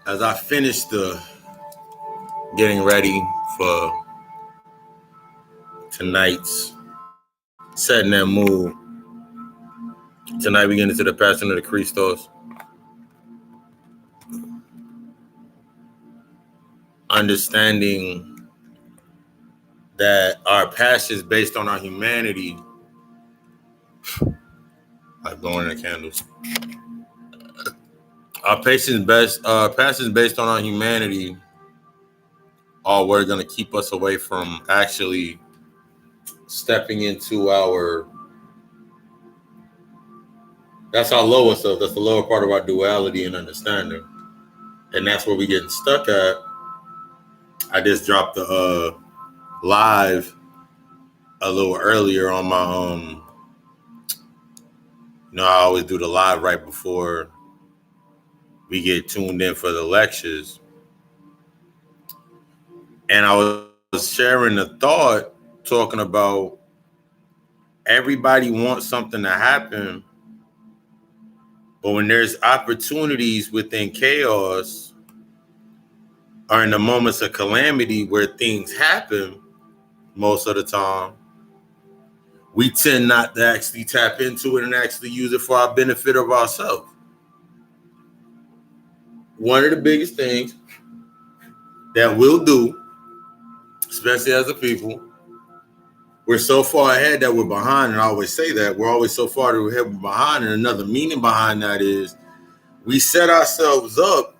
as I finish the getting ready for tonight's setting that mood. Tonight we get into the Passion of the Kristos. Understanding that our passion is based on our humanity. Like blowing the candles. Our passion is based on our humanity. All we're gonna keep us away from actually stepping into that's our lower self. That's the lower part of our duality and understanding. And that's where we getting stuck at. I just dropped the live a little earlier on my I always do the live right before we get tuned in for the lectures. And I was sharing the thought, talking about everybody wants something to happen, but when there's opportunities within chaos or in the moments of calamity where things happen, most of the time, we tend not to actually tap into it and actually use it for our benefit of ourselves. One of the biggest things that we'll do, especially as a people, we're so far ahead that we're behind, and I always say that. We're always so far ahead we're behind, and another meaning behind that is we set ourselves up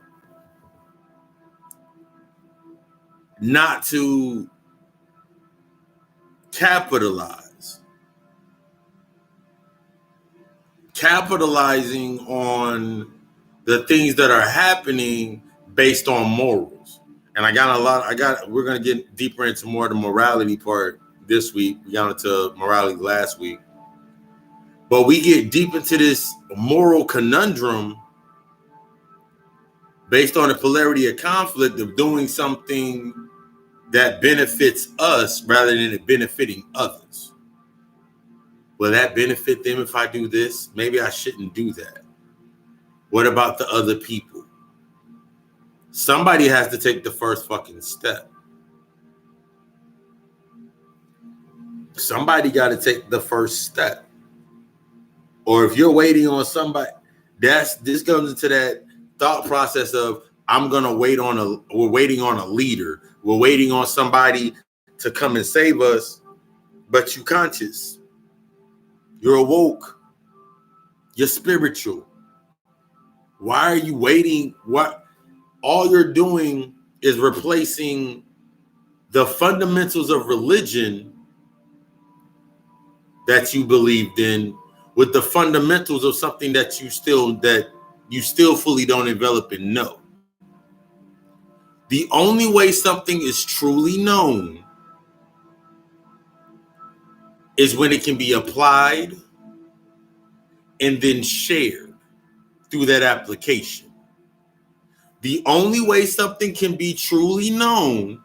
not to capitalizing on the things that are happening based on morals. And we're going to get deeper into more of the morality part this week. We got into morality last week. But we get deep into this moral conundrum based on the polarity of conflict of doing something that benefits us rather than it benefiting others. Will that benefit them if I do this? Maybe I shouldn't do that. What about the other people? Somebody has to take the first fucking step. Somebody got to take the first step. Or if you're waiting on somebody, this comes into that thought process of we're waiting on a leader. We're waiting on somebody to come and save us, but you're conscious. You're awoke. You're spiritual. Why are you waiting? What all you're doing is replacing the fundamentals of religion that you believed in with the fundamentals of something that you still fully don't envelop and know. The only way something is truly known is when it can be applied and then shared through that application. The only way something can be truly known,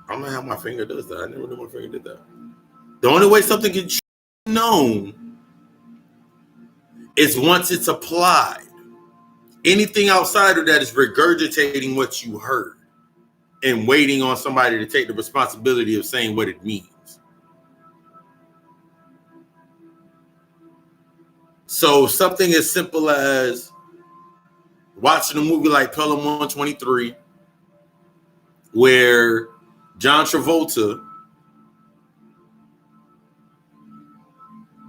I don't know how my finger does that. I never knew my finger did that. The only way something can be known is once it's applied. Anything outside of that is regurgitating what you heard and waiting on somebody to take the responsibility of saying what it means. So something as simple as watching a movie like Pelham 123, where John Travolta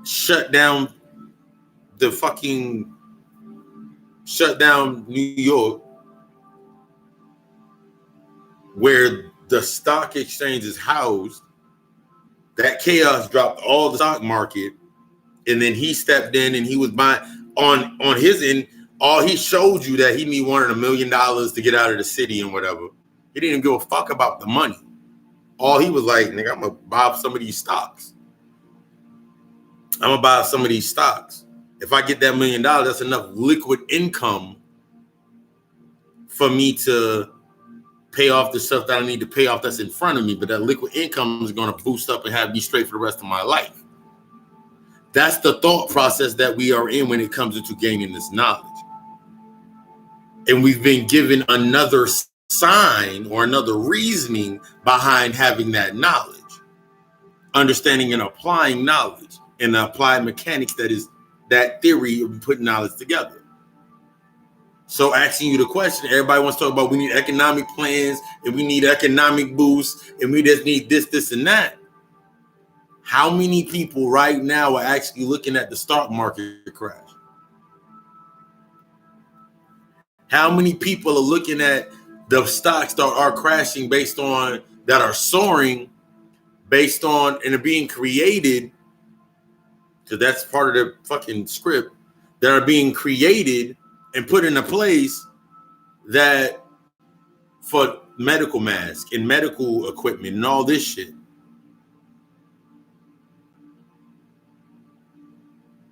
shut down New York, where the stock exchange is housed. That chaos dropped all the stock market, and then he stepped in and he was buying on his end. All he showed you that he wanted $1 million to get out of the city and whatever. He didn't give a fuck about the money. All he was like, nigga, I'm gonna buy some of these stocks. If I get that $1 million, that's enough liquid income for me to pay off the stuff that I need to pay off that's in front of me. But that liquid income is going to boost up and have me straight for the rest of my life. That's the thought process that we are in when it comes into gaining this knowledge. And we've been given another sign or another reasoning behind having that knowledge, understanding and applying knowledge and the applied mechanics that is that theory of putting knowledge together. So asking you the question, everybody wants to talk about we need economic plans and we need economic boosts and we just need this, and that. How many people right now are actually looking at the stock market crash? How many people are looking at the stocks that are crashing based on, that are soaring based on, and are being created, because that's part of the fucking script, that are being created and put into place that for medical masks and medical equipment and all this shit.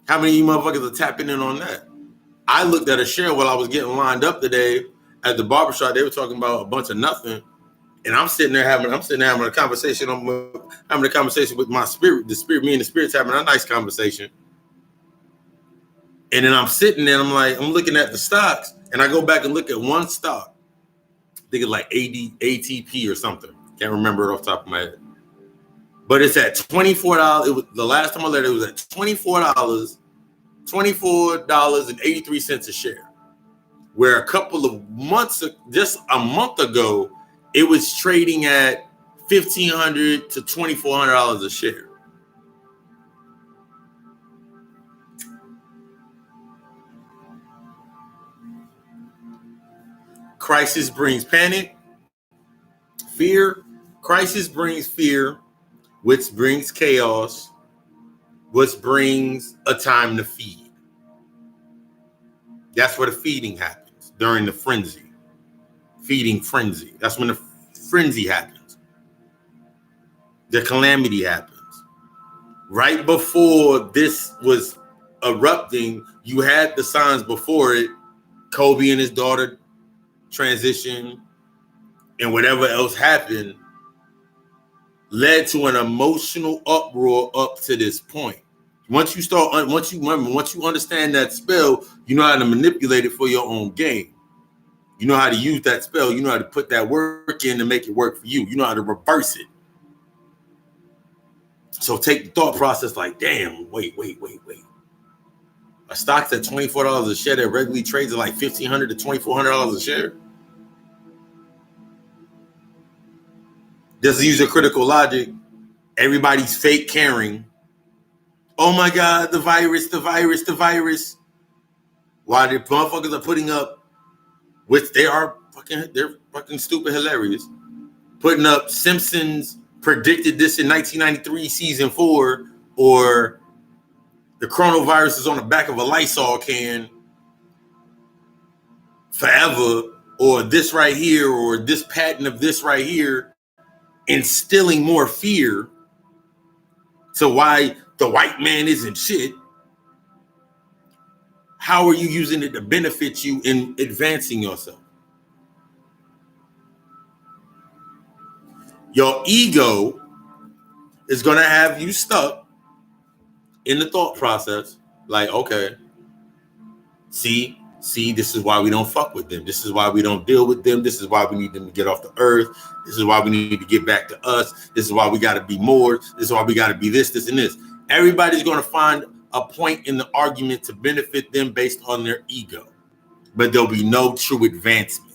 How many of you motherfuckers are tapping in on that? I looked at a share while I was getting lined up today at the barbershop. They were talking about a bunch of nothing. And I'm sitting there having a conversation. I'm having a conversation with my spirit, me and the spirit's having a nice conversation. And then I'm sitting there, I'm looking at the stocks, and I go back and look at one stock. I think it's like ATP or something. Can't remember it off the top of my head. But it's at $24. It was the last time I looked, it was at $24, $24.83 a share. Where a couple of months, just a month ago, it was trading at $1,500 to $2,400 a share. Crisis brings panic, fear. Crisis brings fear, which brings chaos, which brings a time to feed. That's where the feeding happens, during the frenzy. Feeding frenzy. That's when the frenzy happens. The calamity happens. Right before this was erupting, you had the signs before it. Kobe and his daughter transition and whatever else happened led to an emotional uproar up to this point. Once you understand that spell, you know how to manipulate it for your own game. You know how to use that spell. You know how to put that work in to make it work for you. You know how to reverse it. So take the thought process like, damn, wait. A stock's at $24 a share that regularly trades at like $1,500 to $2,400 a share. Doesn't use a critical logic. Everybody's fake caring. Oh my God, the virus. While the motherfuckers are putting up, which they're fucking stupid hilarious, putting up Simpsons predicted this in 1993 season 4, or the coronavirus is on the back of a Lysol can forever, or this right here, or this patent of this right here, instilling more fear to why the white man isn't shit. How are you using it to benefit you in advancing yourself? Your ego is going to have you stuck in the thought process. Like, okay, see, this is why we don't fuck with them. This is why we don't deal with them. This is why we need them to get off the earth. This is why we need to get back to us. This is why we got to be more. This is why we got to be this, and this. Everybody's going to find a point in the argument to benefit them based on their ego, but there'll be no true advancement.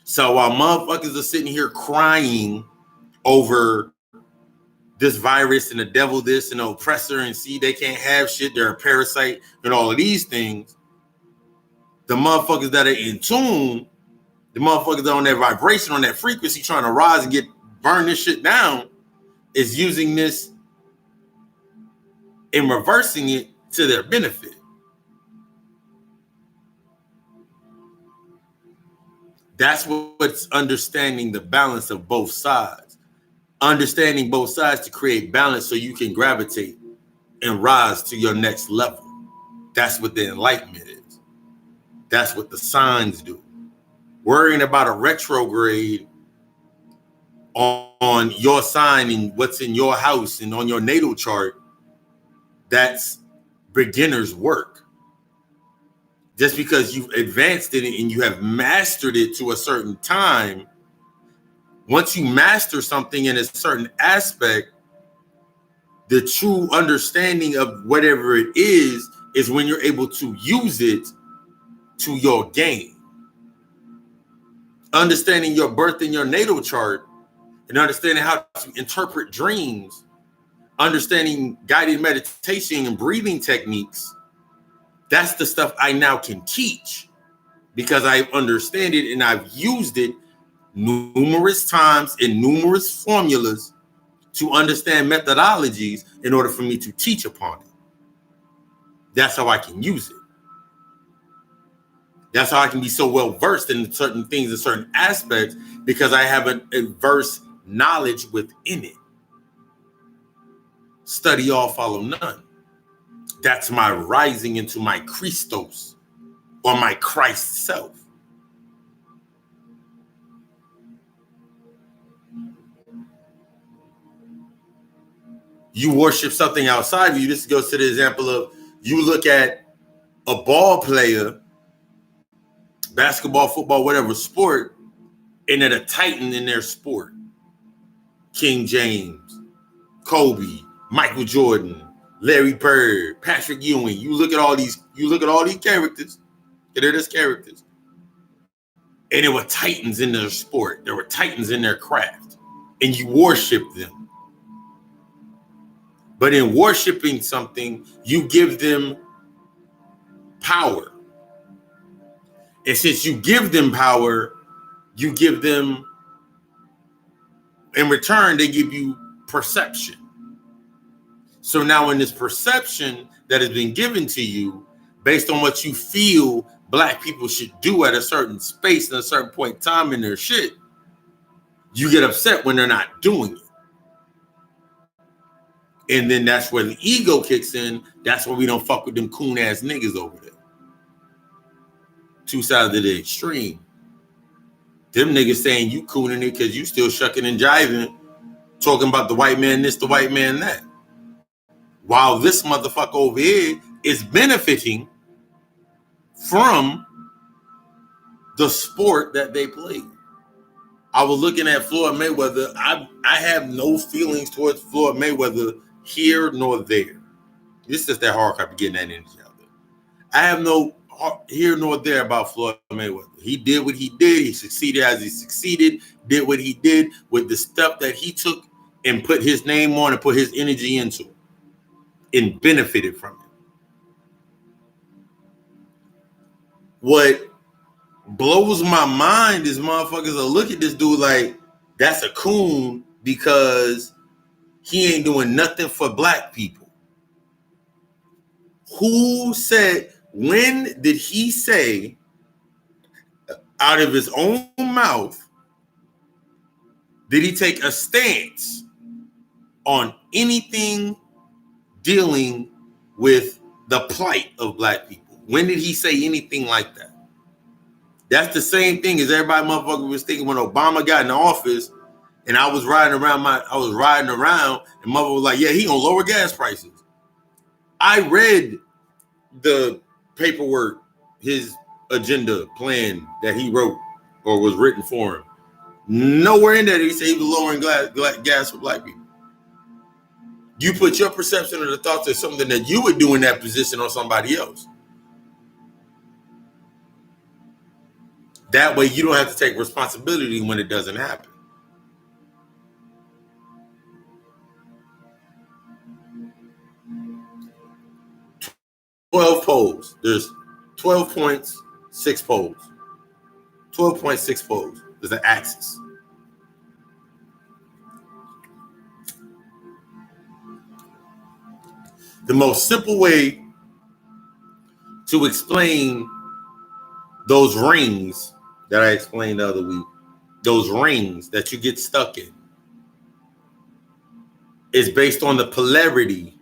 So while motherfuckers are sitting here crying over this virus and the devil this and the oppressor, and see they can't have shit, they're a parasite and all of these things, the motherfuckers that are in tune, the motherfuckers that are on that vibration, on that frequency, trying to rise and burn this shit down, is using this and reversing it to their benefit. That's what's understanding the balance of both sides. Understanding both sides to create balance so you can gravitate and rise to your next level. That's what the enlightenment is. That's what the signs do. Worrying about a retrograde on your sign and what's in your house and on your natal chart, that's beginner's work. just because you've advanced in it and you have mastered it to a certain time, once you master something in a certain aspect, the true understanding of whatever it is when you're able to use it to your gain. Understanding your birth and your natal chart and understanding how to interpret dreams, understanding guided meditation and breathing techniques, that's the stuff I now can teach because I understand it and I've used it numerous times in numerous formulas to understand methodologies in order for me to teach upon it. That's how I can use it. That's how I can be so well versed in certain things, in certain aspects, because I have a verse knowledge within it. Study all, follow none. That's my rising into my Kristos or my Christ self. You worship something outside of you. This goes to the example of you look at a ball player, basketball, football, whatever sport, and they're a titan in their sport. King James, Kobe, Michael Jordan, Larry Bird, Patrick Ewing. You look at all these characters, and they're just characters. And there were titans in their sport. There were titans in their craft. And you worship them. But in worshiping something, you give them power. And since you give them power, you give them, in return, they give you perception. So now in this perception that has been given to you, based on what you feel Black people should do at a certain space and a certain point in time in their shit, you get upset when they're not doing it. And then that's where the ego kicks in. That's where we don't fuck with them coon ass niggas over there. Two sides of the extreme. Them niggas saying you cooning it because you still shucking and jiving, talking about the white man this, the white man that. While this motherfucker over here is benefiting from the sport that they play. I was looking at Floyd Mayweather. I have no feelings towards Floyd Mayweather here nor there. This is just that hard copy getting that energy out there. I have no here nor there about Floyd Mayweather. He did what he did. He succeeded as he succeeded, did what he did with the stuff that he took and put his name on and put his energy into and benefited from it. What blows my mind is motherfuckers will look at this dude like that's a coon because he ain't doing nothing for Black people. Who said, when did he say out of his own mouth, did he take a stance on anything dealing with the plight of Black people? When did he say anything like that? That's the same thing as everybody motherfucker was thinking when Obama got in the office and I was riding around and mother was like, yeah, he gonna lower gas prices. I read the paperwork, his agenda plan that he wrote or was written for him. Nowhere in there did he say he was lowering gas for Black people. You put your perception of the thoughts of something that you would do in that position on somebody else. That way you don't have to take responsibility when it doesn't happen. $12 poles. There's 12 points, 6 poles. 12.6 poles. There's an axis. The most simple way to explain those rings that I explained the other week, those rings that you get stuck in, is based on the polarity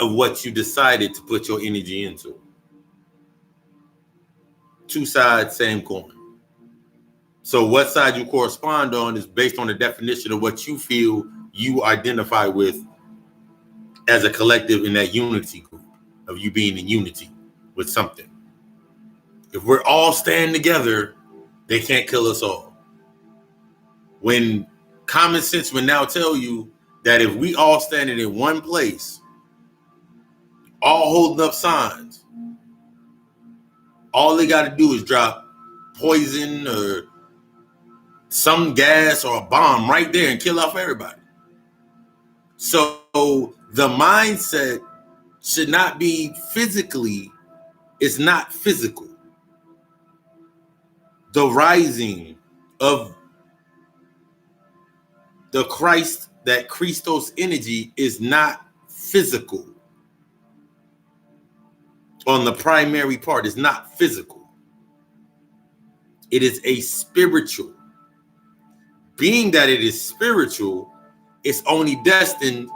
of what you decided to put your energy into. Two sides, same coin. So what side you correspond on is based on the definition of what you feel you identify with as a collective in that unity group of you being in unity with something. If we're all standing together, they can't kill us all. When common sense would now tell you that if we all standing in one place, all holding up signs, all they got to do is drop poison or some gas or a bomb right there and kill off everybody. So the mindset should not be physically, it's not physical. The rising of the Christ, that Kristos energy is not physical. On the primary part, it's not physical. It is a spiritual. Being that it is spiritual, it's only destined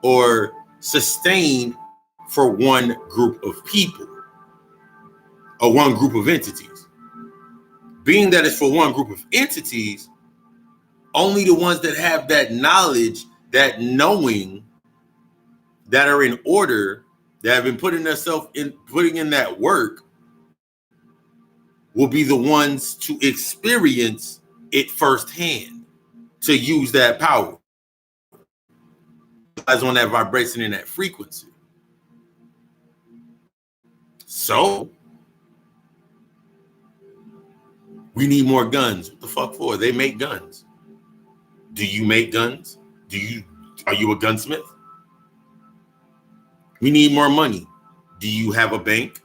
or sustained for one group of people or one group of entities. Being that it's for one group of entities, only the ones that have that knowledge, that knowing, that are in order, that have been putting in that work, will be the ones to experience it firsthand, to use that power. As on that vibration and that frequency. So we need more guns. What the fuck for? They make guns. Do you make guns? Are you a gunsmith? We need more money. Do you have a bank?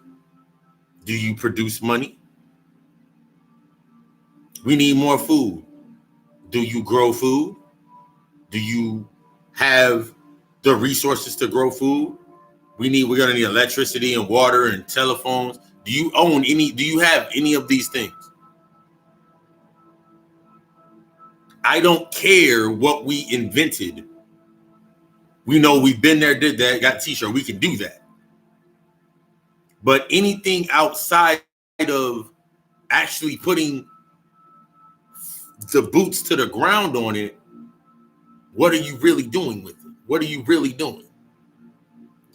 Do you produce money? We need more food. Do you grow food? Do you have the resources to grow food? We're gonna need electricity and water and telephones. Do you have any of these things? I don't care what we invented. We know we've been there, did that, got a t-shirt, we can do that. But anything outside of actually putting the boots to the ground on it, what are you really doing with it? What are you really doing?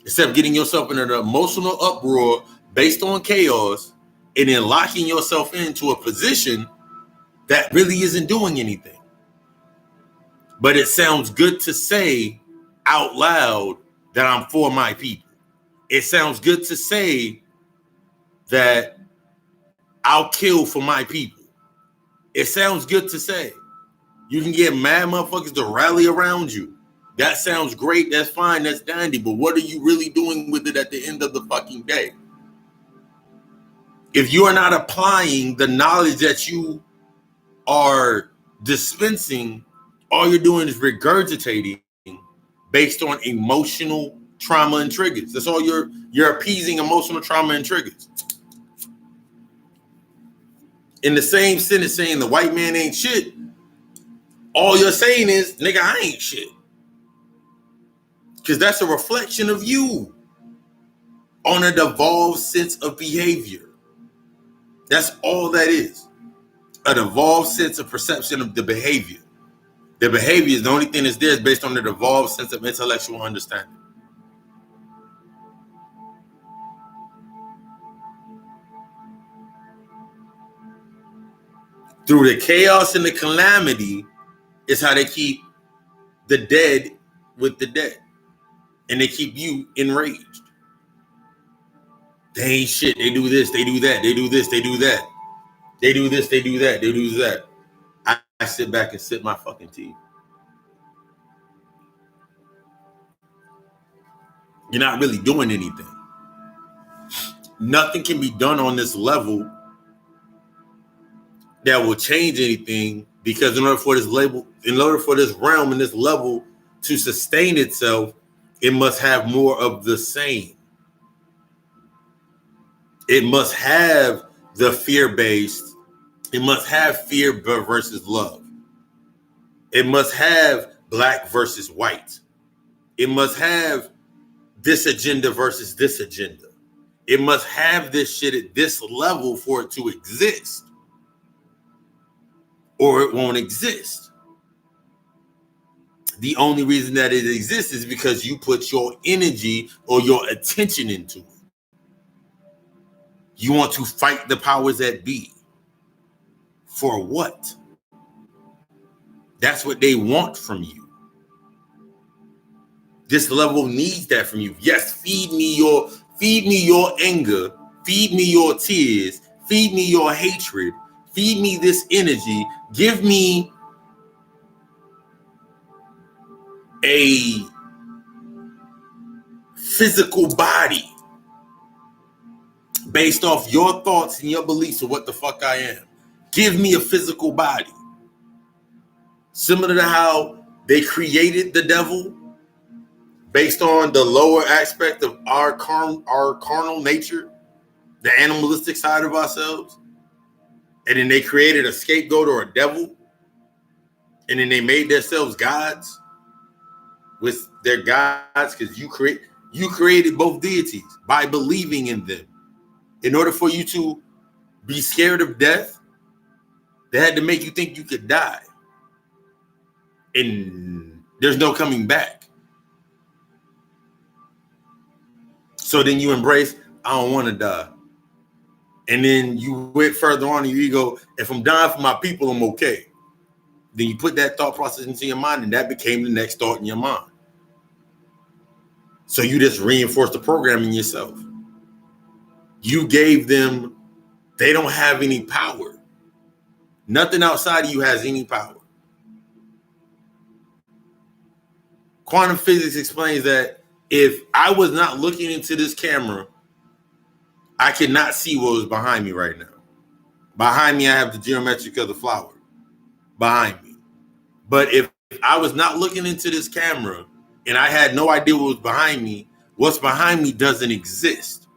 Instead of getting yourself in an emotional uproar based on chaos and then locking yourself into a position that really isn't doing anything. But it sounds good to say out loud that I'm for my people. It sounds good to say that I'll kill for my people. It sounds good to say. You can get mad motherfuckers to rally around you. That sounds great. That's fine. That's dandy. But what are you really doing with it at the end of the fucking day? If you are not applying the knowledge that you are dispensing, all you're doing is regurgitating based on emotional trauma and triggers. That's all you're appeasing emotional trauma and triggers. In the same sentence saying the white man ain't shit, all you're saying is, nigga, I ain't shit. Because that's a reflection of you on a devolved sense of behavior. That's all that is. A devolved sense of perception of the behavior. The behavior is the only thing that's there is based on the devolved sense of intellectual understanding. Through the chaos and the calamity is how they keep the dead with the dead. And they keep you enraged. They ain't shit. They do this. They do that. They do this. They do that. They do this. They do that. They do that. I sit back and sip my fucking tea. You're not really doing anything. Nothing can be done on this level that will change anything, because in order for this realm and this level to sustain itself, it must have more of the same. It must have the fear-based. It must have fear versus love. It must have black versus white. It must have this agenda versus this agenda. It must have this shit at this level for it to exist, or it won't exist. The only reason that it exists is because you put your energy or your attention into it. You want to fight the powers that be. For what? That's what they want from you. This level needs that from you. Yes, feed me your anger, feed me your tears, feed me your hatred, feed me this energy, give me a physical body based off your thoughts and your beliefs of what the fuck I am. Give me a physical body. Similar to how they created the devil based on the lower aspect of our carnal nature, the animalistic side of ourselves. And then they created a scapegoat or a devil. And then they made themselves gods with their gods, because you created both deities by believing in them. In order for you to be scared of death, they had to make you think you could die. And there's no coming back. So then you embrace, I don't want to die. And then you went further on and you go, if I'm dying for my people, I'm okay. Then you put that thought process into your mind, and that became the next thought in your mind. So you just reinforce the program in yourself. You gave them, they don't have any power. Nothing outside of you has any power. Quantum physics explains that if I was not looking into this camera, I cannot see what was behind me right now. Behind me, I have the geometry of the flower behind me. But if I was not looking into this camera and I had no idea what was behind me, what's behind me doesn't exist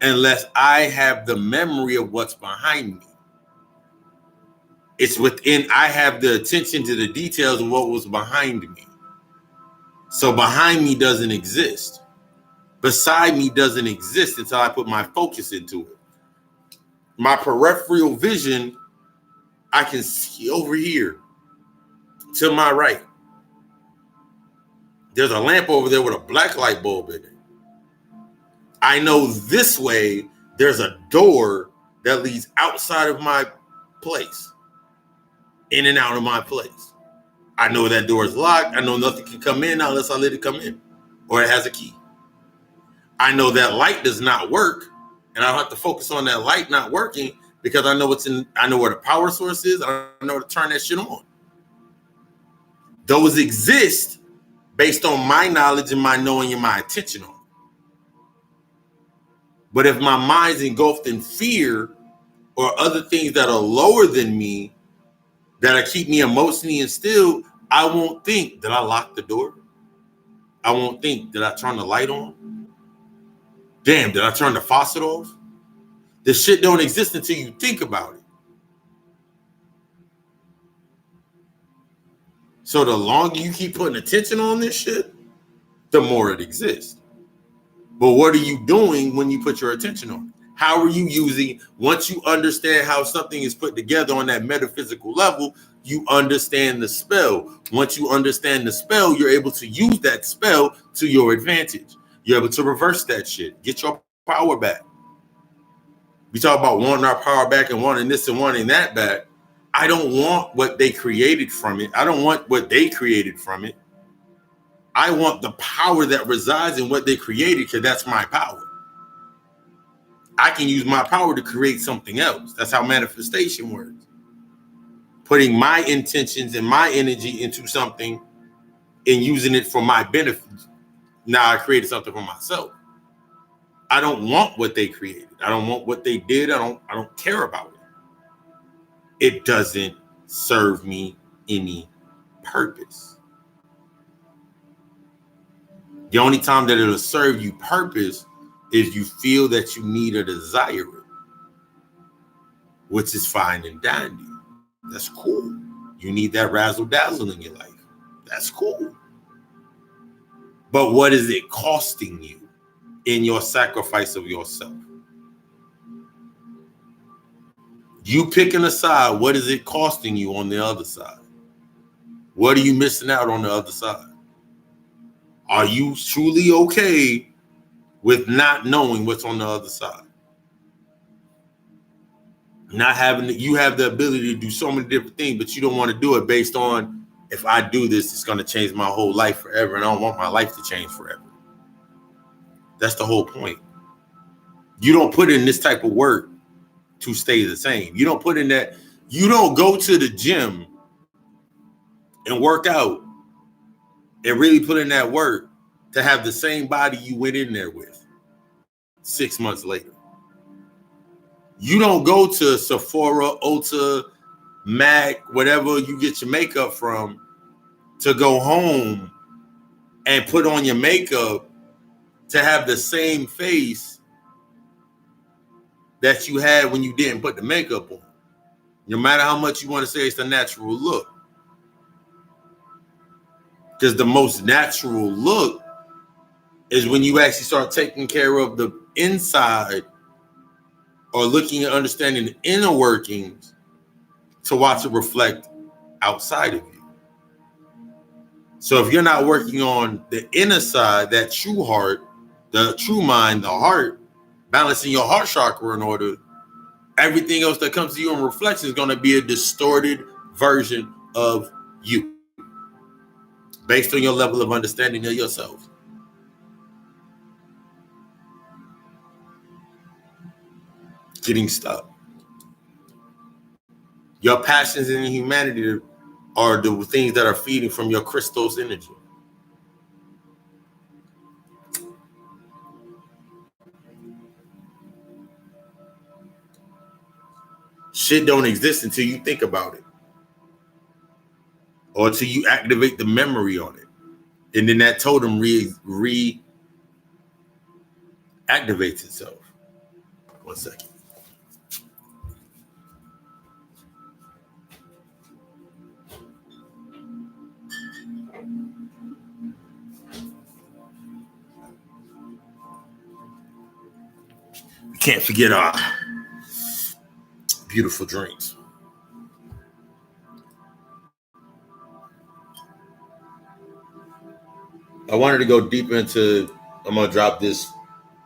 unless I have the memory of what's behind me. It's within, I have the attention to the details of what was behind me. So behind me doesn't exist. Beside me doesn't exist until I put my focus into it. My peripheral vision, I can see over here to my right. There's a lamp over there with a black light bulb in it. I know this way there's a door that leads outside of my place, in and out of my place. I know that door is locked. I know nothing can come in unless I let it come in, or it has a key. I know that light does not work, and I don't have to focus on that light not working because I know I know where the power source is. I know to turn that shit on. Those exist based on my knowledge and my knowing and my attention on it. But if my mind's engulfed in fear or other things that are lower than me, that keep me emotionally instilled, I won't think that I locked the door. I won't think that I turned the light on. Damn, did I turn the faucet off? The shit don't exist until you think about it. So the longer you keep putting attention on this shit, the more it exists. But what are you doing when you put your attention on it? How are you using, once you understand how something is put together on that metaphysical level, you understand the spell. Once you understand the spell, you're able to use that spell to your advantage. You're able to reverse that shit. Get your power back. We talk about wanting our power back and wanting this and wanting that back. I don't want what they created from it. I don't want what they created from it. I want the power that resides in what they created, because that's my power. I can use my power to create something else. That's how manifestation works. Putting my intentions and my energy into something and using it for my benefit. Now I created something for myself. I don't want what they created. I don't want what they did. I don't care about it. It doesn't serve me any purpose. The only time that it'll serve you purpose is you feel that you need or desire it, which is fine and dandy. That's cool. You need that razzle dazzle in your life. That's cool. But what is it costing you in your sacrifice of yourself? You picking a side, what is it costing you on the other side? What are you missing out on the other side? Are you truly okay with not knowing what's on the other side? Not having you have the ability to do so many different things, but you don't want to do it based on, if I do this, it's going to change my whole life forever, and I don't want my life to change forever. That's the whole point. You don't put in this type of work to stay the same. You don't put in that. You don't go to the gym and work out and really put in that work to have the same body you went in there with 6 months later. You don't go to Sephora, Ulta, MAC, whatever you get your makeup from, to go home and put on your makeup to have the same face that you had when you didn't put the makeup on. No matter how much you want to say it's the natural look. Because the most natural look is when you actually start taking care of the inside, or looking at understanding the inner workings to watch it reflect outside of you. So if you're not working on the inner side, that true heart, the true mind, the heart, balancing your heart chakra in order, everything else that comes to you in reflection is going to be a distorted version of you based on your level of understanding of yourself. Getting stuck. Your passions in humanity are the things that are feeding from your Kristos energy. Shit don't exist until you think about it, or until you activate the memory on it, and then that totem reactivates itself. 1 second. We can't forget our beautiful drinks. I wanted to go deeper into, I'm going to drop this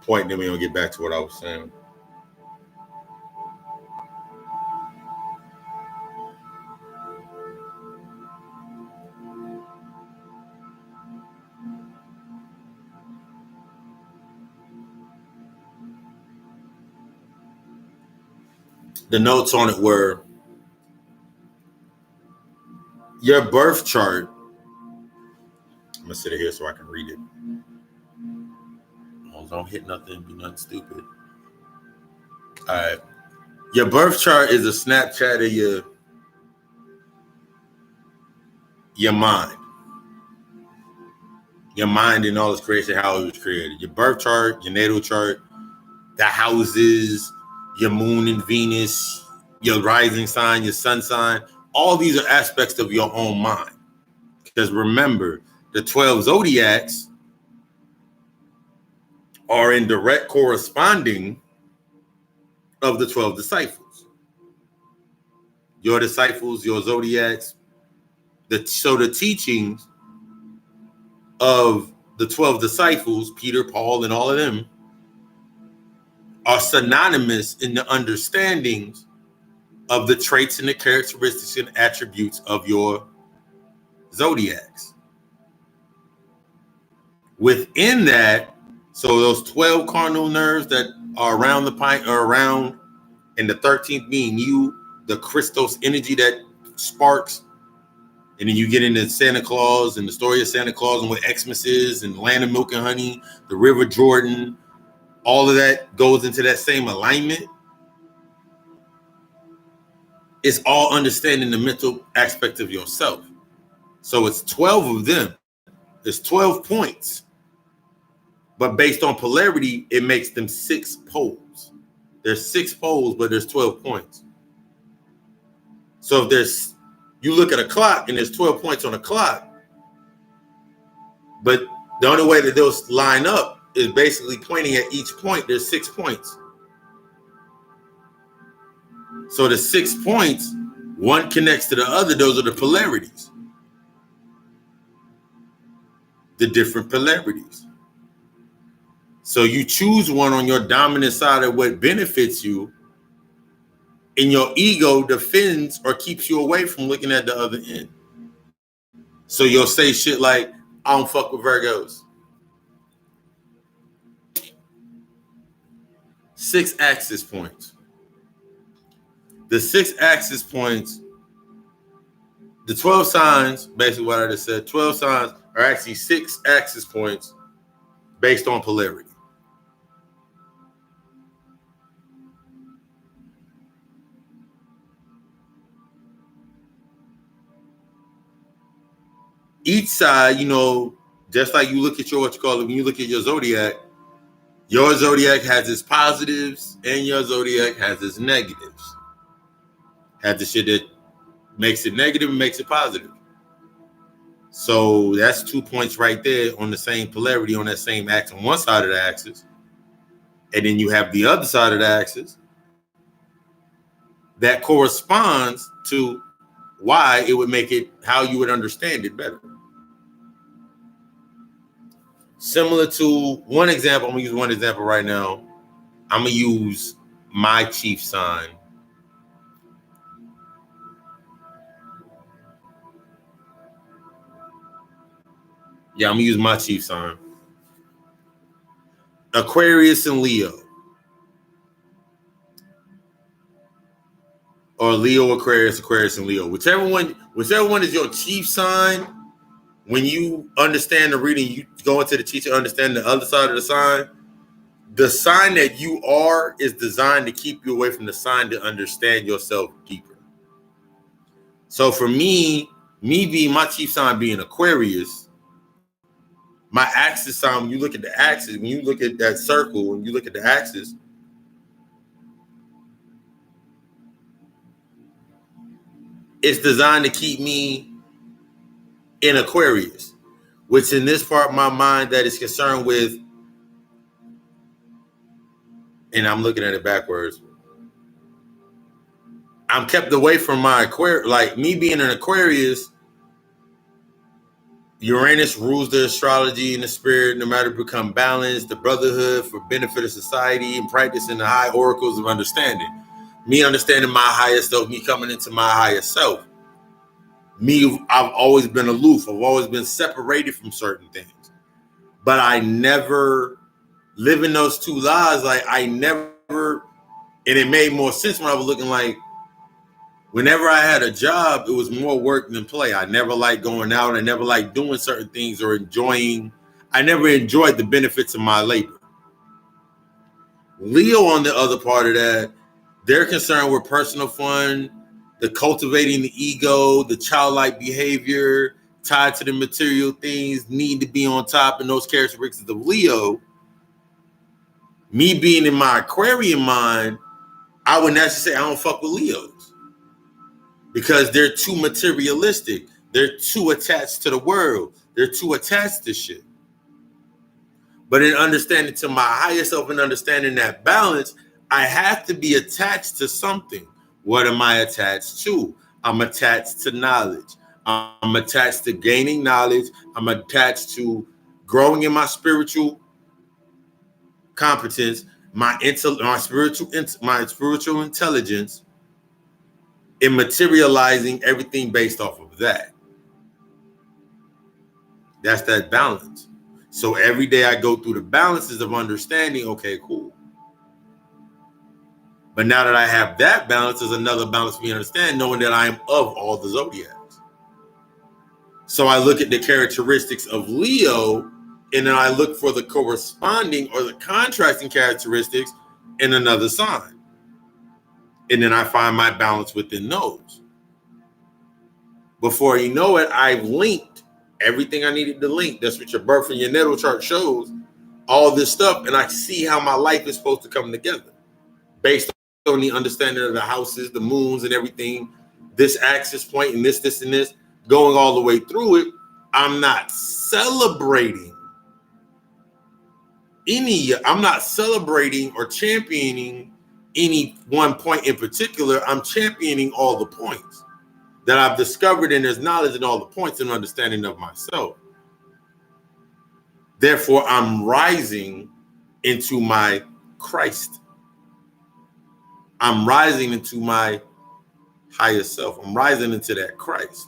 point, and then we're going to get back to what I was saying. The notes on it were your birth chart. I'm going to sit here so I can read it. Don't hit nothing, be nothing stupid. All right. Your birth chart is a Snapchat of your mind. Your mind and all its creation, how it was created. Your birth chart, your natal chart, the houses, your moon and Venus, your rising sign, your sun sign. All these are aspects of your own mind. Because remember, the 12 zodiacs are in direct corresponding of the 12 disciples. Your disciples, your zodiacs. So the teachings of the 12 disciples, Peter, Paul, and all of them, are synonymous in the understandings of the traits and the characteristics and attributes of your zodiacs. Within that, so those 12 cardinal nerves that are around the pint are around, and the 13th being you, the Kristos energy that sparks, and then you get into Santa Claus and the story of Santa Claus and what Xmas is, and the land of milk and honey, the River Jordan, all of that goes into that same alignment. It's all understanding the mental aspect of yourself. So it's 12 of them. There's 12 points. But based on polarity, it makes them 6 poles. There's 6 poles, but there's 12 points. So if you look at a clock and there's 12 points on a clock, but the only way that those line up is basically pointing at each point. There's 6 points. So the 6 points, one connects to the other. Those are the polarities. The different polarities. So you choose one on your dominant side of what benefits you, And your ego defends or keeps you away from looking at the other end. So you'll say shit like, I don't fuck with Virgos. 6 axis points. The 6 axis points, the 12 signs, basically what I just said, 12 signs are actually 6 axis points based on polarity. Each side, just like you look at your, when you look at your zodiac has its positives and your zodiac has its negatives. Has the shit that makes it negative and makes it positive. So that's 2 points right there on the same polarity on that same axis, on one side of the axis. And then you have the other side of the axis that corresponds to why it would make it, how you would understand it better. Similar to one example, I'm going to use one example right now. I'm going to use my chief sign. Yeah, I'm going to use my chief sign. Aquarius and Leo. Or Leo, Aquarius, Aquarius, and Leo. Whichever one is your chief sign, when you understand the reading, you go into the teacher, understand the other side of the sign that you are is designed to keep you away from the sign to understand yourself deeper. So for me being my chief sign being Aquarius, my axis sign, when you look at the axis, when you look at that circle, when you look at the axis, it's designed to keep me in Aquarius, which in this part of my mind that is concerned with, and I'm looking at it backwards, I'm kept away from my Aquarius. Like me being an Aquarius, Uranus rules the astrology and the spirit, no matter become balanced, the brotherhood for benefit of society, and practicing the high oracles of understanding. Me understanding my higher self, me coming into my higher self. Me, I've always been aloof. I've always been separated from certain things. But I never live in those two lives. Like I never, and it made more sense when I was looking like, whenever I had a job, it was more work than play. I never liked going out. I never liked doing certain things or enjoying. I never enjoyed the benefits of my labor. Leo, on the other part of that, they're concerned with personal fun, the cultivating the ego, the childlike behavior tied to the material things, need to be on top, and those characteristics of Leo. Me being in my Aquarian mind, I would naturally say I don't fuck with Leos because they're too materialistic. They're too attached to the world. They're too attached to shit. But in understanding to my higher self and understanding that balance, I have to be attached to something. What am I attached to? I'm attached to knowledge. I'm attached to gaining knowledge. I'm attached to growing in my spiritual competence, my spiritual intelligence, in materializing everything based off of that. That's that balance. So every day I go through the balances of understanding, okay, cool. But now that I have that balance, there's another balance for me to understand, knowing that I am of all the zodiacs. So I look at the characteristics of Leo, and then I look for the corresponding or the contrasting characteristics in another sign. And then I find my balance within those. Before you know it, I've linked everything I needed to link. That's what your birth and your natal chart shows, all this stuff. And I see how my life is supposed to come together based on the understanding of the houses, the moons and everything, this axis point and this, and this, going all the way through it. I'm not celebrating or championing any one point in particular. I'm championing all the points that I've discovered, and there's knowledge in all the points and understanding of myself. Therefore, I'm rising into my Christ. I'm rising into my higher self. I'm rising into that Christ.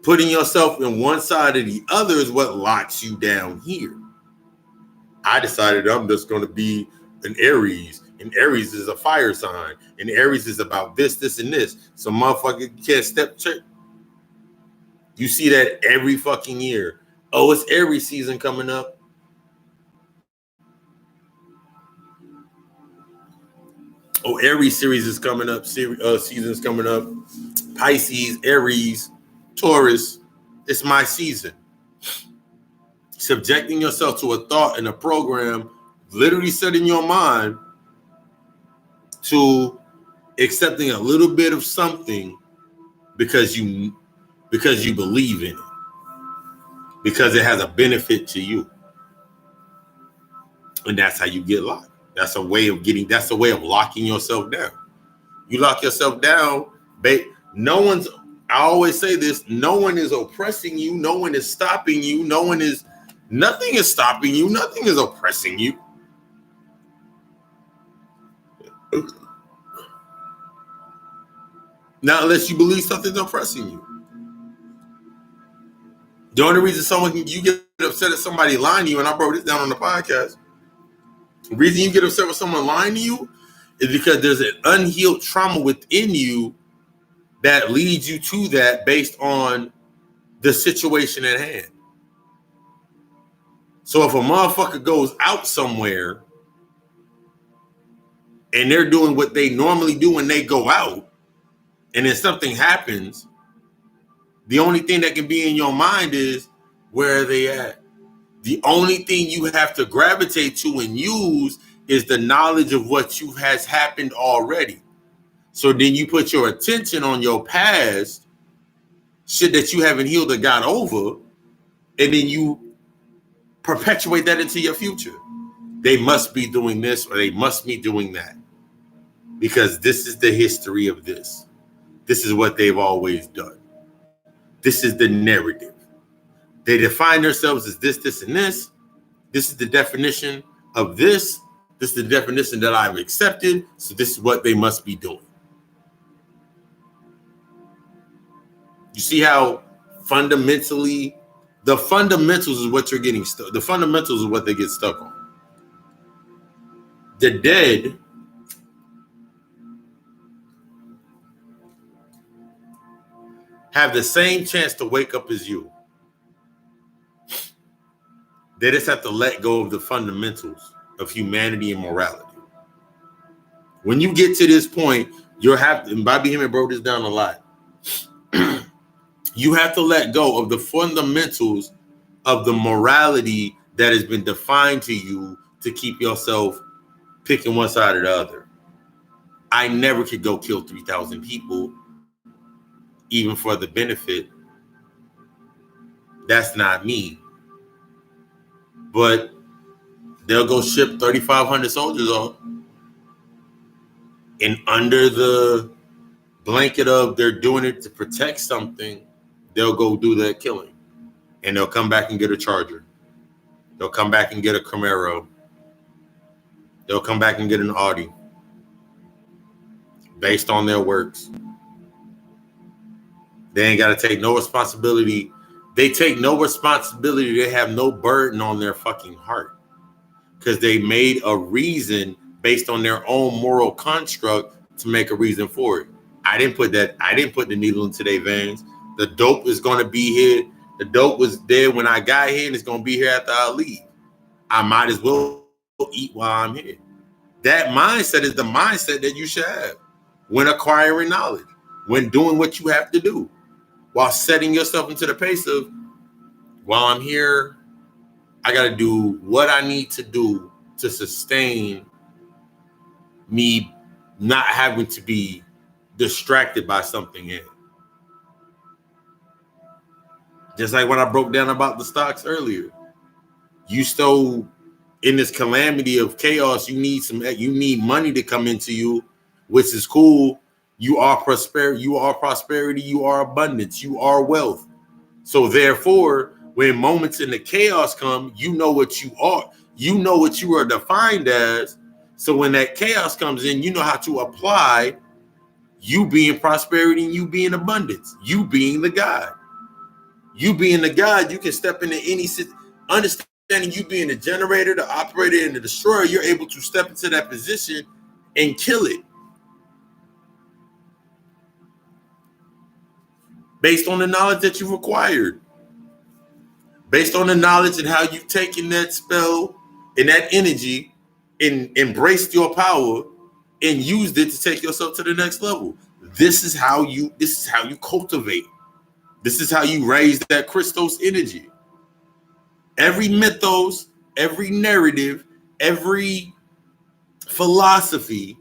Putting yourself in one side or the other is what locks you down here. I decided I'm just going to be an Aries, and Aries is a fire sign, and Aries is about this, this, and this. So motherfucker can't step check. You see that every fucking year. Oh, it's Aries season coming up. Oh, Aries series is coming up. Season's coming up. Pisces, Aries, Taurus. It's my season. Subjecting yourself to a thought and a program, literally setting your mind to accepting a little bit of something because you believe in it, because it has a benefit to you, and that's how you get locked. That's a way of locking yourself down. You lock yourself down, babe. I always say this, no one is oppressing you, no one is stopping you, nothing is stopping you, nothing is oppressing you. Now, unless you believe something's oppressing you. The only reason you get upset at somebody lying to you, and I broke this down on the podcast, the reason you get upset with someone lying to you is because there's an unhealed trauma within you that leads you to that based on the situation at hand. So if a motherfucker goes out somewhere and they're doing what they normally do when they go out, and then something happens, the only thing that can be in your mind is, where are they at? The only thing you have to gravitate to and use is the knowledge of what has happened already. So then you put your attention on your past, shit that you haven't healed or got over, and then you perpetuate that into your future. They must be doing this, or they must be doing that, because this is the history of this. This is what they've always done. This is the narrative. They define themselves as this, this, and this. This is the definition of this. This is the definition that I've accepted. So this is what they must be doing. You see how fundamentally, the fundamentals is what you're getting stuck. The fundamentals is what they get stuck on. The dead have the same chance to wake up as you. They just have to let go of the fundamentals of humanity and morality. When you get to this point, and Bobby Hemmett broke this down a lot. You have to let go of the fundamentals of the morality that has been defined to you to keep yourself picking one side or the other. I never could go kill 3,000 people, even for the benefit. That's not me. But they'll go ship 3,500 soldiers off, and under the blanket of they're doing it to protect something, they'll go do that killing, and they'll come back and get a Charger. They'll come back and get a Camaro. They'll come back and get an Audi based on their works. They ain't got to take no responsibility. They take no responsibility. They have no burden on their fucking heart, because they made a reason based on their own moral construct to make a reason for it. I didn't put the needle into their veins. The dope is going to be here. The dope was there when I got here, and it's going to be here after I leave. I might as well eat while I'm here. That mindset is the mindset that you should have when acquiring knowledge, when doing what you have to do, while setting yourself into the pace of, while I'm here, I got to do what I need to do to sustain me not having to be distracted by something else. Just like when I broke down about the stocks earlier. You still, in this calamity of chaos, you need money to come into you, which is cool. You are prosperity, you are abundance, you are wealth. So therefore, when moments in the chaos come, you know what you are. You know what you are defined as. So when that chaos comes in, you know how to apply you being prosperity and you being abundance, you being the God. You being the God, you can step into any understanding you being the generator, the operator, and the destroyer, you're able to step into that position and kill it. Based on the knowledge that you've acquired. Based on the knowledge and how you've taken that spell and that energy and embraced your power and used it to take yourself to the next level. This is how you cultivate. This is how you raise that Kristos energy. Every mythos, every narrative, every philosophy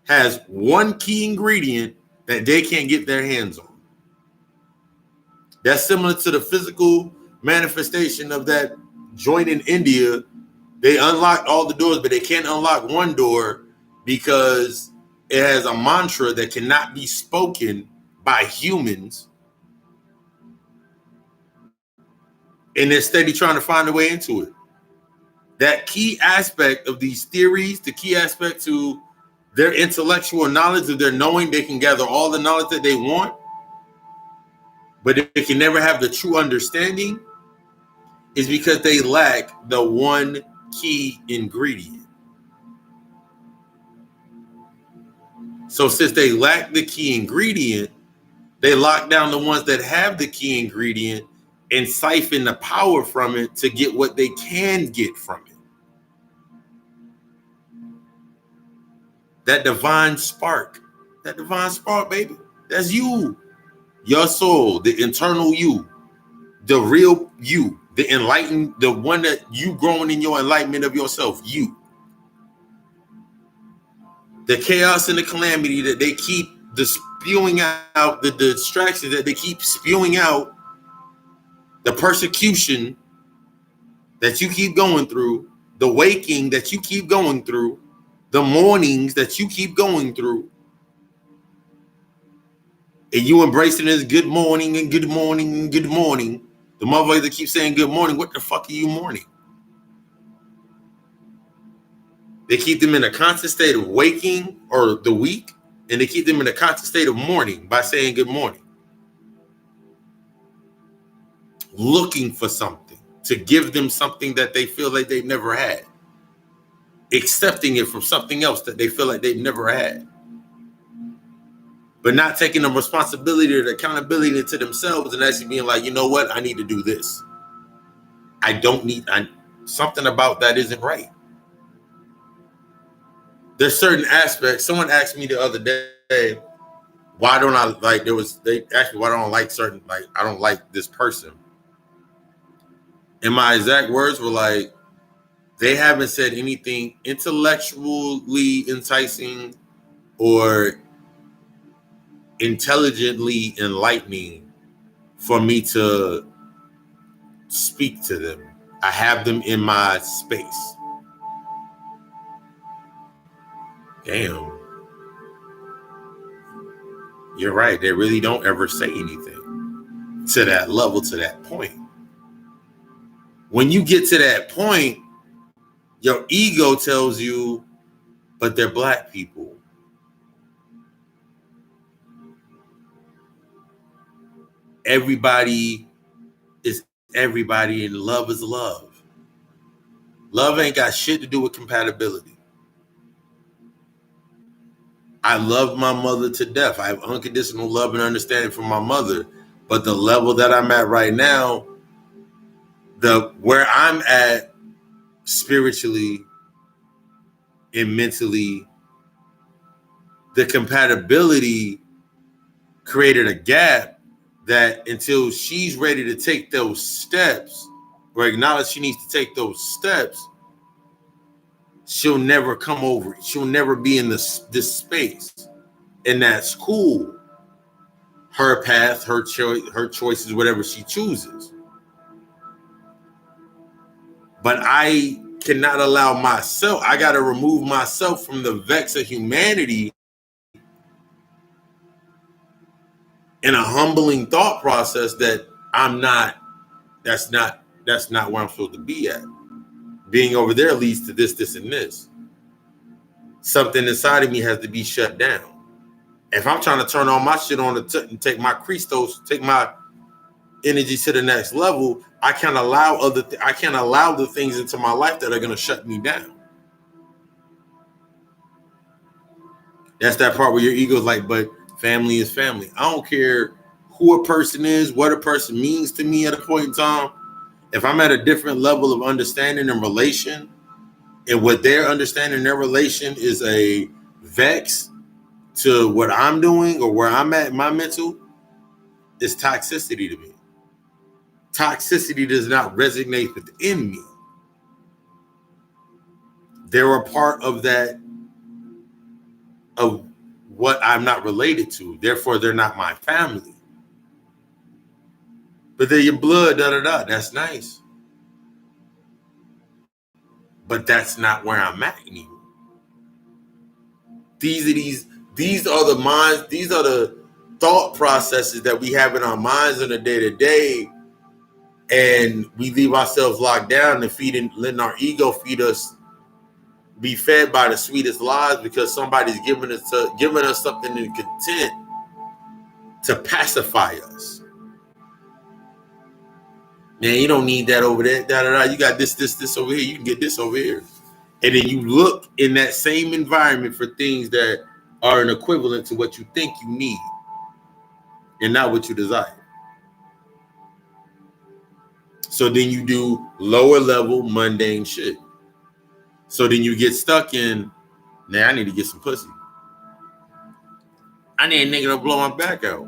has one key ingredient that they can't get their hands on. That's similar to the physical manifestation of that joint in India. They unlocked all the doors, but they can't unlock one door because it has a mantra that cannot be spoken by humans. And they're steady trying to find a way into it. That key aspect of these theories, the key aspect to their intellectual knowledge of their knowing, they can gather all the knowledge that they want, but they can never have the true understanding, is because they lack the one key ingredient. So since they lack the key ingredient, they lock down the ones that have the key ingredient and siphon the power from it to get what they can get from it. That divine spark, baby, that's you, your soul, the internal you, the real you, the enlightened, the one that you growing in your enlightenment of yourself, you. The chaos and the calamity that they keep spewing out, the distractions that they keep spewing out, the persecution that you keep going through, the waking that you keep going through, the mornings that you keep going through, and you embracing this good morning and good morning and good morning. The motherfuckers that keep saying good morning, what the fuck are you mourning? They keep them in a constant state of waking or the weak, and they keep them in a constant state of mourning by saying good morning. Looking for something to give them something that they feel like they've never had. Accepting it from something else that they feel like they've never had. But not taking the responsibility or the accountability to themselves and actually being like, you know what? I need to do this. Something about that isn't right. There's certain aspects. Someone asked me the other day, why don't I like, why don't I like certain, like, I don't like this person. And my exact words were like, they haven't said anything intellectually enticing or intelligently enlightening for me to speak to them. I have them in my space. Damn. You're right. They really don't ever say anything to that level, to that point. When you get to that point, your ego tells you, but they're black people. Everybody is everybody, and love is love. Love ain't got shit to do with compatibility. I love my mother to death. I have unconditional love and understanding for my mother. But the level that I'm at right now, where I'm at spiritually and mentally, the compatibility created a gap that until she's ready to take those steps or acknowledge she needs to take those steps, she'll never come over it. She'll never be in this space. And that's cool. Her path, her choices, whatever she chooses. But I cannot allow myself, I got to remove myself from the vex of humanity in a humbling thought process that that's not where I'm supposed to be at. Being over there leads to this, and this. something inside of me has to be shut down. If I'm trying to turn all my shit on and take my Kristos, take my energy to the next level, I can't allow I can't allow the things into my life that are going to shut me down. That's that part where your ego's like, but family is family. I don't care who a person is, what a person means to me at a point in time. If I'm at a different level of understanding and relation, and what their understanding their relation is a vex to what I'm doing or where I'm at in my mental, it's toxicity to me. Toxicity does not resonate within me. They're a part of that, of what I'm not related to. Therefore, they're not my family. But they're your blood, That's nice. But that's not where I'm at anymore. These are the minds, these are the thought processes that we have in our minds on a day-to-day, and we leave ourselves locked down and letting our ego feed us, be fed by the sweetest lies because somebody's giving us something in content to pacify us. Man, you don't need that over there. You got this over here. You can get this over here. And then you look in that same environment for things that are an equivalent to what you think you need and not what you desire. So then you do lower level mundane shit. So then you get stuck in, now I need to get some pussy. I need a nigga to blow my back out.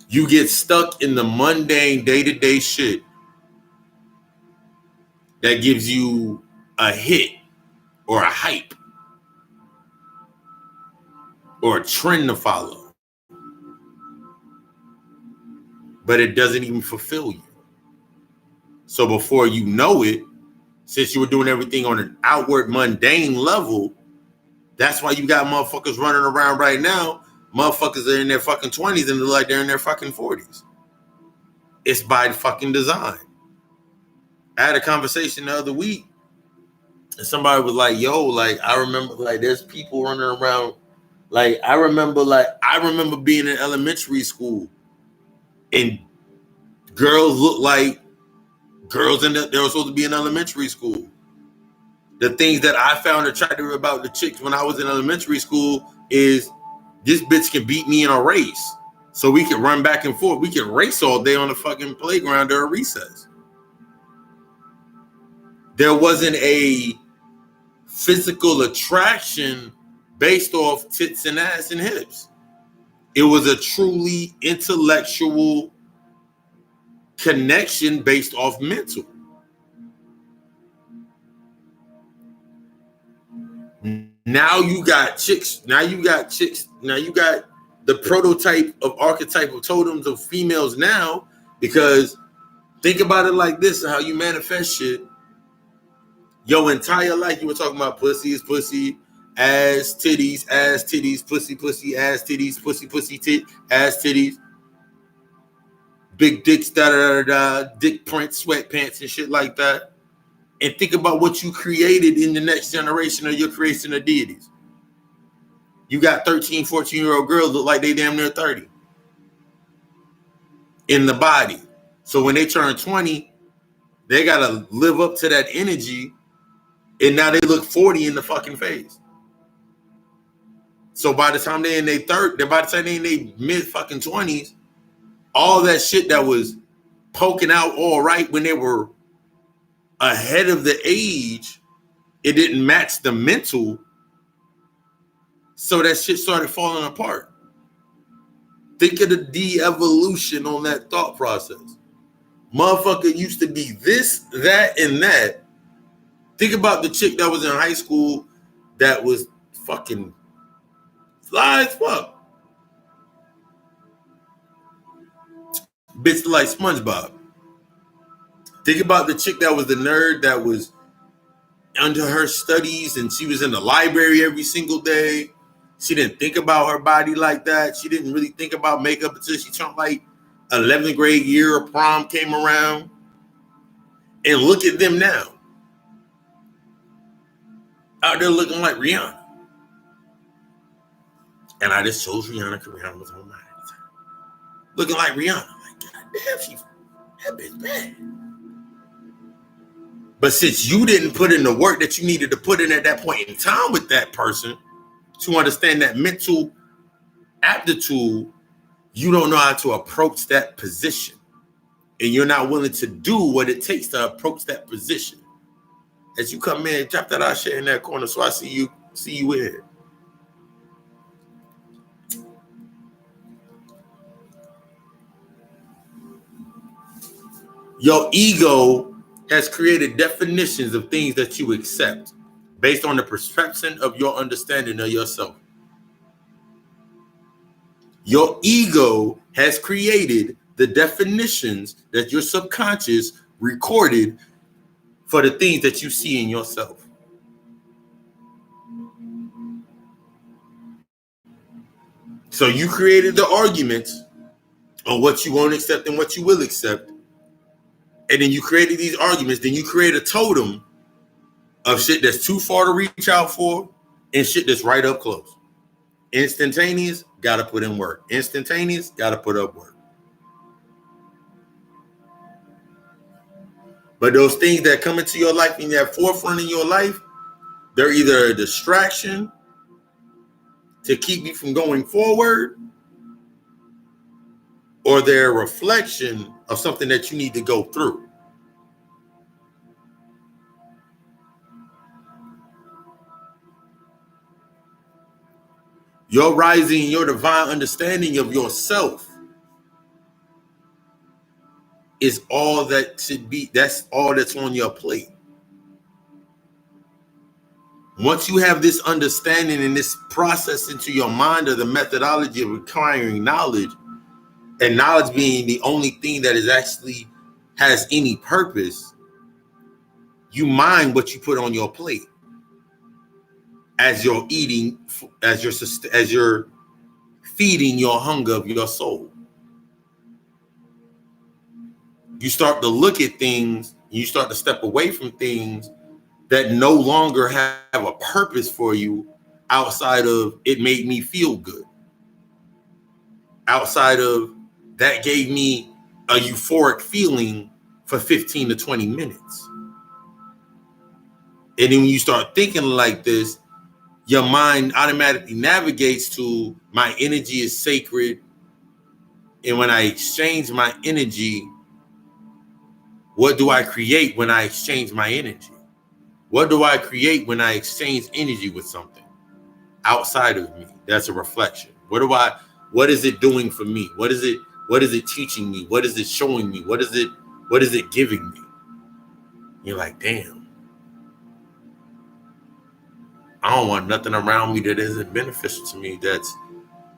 You get stuck in the mundane day-to-day shit that gives you a hit or a hype or a trend to follow. But it doesn't even fulfill you. So before you know it, since you were doing everything on an outward mundane level, that's why you got motherfuckers running around right now. Motherfuckers are in their fucking 20s and they're like they're in their fucking 40s. It's by fucking design. I had a conversation the other week and somebody was like, yo, like, I remember like there's people running around. Like, I remember being in elementary school and girls look like girls they were supposed to be in elementary school. The things that I found attractive about the chicks when I was in elementary school is this bitch can beat me in a race. So we can run back and forth. We can race all day on the fucking playground during recess. There wasn't a physical attraction based off tits and ass and hips. It was a truly intellectual connection based off mental. Now you got chicks. Now you got the prototype of archetype of totems of females now, because think about it like this, how you manifest shit. Your entire life you were talking about pussy is pussy, ass, titties, pussy, ass, titties, pussy, tit, ass, titties, big dicks, dick prints, sweatpants and shit like that. And think about what you created in the next generation of your creation of deities. You got 13, 14-year-old girls look like they damn near 30 in the body. So when they turn 20, they got to live up to that energy. And now they look 40 in the fucking face. So by the time they're in their mid fucking 20s, all that shit that was poking out all right when they were ahead of the age, it didn't match the mental. So that shit started falling apart. Think of the de-evolution on that thought process. Motherfucker used to be this, that, and that. Think about the chick that was in high school that was fucking fly as fuck. Bitch like SpongeBob. Think about the chick that was the nerd that was under her studies and she was in the library every single day. She didn't think about her body like that. She didn't really think about makeup until she turned like 11th grade year of prom came around. And look at them now. out there looking like Rihanna. And I just chose Rihanna because Rihanna was on my mind. Looking like Rihanna. Like, God damn, that bitch bad. But since you didn't put in the work that you needed to put in at that point in time with that person to understand that mental aptitude, you don't know how to approach that position. And you're not willing to do what it takes to approach that position. As you come in, drop that out shit in that corner so I see you in here. Your ego has created definitions of things that you accept based on the perception of your understanding of yourself. Your ego has created the definitions that your subconscious recorded for the things that you see in yourself. So you created the arguments on what you won't accept and what you will accept. And then you created these arguments. Then you create a totem of shit that's too far to reach out for and shit that's right up close. Instantaneous, got to put in work. Instantaneous, got to put up work. But those things that come into your life in that forefront in your life, they're either a distraction to keep you from going forward, or they're a reflection of something that you need to go through. Your rising, your divine understanding of yourself is all that should be. That's all that's on your plate. Once you have this understanding and this process into your mind of the methodology of acquiring knowledge, and knowledge being the only thing that is actually has any purpose, you mind what you put on your plate as you're eating, as you're feeding your hunger of your soul. You start to look at things, you start to step away from things that no longer have a purpose for you outside of it made me feel good. Outside of that gave me a euphoric feeling for 15 to 20 minutes. And then when you start thinking like this, your mind automatically navigates to my energy is sacred. And when I exchange my energy, what do I create when I exchange my energy? What do I create when I exchange energy with something outside of me? That's a reflection. What is it doing for me? What is it teaching me? What is it showing me? What is it giving me? You're like, damn. I don't want nothing around me that isn't beneficial to me, that's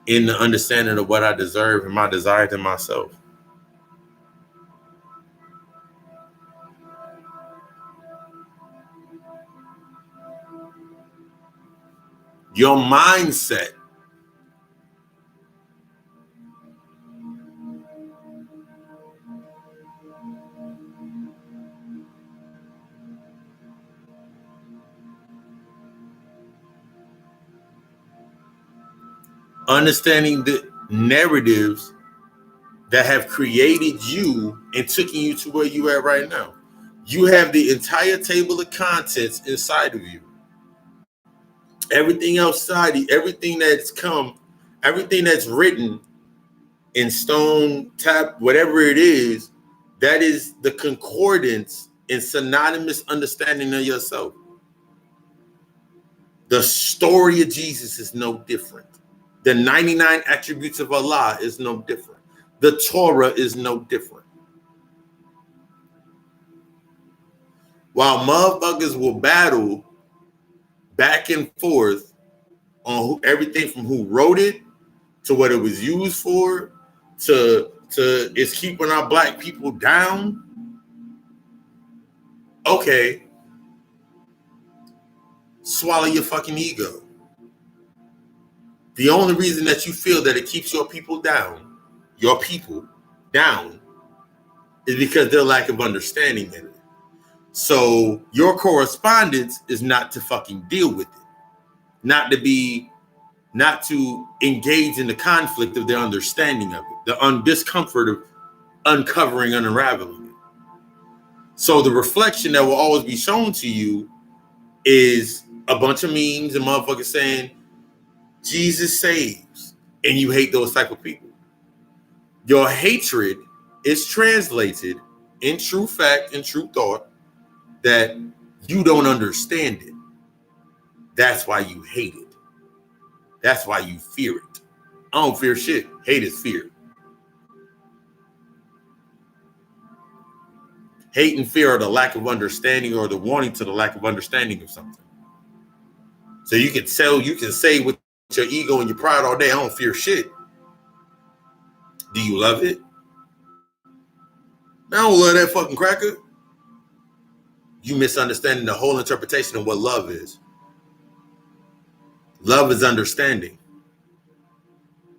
in the understanding of what I deserve and my desire to myself. Your mindset understanding the narratives that have created you and taken you to where you are right now. You have the entire table of contents inside of you. Everything outside, everything that's written in stone, tap, whatever it is, that is the concordance and synonymous understanding of yourself. The story of Jesus is no different. The 99 attributes of Allah is no different. The Torah is no different. While motherfuckers will battle back and forth on everything from who wrote it to what it was used for to it's keeping our black people down. Okay. Swallow your fucking ego. The only reason that you feel that it keeps your people down, is because their lack of understanding in it. So your correspondence is not to fucking deal with it, not to engage in the conflict of their understanding of it, the discomfort of uncovering and unraveling it. So the reflection that will always be shown to you is a bunch of memes and motherfuckers saying Jesus saves, and you hate those type of people. Your hatred is translated in true fact and true thought that you don't understand it. That's why you hate it. That's why you fear it. I don't fear shit. Hate is fear. Hate and fear are the lack of understanding or the wanting to the lack of understanding of something. So you can say with your ego and your pride all day, I don't fear shit. Do you love it? I don't love that fucking cracker. You misunderstanding the whole interpretation of what love is. Love is understanding.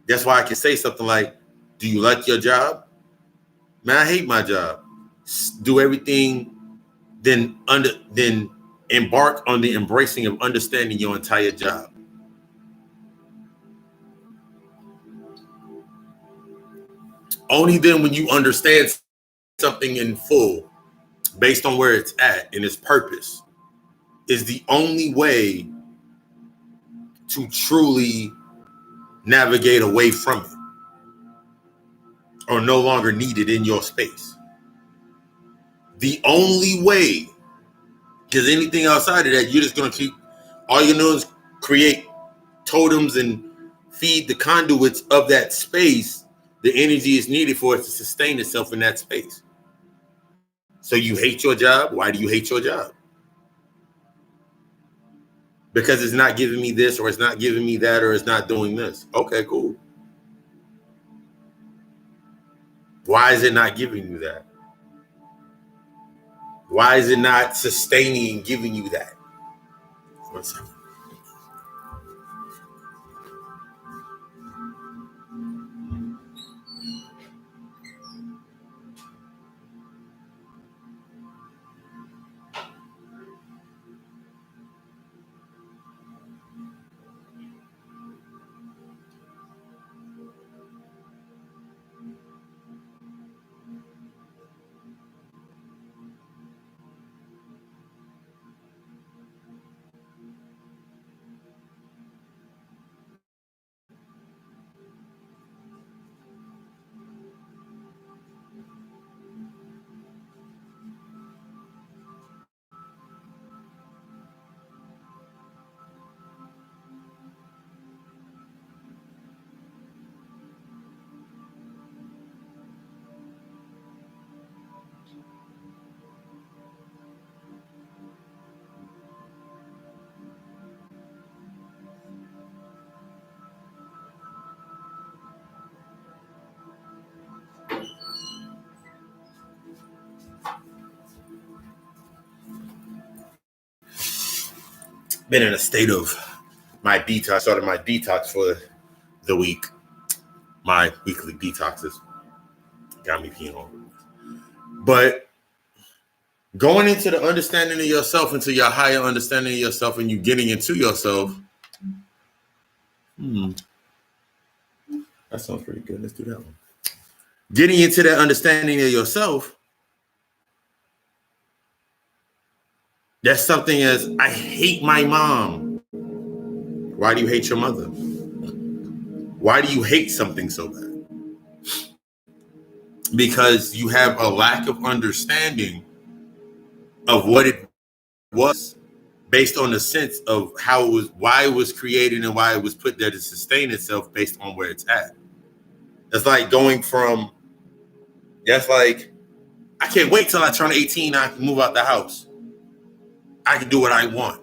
That's why I can say something like, do you like your job? Man, I hate my job. Do everything, then embark on the embracing of understanding your entire job. Only then when you understand something in full, based on where it's at and its purpose, is the only way to truly navigate away from it or no longer need it in your space. The only way, because anything outside of that, you're just going to keep, all you know is create totems and feed the conduits of that space. The energy is needed for it to sustain itself in that space. So you hate your job. Why do you hate your job? Because it's not giving me this, or it's not giving me that, or it's not doing this. Okay, cool. Why is it not giving you that? Why is it not sustaining and giving you that? 1 second. Been in a state of my detox. Started my detox for the week. My weekly detoxes got me peeing on. But going into the understanding of yourself, into your higher understanding of yourself, and you getting into yourself. That sounds pretty good. Let's do that one. Getting into that understanding of yourself. That's something as, I hate my mom. Why do you hate your mother? Why do you hate something so bad? Because you have a lack of understanding of what it was, based on the sense of how it was, why it was created, and why it was put there to sustain itself based on where it's at. It's like going from, that's like, I can't wait till I turn 18, I can move out the house. I can do what I want.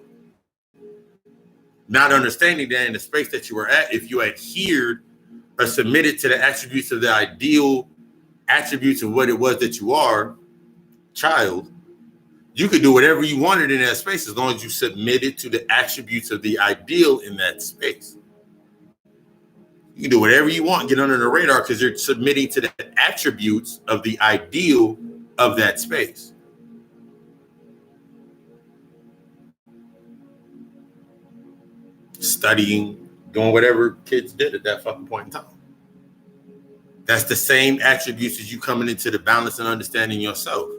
Not understanding that in the space that you were at, if you adhered or submitted to the attributes of the ideal attributes of what it was that you are, child, you could do whatever you wanted in that space as long as you submitted to the attributes of the ideal in that space. You can do whatever you want, get under the radar, because you're submitting to the attributes of the ideal of that space. studying, doing whatever kids did at that fucking point in time. That's the same attributes as you coming into the balance and understanding yourself.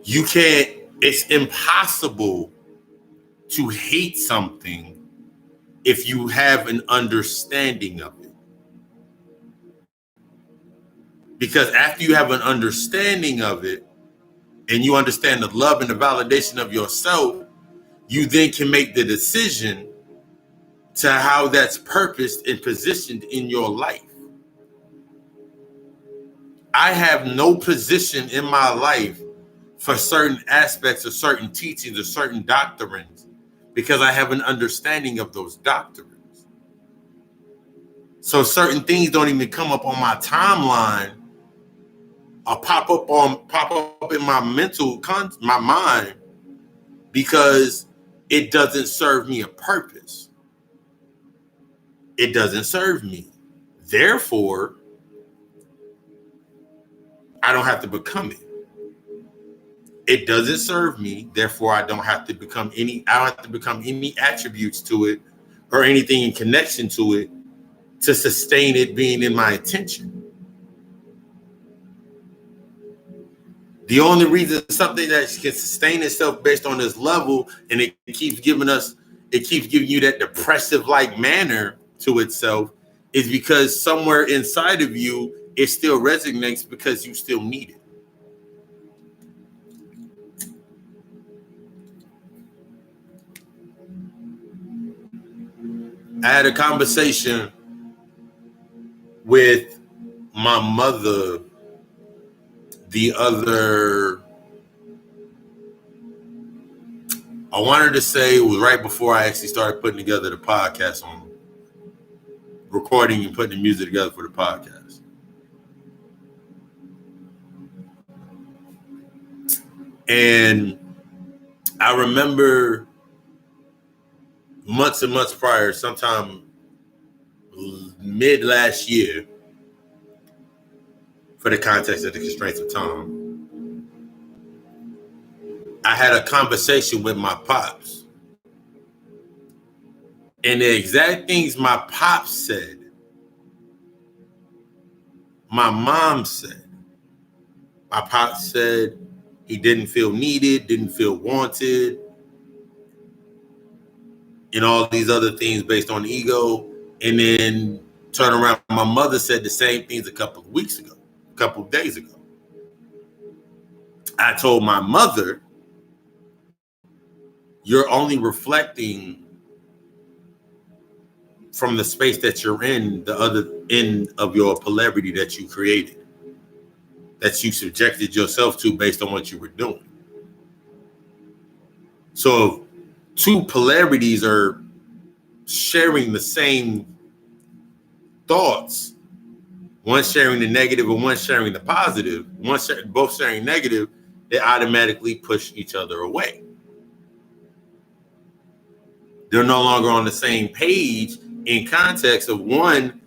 You can't, it's impossible to hate something if you have an understanding of it. Because after you have an understanding of it, and you understand the love and the validation of yourself, you then can make the decision to how that's purposed and positioned in your life. I have no position in my life for certain aspects of certain teachings or certain doctrines because I have an understanding of those doctrines. So certain things don't even come up on my timeline or pop up in my my mind because it doesn't serve me a purpose. It doesn't serve me. Therefore, I don't have to become it. It doesn't serve me. Therefore, I don't have to become any attributes to it or anything in connection to it to sustain it being in my attention. The only reason something that can sustain itself based on this level and it keeps giving you that depressive like manner to itself is because somewhere inside of you, it still resonates because you still need it. I had a conversation with my mother I wanted to say it was right before I actually started putting together the podcast, on recording and putting the music together for the podcast. And I remember months and months prior, sometime mid last year, for the context of the constraints of time, I had a conversation with my pops. And the exact things my pops said, my mom said. My pops said he didn't feel needed, didn't feel wanted, and all these other things based on ego. And then turn around, my mother said the same things a couple of days ago. I told my mother, you're only reflecting from the space that you're in, the other end of your polarity that you created, that you subjected yourself to based on what you were doing. So two polarities are sharing the same thoughts, one sharing the negative and one sharing the positive, both sharing negative, they automatically push each other away. They're no longer on the same page in context of one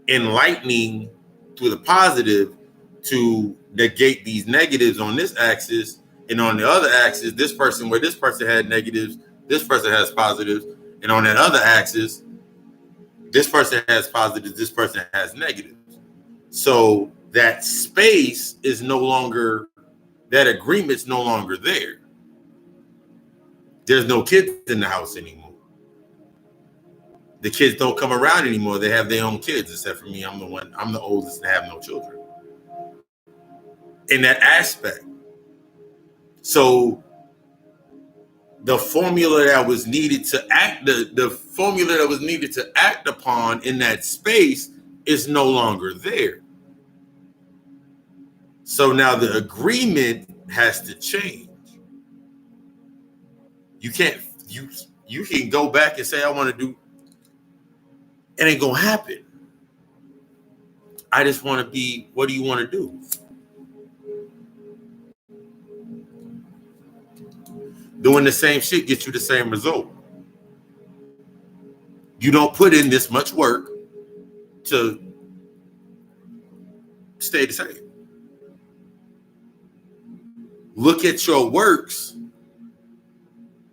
enlightening through the positive to negate these negatives on this axis, and on the other axis, this person had negatives, this person has positives, and on that other axis, this person has positives, this person has negatives. So that space is no longer, that agreement's no longer there. There's no kids in the house anymore. The kids don't come around anymore. They have their own kids, except for me. I'm the oldest and have no children. In that aspect. So the formula that was needed to act, the formula that was needed to act upon in that space is no longer there. So now the agreement has to change. You can't, you can go back and say, I want to do, it ain't gonna happen. I just want to be, what do you want to do? Doing the same shit gets you the same result. You don't put in this much work to stay the same. Look at your works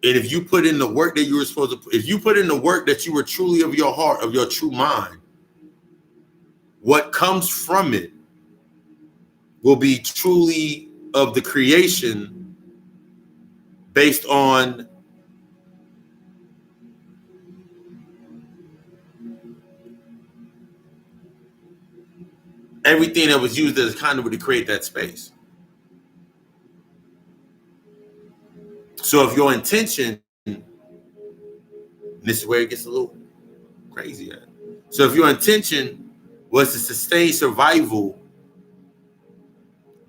And if you put in the work that you were supposed to, if you put in the work that you were truly of your heart, of your true mind, what comes from it will be truly of the creation based on everything that was used as a conduit to create that space. So if your intention, this is where it gets a little crazy at. So if your intention was to sustain survival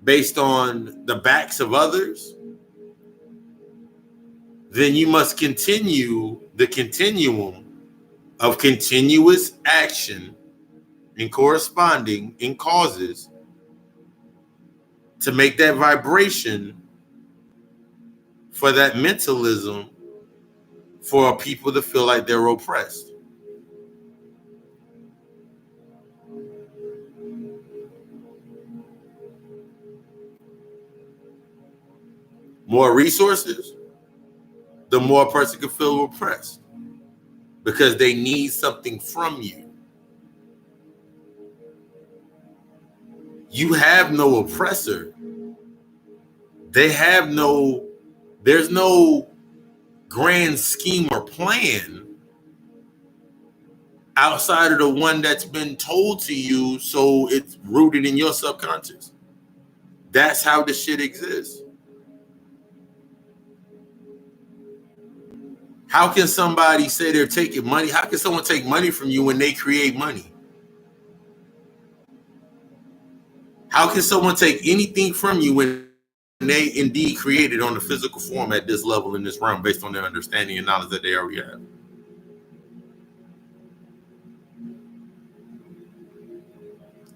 based on the backs of others, then you must continue the continuum of continuous action and corresponding in causes to make that vibration for that mentalism for people to feel like they're oppressed. More resources, the more a person can feel oppressed because they need something from you. You have no oppressor. There's no grand scheme or plan outside of the one that's been told to you, so it's rooted in your subconscious. That's how the shit exists. How can somebody say they're taking money? How can someone take money from you when they create money? How can someone take anything from you when they indeed created on the physical form at this level in this realm based on their understanding and knowledge that they already have?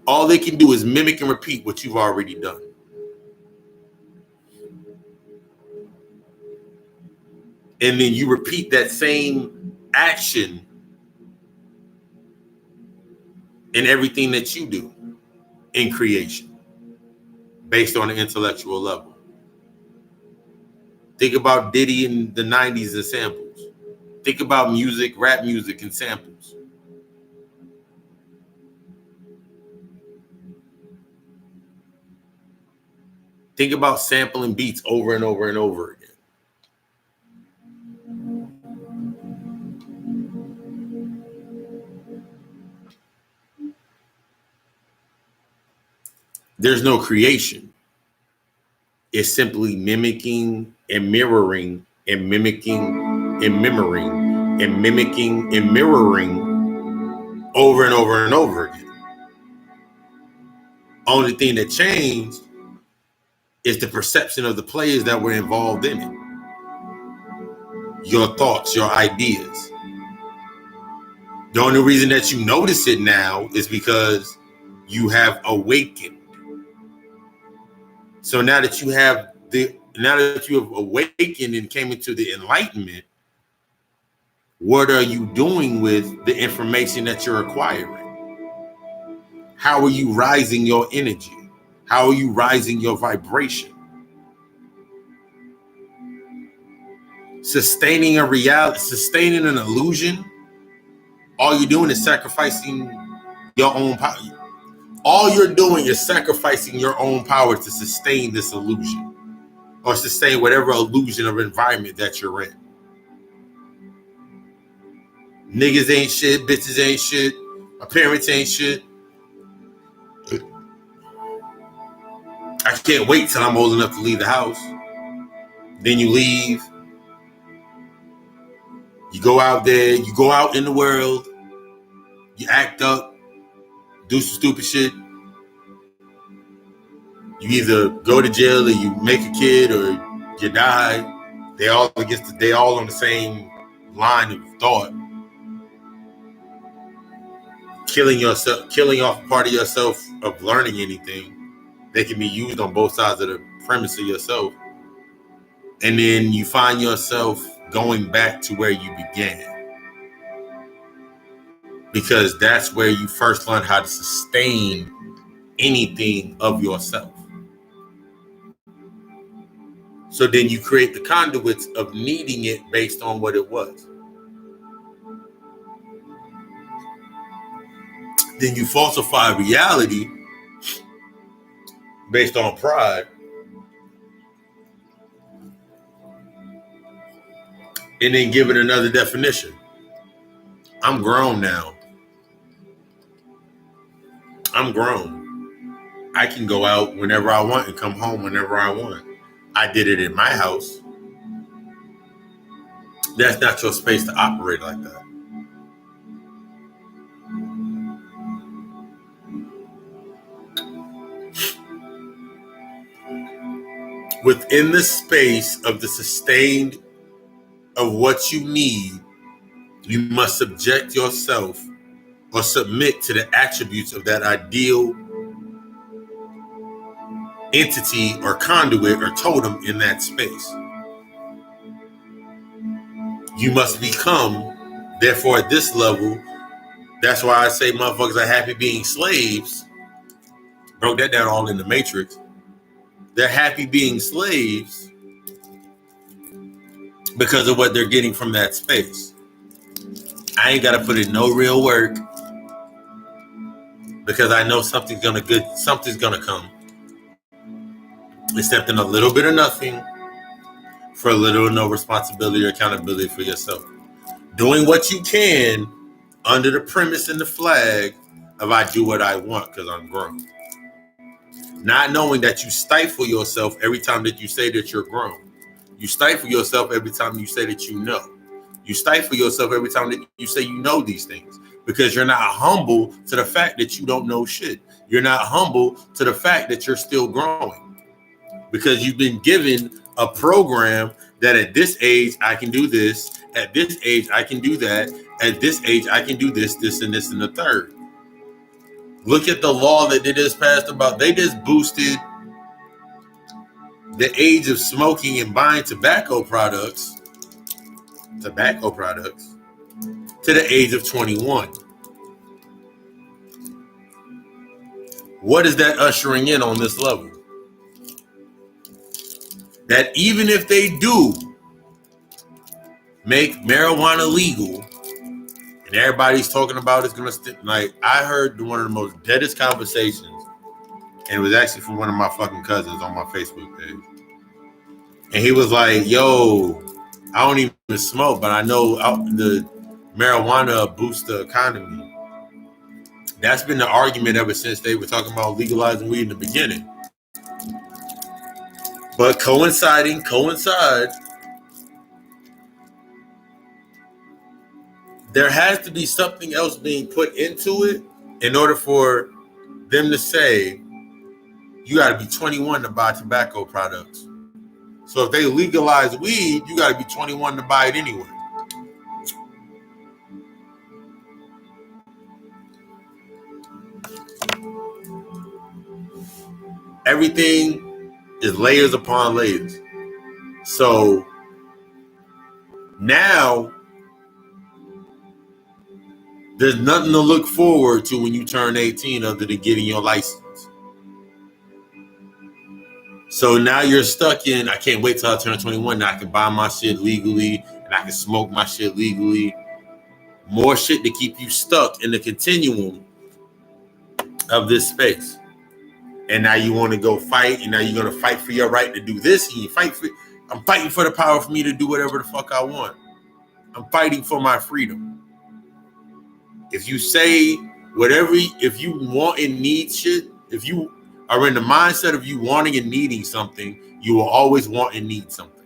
All they can do is mimic and repeat what you've already done. And then you repeat that same action in everything that you do in creation based on an intellectual level. Think about Diddy in the 90s and samples. Think about music, rap music, and samples. Think about sampling beats over and over and over again. There's no creation. It's simply mimicking and mirroring and mimicking and mirroring and mimicking and mirroring over and over and over again. Only thing that changed is the perception of the players that were involved in it. Your thoughts, your ideas. The only reason that you notice it now is because you have awakened. So now that you have awakened and came into the enlightenment, what are you doing with the information that you're acquiring? How are you rising your energy? How are you rising your vibration? Sustaining a reality, sustaining an illusion, all you're doing is sacrificing your own power. All you're doing is sacrificing your own power to sustain this illusion or sustain whatever illusion of environment that you're in. Niggas ain't shit, bitches ain't shit, my parents ain't shit. I can't wait till I'm old enough to leave the house. Then you leave. You go out there, you go out in the world, you act up, do some stupid shit. You either go to jail or you make a kid or you die. They all on the same line of thought. Killing off part of yourself of learning anything. They can be used on both sides of the premise of yourself. And then you find yourself going back to where you began. Because that's where you first learn how to sustain anything of yourself. So then you create the conduits of needing it based on what it was. Then you falsify reality based on pride, and then give it another definition. I'm grown now. I'm grown. I can go out whenever I want and come home whenever I want. I did it in my house. That's not your space to operate like that. Within the space of the sustained of what you need, you must subject yourself or submit to the attributes of that ideal entity or conduit or totem in that space. You must become, therefore, at this level, that's why I say motherfuckers are happy being slaves. Broke that down all in the Matrix. They're happy being slaves because of what they're getting from that space. I ain't got to put in no real work because I know something's gonna come. Accepting a little bit of nothing for a little or no responsibility or accountability for yourself. Doing what you can under the premise and the flag of I do what I want because I'm grown. Not knowing that you stifle yourself every time that you say that you're grown. You stifle yourself every time you say that you know. You stifle yourself every time that you say you know these things because you're not humble to the fact that you don't know shit. You're not humble to the fact that you're still growing because you've been given a program that at this age I can do this, at this age I can do that, at this age I can do this, this, and this, and the third. Look at the law that they just passed about. They just boosted the age of smoking and buying tobacco products to the age of 21. What is that ushering in on this level? That even if they do make marijuana legal, and everybody's talking about it's gonna like I heard one of the most deadest conversations, and it was actually from one of my fucking cousins on my Facebook page. And he was like, yo, I don't even smoke, but I know the marijuana boosts the economy. That's been the argument ever since they were talking about legalizing weed in the beginning. But coincide, there has to be something else being put into it in order for them to say, you got to be 21 to buy tobacco products. So if they legalize weed, you got to be 21 to buy it anyway. Everything is layers upon layers. So now there's nothing to look forward to when you turn 18 other than getting your license. So now you're stuck in, I can't wait till I turn 21. Now I can buy my shit legally and I can smoke my shit legally. More shit to keep you stuck in the continuum of this space. And now you want to go fight, and now you're going to fight for your right to do this. And I'm fighting for the power for me to do whatever the fuck I want. I'm fighting for my freedom. If you say if you want and need shit, if you are in the mindset of you wanting and needing something, you will always want and need something.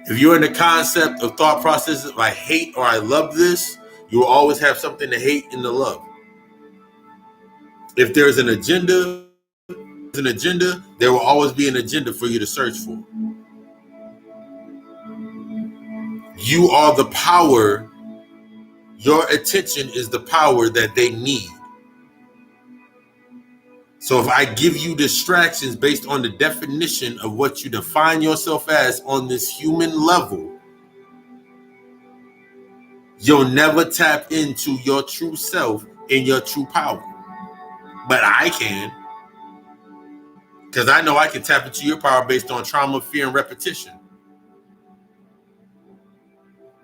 If you're in the concept of thought process of I hate or I love this, you will always have something to hate and to love. If there's an agenda, there will always be an agenda for you to search for. You are the power. Your attention is the power that they need. So if I give you distractions based on the definition of what you define yourself as on this human level, you'll never tap into your true self and your true power. but I can, because I know I can tap into your power based on trauma, fear, and repetition.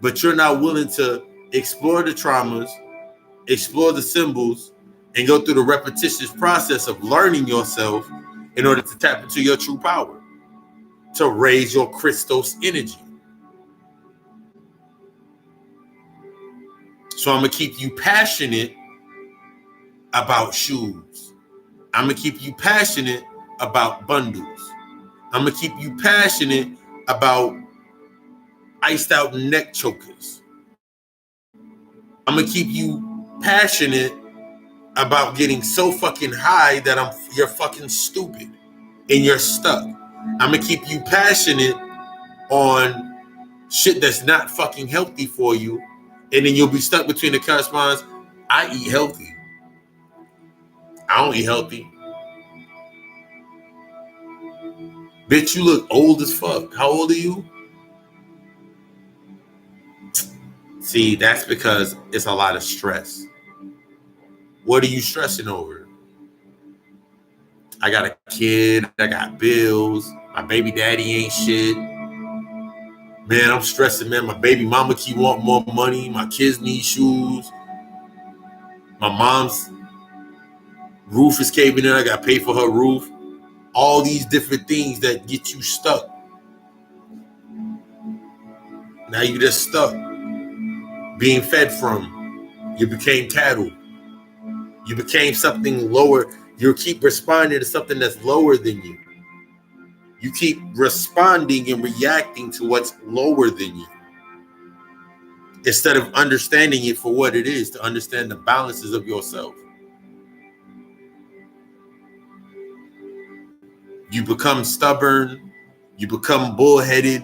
But you're not willing to explore the traumas, explore the symbols, and go through the repetitious process of learning yourself in order to tap into your true power, to raise your Kristos energy. So I'm going to keep you passionate about shoes. I'm going to keep you passionate about bundles. I'm going to keep you passionate about iced out neck chokers. I'm going to keep you passionate about getting so fucking high that you're fucking stupid and you're stuck. I'm going to keep you passionate on shit that's not fucking healthy for you, and then you'll be stuck between the correspondence. I eat healthy. I don't eat healthy. Bitch, you look old as fuck. How old are you? See, that's because it's a lot of stress. What are you stressing over? I got a kid. I got bills. My baby daddy ain't shit. Man, I'm stressing, man. My baby mama keep wanting more money. My kids need shoes. My mom's roof is caving in. I got to pay for her roof. All these different things that get you stuck. Now you just stuck. Being fed from. You became cattle. You became something lower. You keep responding to something that's lower than you. You keep responding and reacting to what's lower than you, instead of understanding it for what it is, to understand the balances of yourself. You become stubborn, you become bullheaded,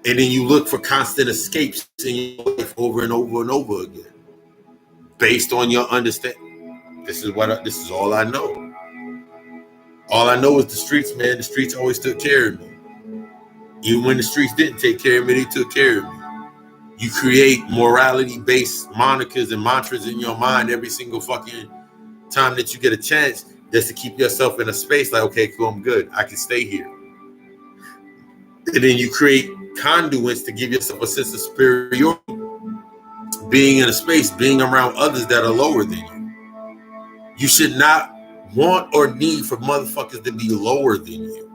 and then you look for constant escapes in your life over and over and over again, based on your understanding. This is all I know. All I know is the streets, man. The streets always took care of me. Even when the streets didn't take care of me, they took care of me. You create morality-based monikers and mantras in your mind every single fucking time that you get a chance, just to keep yourself in a space like, okay, cool, I'm good. I can stay here. And then you create conduits to give yourself a sense of superiority. Being in a space, being around others that are lower than you. You should not want or need for motherfuckers to be lower than you.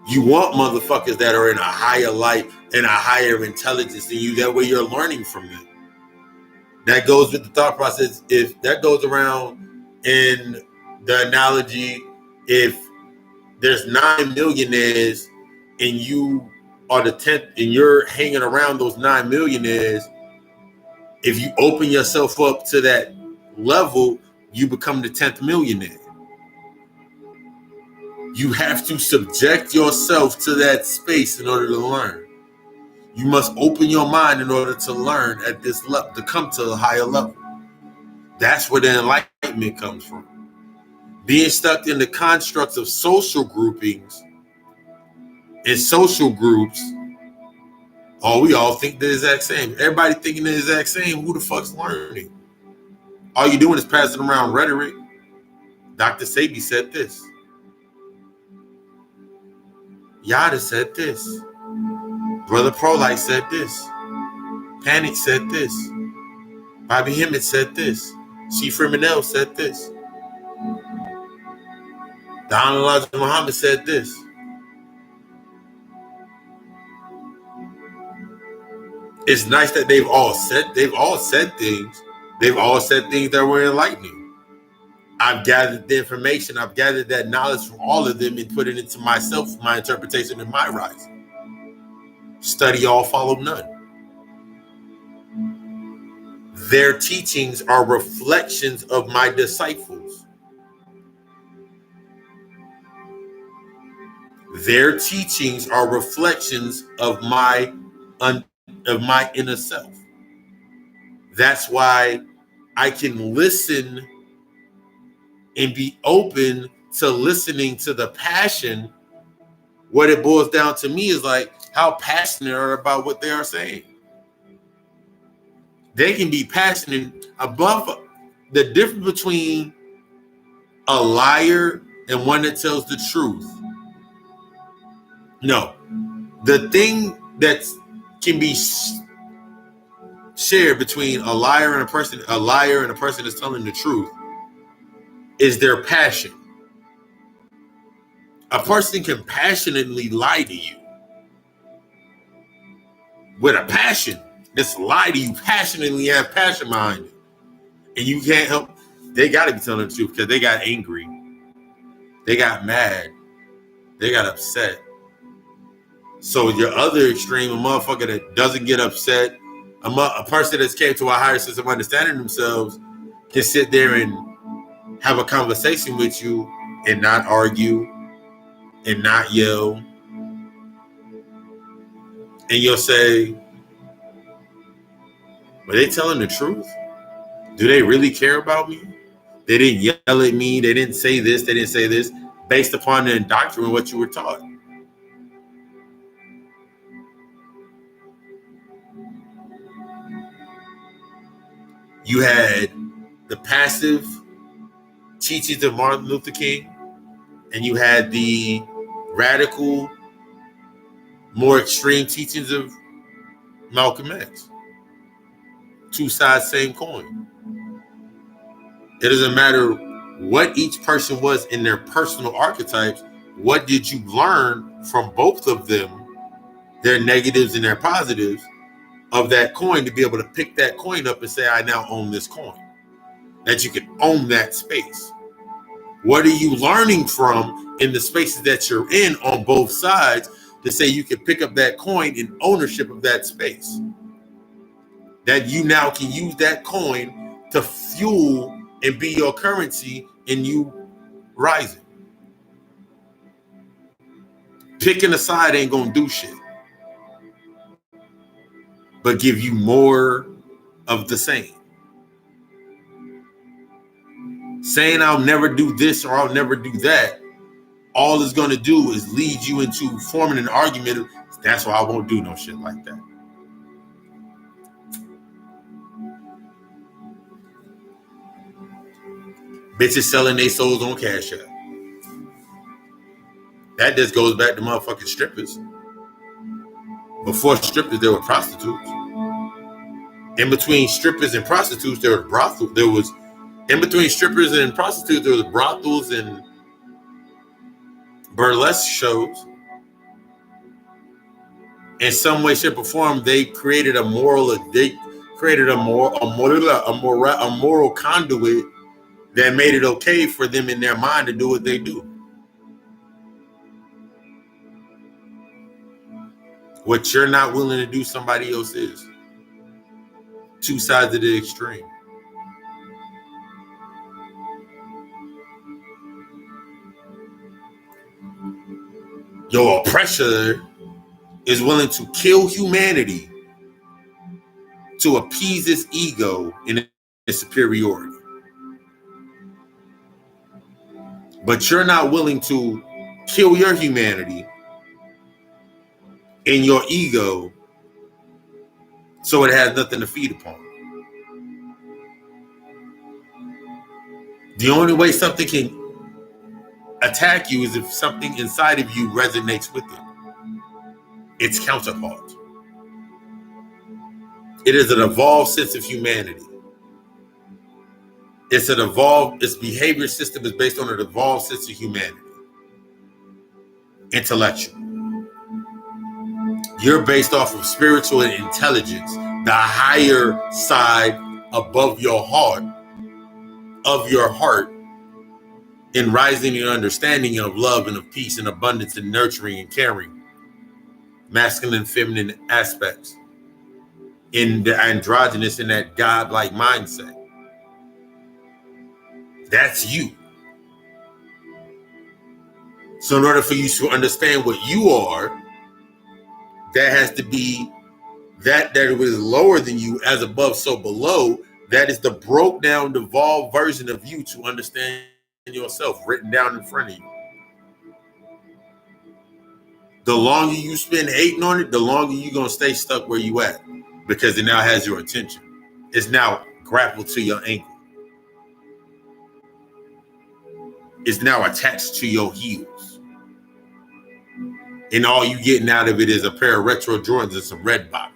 You want motherfuckers that are in a higher light and a higher intelligence than you. That way you're learning from them. That goes with the thought process. If that goes around in the analogy, if there's 9 millionaires and you are the 10th and you're hanging around those 9 millionaires, if you open yourself up to that level, you become the 10th millionaire. You have to subject yourself to that space in order to learn. You must open your mind in order to learn at this level, to come to a higher level. That's where the enlightenment comes from. Being stuck in the constructs of social groupings and social groups, we all think the exact same. Everybody thinking the exact same. Who the fuck's learning? All you're doing is passing around rhetoric. Dr. Sebi said this. Yada said this. Brother Prolight said this. Panic said this. Bobby Hemmett said this. Chief Riminell said this. Don Elijah Muhammad said this. It's nice that they've all said things. They've all said things that were enlightening. I've gathered the information. I've gathered that knowledge from all of them and put it into myself, my interpretation, and my rising. Study all, follow none. Their teachings are reflections of my disciples. Their teachings are reflections of my inner self. That's why I can listen and be open to listening to the passion. What it boils down to me is like how passionate are about what they are saying. They can be passionate above the difference between a liar and one that tells the truth. No, the thing that can be shared between a liar and a person that's telling the truth is their passion. A person can passionately lie to you with a passion. Just lie to you passionately, have passion behind it, and you can't help. They got to be telling the truth because they got angry, they got mad, they got upset. So your other extreme, a motherfucker that doesn't get upset, a person that's came to a higher sense of understanding themselves, can sit there and have a conversation with you and not argue and not yell. And you'll say, were they telling the truth? Do they really care about me? They didn't yell at me. They didn't say this. They didn't say this based upon the doctrine and what you were taught. You had the passive teachings of Martin Luther King, and you had the radical, more extreme teachings of Malcolm X. Two sides, same coin. It doesn't matter what each person was in their personal archetypes. What did you learn from both of them, their negatives and their positives of that coin, to be able to pick that coin up and say, I now own this coin? That you can own that space. What are you learning from in the spaces that you're in on both sides to say you can pick up that coin in ownership of that space? That you now can use that coin to fuel and be your currency in you rising. Picking a side ain't gonna do shit, but give you more of the same. Saying I'll never do this or I'll never do that, all it's gonna do is lead you into forming an argument of, that's why I won't do no shit like that. Bitches selling their souls on Cash App. That just goes back to motherfucking strippers. Before strippers, there were prostitutes. In between strippers and prostitutes, there were brothels. In between strippers and prostitutes, there was brothels and burlesque shows. In some way, shape, or form, they created a moral conduit that made it okay for them in their mind to do what they do. What you're not willing to do, somebody else is. Two sides of the extreme. Your oppressor is willing to kill humanity to appease his ego and his superiority. But you're not willing to kill your humanity and your ego so it has nothing to feed upon. The only way something can attack you is if something inside of you resonates with it. Its counterpart. It is an evolved sense of humanity. Its behavior system is based on an evolved sense of humanity. Intellectual. You're based off of spiritual intelligence, the higher side above your heart, in rising in understanding of love and of peace and abundance and nurturing and caring, masculine and feminine aspects, in the androgynous and that godlike mindset. That's you. So in order for you to understand what you are, that has to be that was lower than you, as above, so below. That is the broke down, devolved version of you to understand yourself, written down in front of you. The longer you spend hating on it, the longer you're going to stay stuck where you at, because it now has your attention. It's now grappled to your ankle. is now attached to your heels. And all you getting out of it is a pair of retro Jordans and some red bottoms.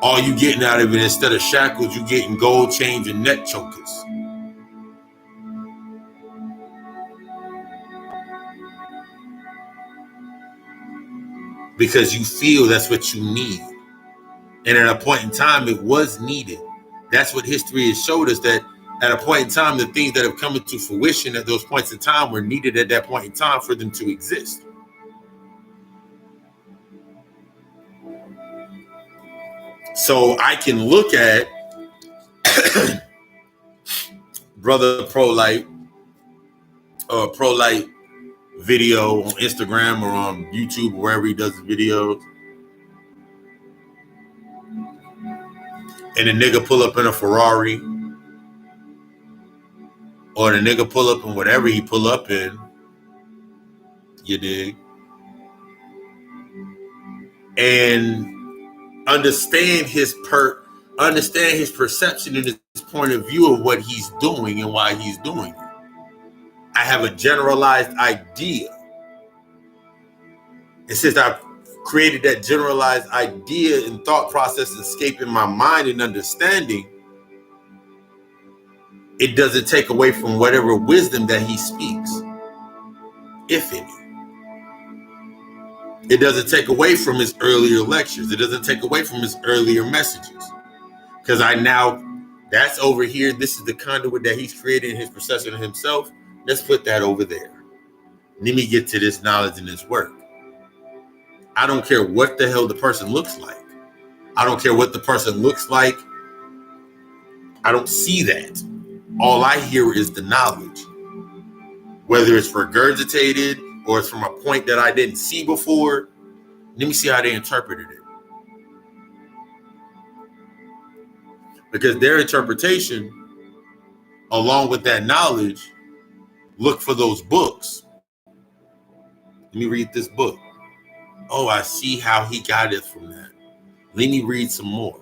All you getting out of it, instead of shackles, you getting gold chains and neck chokers. Because you feel that's what you need. And at a point in time, it was needed. That's what history has showed us, that at a point in time, the things that have come into fruition at those points in time were needed at that point in time for them to exist. So I can look at Brother Pro-Light or Pro-Light video on Instagram or on YouTube or wherever he does his videos, and the nigga pull up in a Ferrari, or the nigga pull up in whatever he pull up in, you dig? And understand his perception and his point of view of what he's doing and why he's doing it. I have a generalized idea. And since I've created that generalized idea and thought process escaping my mind and understanding, it doesn't take away from whatever wisdom that he speaks, if any. It doesn't take away from his earlier lectures. It doesn't take away from his earlier messages. Because that's over here. This is the conduit that he's created in his perception of himself. Let's put that over there. Let me get to this knowledge and this work. I don't care what the hell the person looks like. I don't care what the person looks like. I don't see that. All I hear is the knowledge. Whether it's regurgitated or it's from a point that I didn't see before, let me see how they interpreted it. Because their interpretation, along with that knowledge, look for those books. Let me read this book. Oh, I see how he got it from that. Let me read some more.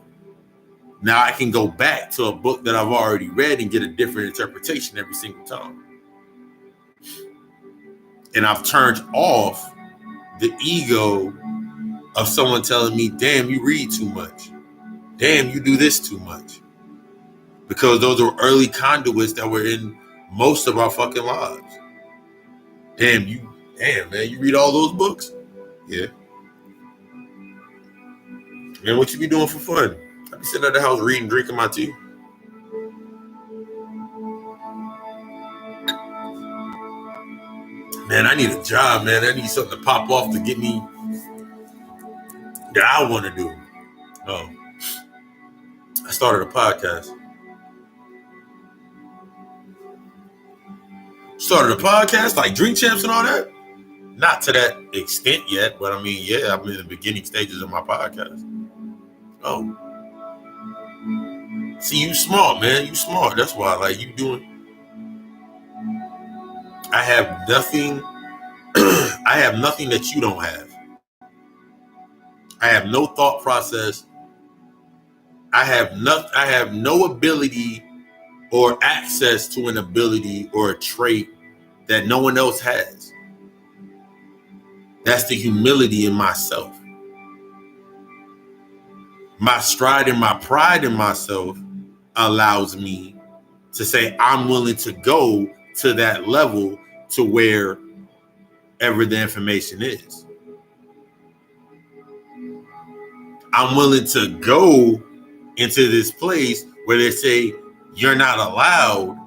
Now I can go back to a book that I've already read and get a different interpretation every single time. And I've turned off the ego of someone telling me, damn, you read too much. Damn, you do this too much. Because those are early conduits that were in most of our fucking lives. Damn, man, you read all those books? Yeah. Man, what you be doing for fun? I be sitting at the house reading, drinking my tea. Man, I need a job, man. I need something to pop off to get me that I want to do. Oh, I started a podcast. Started a podcast like Drink Champs and all that? Not to that extent yet, but I mean, yeah, I'm in the beginning stages of my podcast. Oh. See, you smart, man. You smart. That's why, like, you doing. I have nothing. I have nothing that you don't have. I have no thought process. I have no ability or access to an ability or a trait that no one else has. That's the humility in myself. My stride and my pride in myself allows me to say I'm willing to go to that level to wherever the information is. I'm willing to go into this place where they say you're not allowed.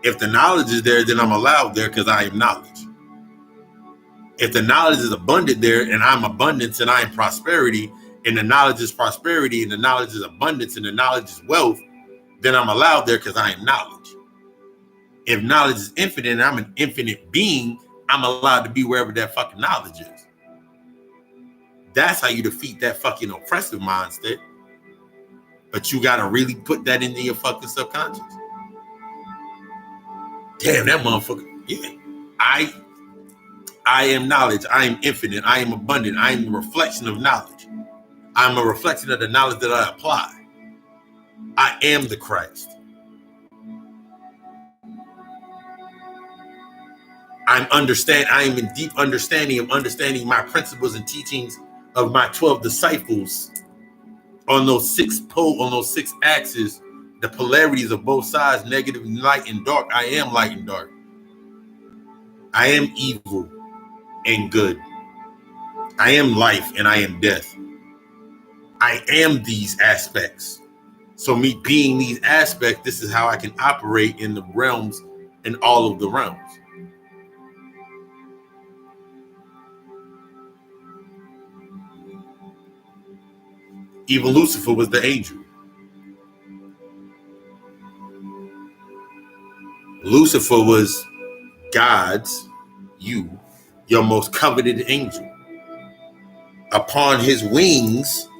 If the knowledge is there, then I'm allowed there because I am knowledge. If the knowledge is abundant there and I'm abundance and I am prosperity, and the knowledge is prosperity and the knowledge is abundance and the knowledge is wealth, then I'm allowed there because I am knowledge. If knowledge is infinite and I'm an infinite being, I'm allowed to be wherever that fucking knowledge is. That's how you defeat that fucking oppressive mindset. But you gotta really put that into your fucking subconscious. Damn, that motherfucker. Yeah. I am knowledge. I am infinite. I am abundant. I am a reflection of knowledge. I'm a reflection of the knowledge that I apply. I am the Christ. I am in deep understanding of understanding my principles and teachings of my 12 disciples on those six axes, the polarities of both sides, negative, light, and dark. I am light and dark. I am evil and good. I am life and I am death. I am these aspects. So me being these aspects, this is how I can operate in the realms, in all of the realms. Even Lucifer was the angel. Lucifer was God's, your most coveted angel. Upon his wings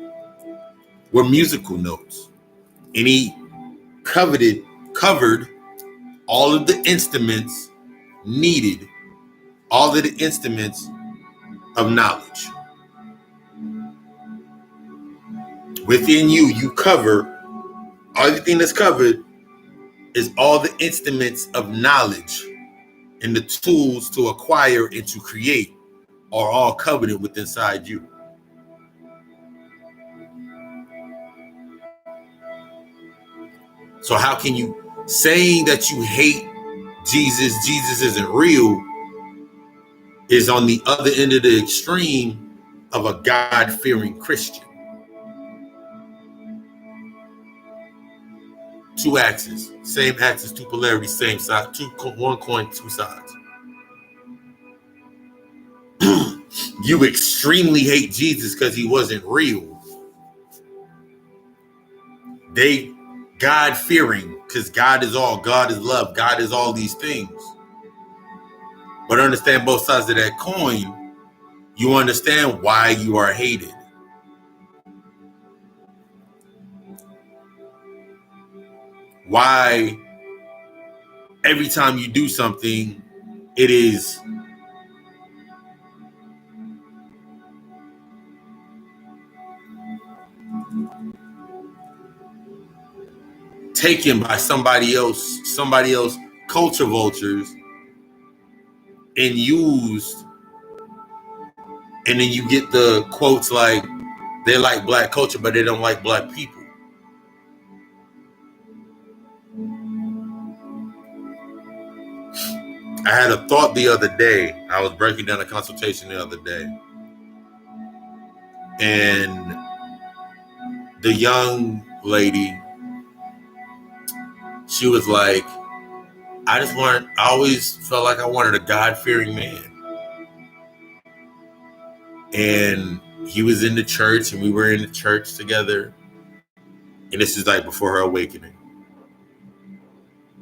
were musical notes. And he covered all of the instruments needed, all of the instruments of knowledge. Within you, you cover, everything that's covered is all the instruments of knowledge, and the tools to acquire and to create are all covered within inside you. So how can you, saying that you hate Jesus isn't real, is on the other end of the extreme of a God-fearing Christian. Two axes, same axis, two polarities, same side, one coin, two sides. You extremely hate Jesus because he wasn't real. They God-fearing because God is all, God is love, God is all these things. But understand both sides of that coin, you understand why you are hated. Why every time you do something, it is taken by somebody else culture vultures and used, and then you get the quotes like they like black culture but they don't like black people. I had a thought the other day. I was breaking down a consultation the other day, and the young lady, she was like, I always felt like I wanted a God-fearing man. And he was in the church and we were in the church together. And this is like before her awakening.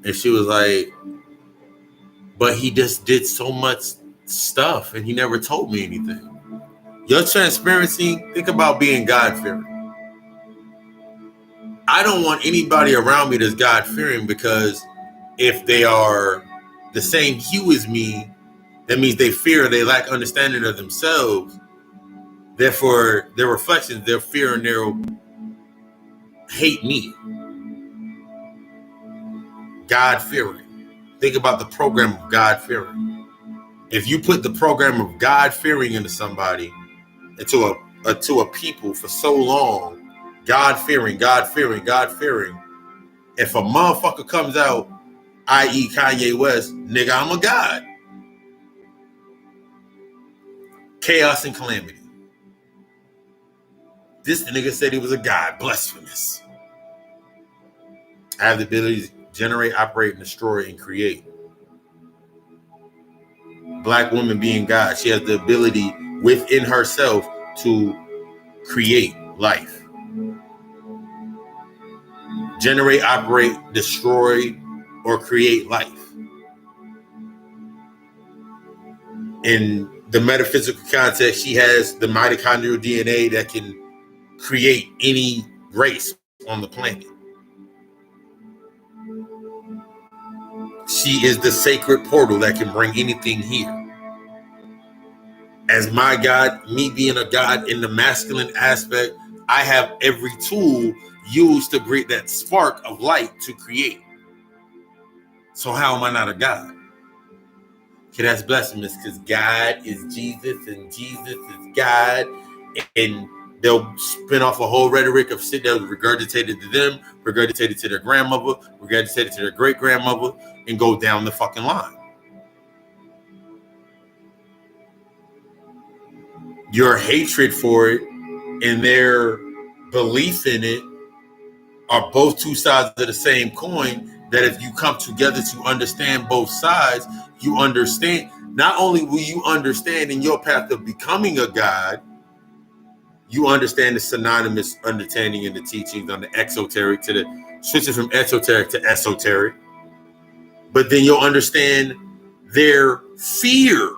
And she was like, but he just did so much stuff and he never told me anything. Your transparency, think about being God-fearing. I don't want anybody around me that's God-fearing, because if they are the same hue as me, that means they fear, they lack understanding of themselves. Therefore, their reflections, their fear, and they'll hate me. God-fearing. Think about the program of God-fearing. If you put the program of God-fearing into somebody, into a people for so long, God-fearing, God-fearing, God-fearing, if a motherfucker comes out, i.e. Kanye West, nigga, I'm a god. Chaos and calamity. This nigga said he was a god. Blasphemous. I have the ability to generate, operate, and destroy, and create. Black woman being God, she has the ability within herself to create life. Generate, operate, destroy, or create life. In the metaphysical context, she has the mitochondrial DNA that can create any race on the planet. She is the sacred portal that can bring anything here. As my God, me being a God in the masculine aspect, I have every tool used to create that spark of light to create. So how am I not a God? Okay, that's blasphemous because God is Jesus and Jesus is God. And they'll spin off a whole rhetoric of shit that was regurgitated to them, regurgitated to their grandmother, regurgitated to their great grandmother, and go down the fucking line. Your hatred for it and their belief in it are both two sides of the same coin, that if you come together to understand both sides, you understand. Not only will you understand in your path of becoming a God, you understand the synonymous understanding in the teachings on the exoteric to the switching from exoteric to esoteric, but then you'll understand their fear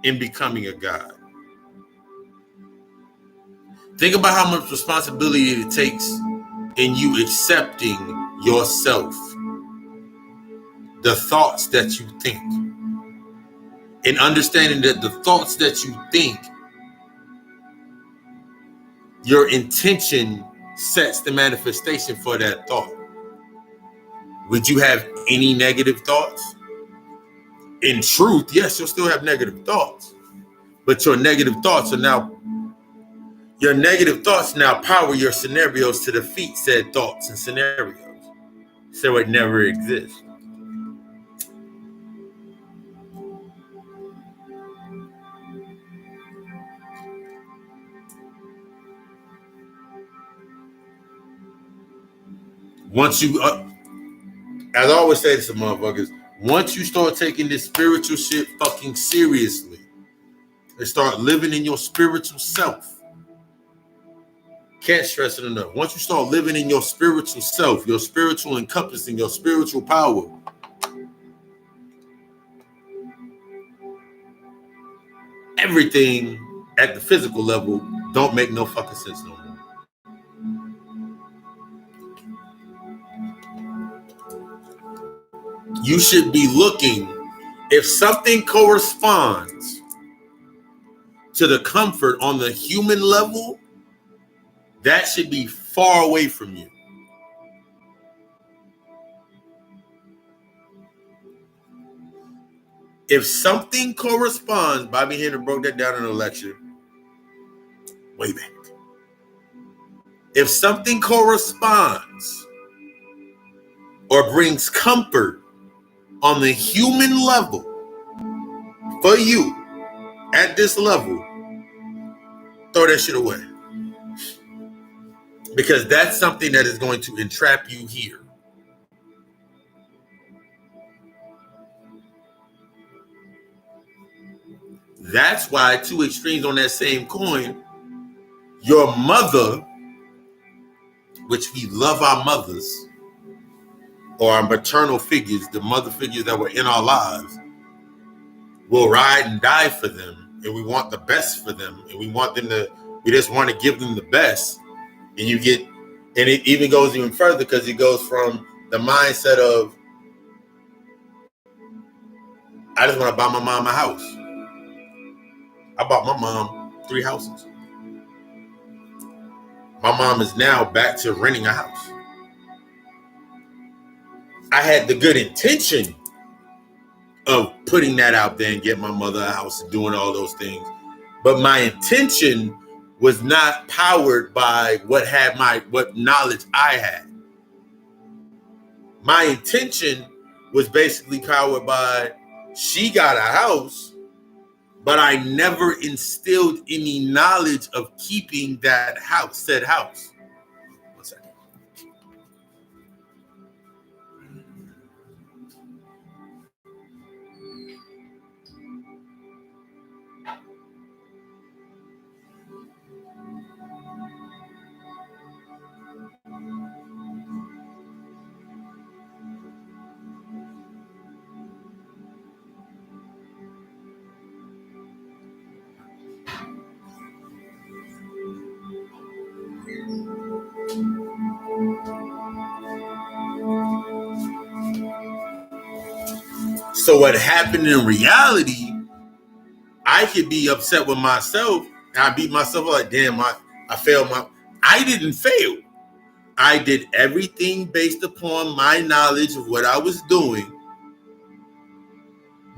in becoming a God. Think about how much responsibility it takes in you accepting yourself, the thoughts that you think, and understanding that the thoughts that you think, your intention sets the manifestation for that thought. Would you have any negative thoughts? In truth, yes, you'll still have negative thoughts, but your negative thoughts now power your scenarios to defeat said thoughts and scenarios. So it never exists. Once you, as I always say to some motherfuckers, once you start taking this spiritual shit fucking seriously and start living in your spiritual self, can't stress it enough. Once you start living in your spiritual self, your spiritual encompassing, your spiritual power, everything at the physical level don't make no fucking sense no more. You should be looking, if something corresponds to the comfort on the human level, that should be far away from you. If something corresponds, Bobby Hender broke that down in a lecture way back. If something corresponds or brings comfort on the human level for you at this level, throw that shit away. Because that's something that is going to entrap you here. That's why two extremes on that same coin, your mother, which we love our mothers, or our maternal figures, the mother figures that were in our lives, will ride and die for them, and we want the best for them, and we just want to give them the best. And you get, and it even goes even further, because it goes from the mindset of, I just want to buy my mom a house. I bought my mom 3 houses. My mom is now back to renting a house. I had the good intention of putting that out there and getting my mother a house and doing all those things. But my intention was not powered by what knowledge I had. My intention was basically powered by, she got a house, but I never instilled any knowledge of keeping that house, said house. One second. So what happened in reality, I could be upset with myself and I beat myself up like, damn, I failed I didn't fail. I did everything based upon my knowledge of what I was doing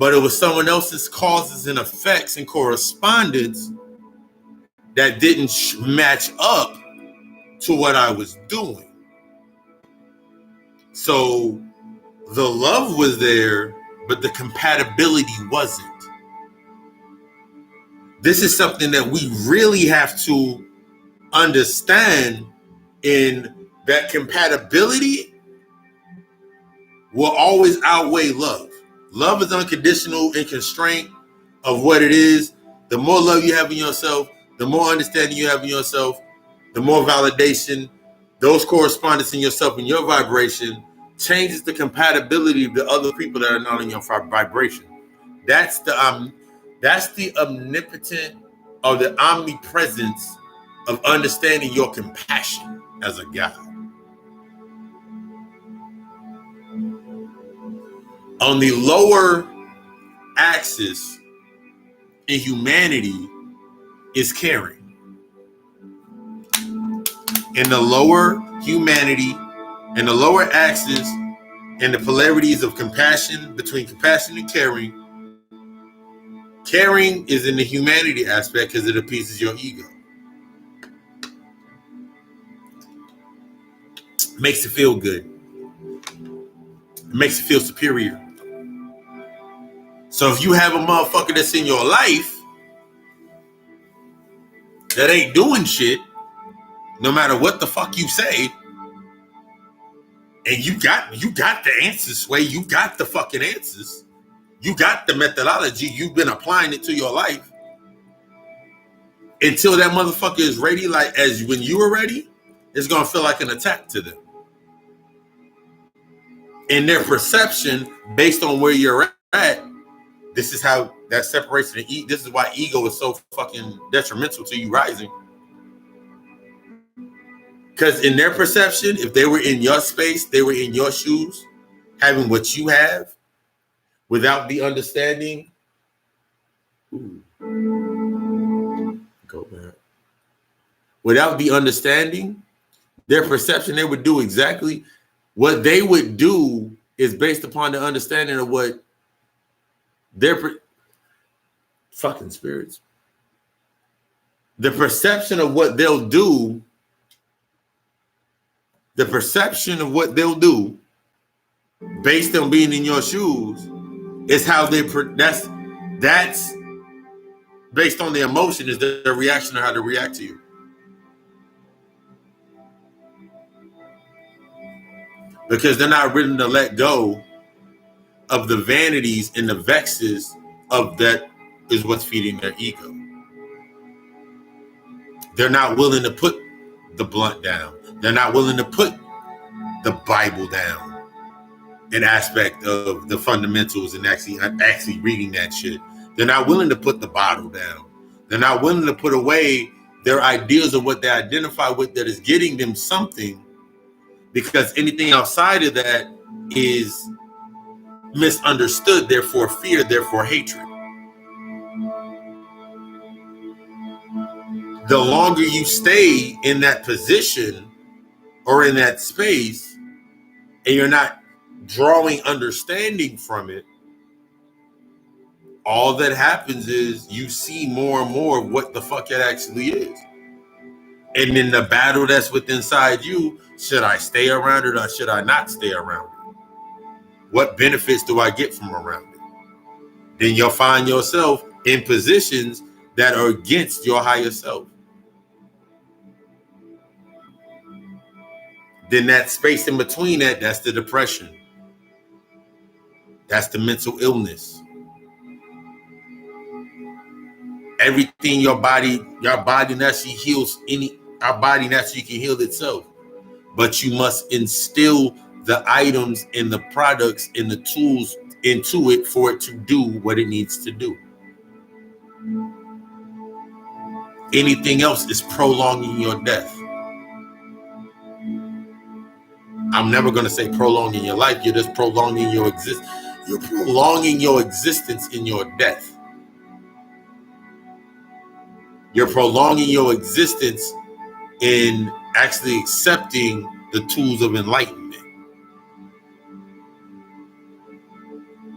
but it was someone else's causes and effects and correspondence that didn't match up to what I was doing. So the love was there, but the compatibility wasn't. This is something that we really have to understand, in that compatibility will always outweigh love. Love is unconditional and constraint of what it is. The more love you have in yourself, the more understanding you have in yourself, the more validation, those correspondence in yourself and your vibration changes the compatibility of the other people that are not in your vibration. That's the omnipotent or the omnipresence of understanding your compassion as a God. On the lower axis in humanity is caring. In the lower humanity, in the lower axis, and the polarities of compassion, between compassion and caring, caring is in the humanity aspect because it appeases your ego. It makes it feel good. It makes it feel superior. So if you have a motherfucker that's in your life that ain't doing shit, no matter what the fuck you say, and you got the answers, Sway, you got the fucking answers. You got the methodology. You've been applying it to your life. Until that motherfucker is ready, like as when you were ready, it's gonna feel like an attack to them. In their perception, based on where you're at, this is how that separation. This is why ego is so fucking detrimental to you rising. Because in their perception, if they were in your space, they were in your shoes, having what you have, without the understanding. Go back. Without the understanding, their perception, they would do exactly what they would do is based upon the understanding of what their fucking spirits. The perception of what they'll do, based on being in your shoes is how they that's based on the emotion, is their reaction or how to react to you. Because they're not willing to let go of the vanities and the vexes of that is what's feeding their ego. They're not willing to put the blunt down. They're not willing to put the Bible down, an aspect of the fundamentals, and actually reading that shit. They're not willing to put the bottle down. They're not willing to put away their ideas of what they identify with that is getting them something, because anything outside of that is misunderstood, therefore fear, therefore hatred. The longer you stay in that position or in that space and you're not drawing understanding from it, all that happens is you see more and more of what the fuck it actually is. And then the battle that's within inside you, should I stay around it or should I not stay around it? What benefits do I get from around it? Then you'll find yourself in positions that are against your higher self. Then that space in between that's the depression. That's the mental illness. Everything your body naturally heals, our body naturally can heal itself. But you must instill the items and the products and the tools into it for it to do what it needs to do. Anything else is prolonging your death. I'm never going to say prolonging your life. You're just prolonging your existence. You're prolonging your existence in your death. You're prolonging your existence in actually accepting the tools of enlightenment.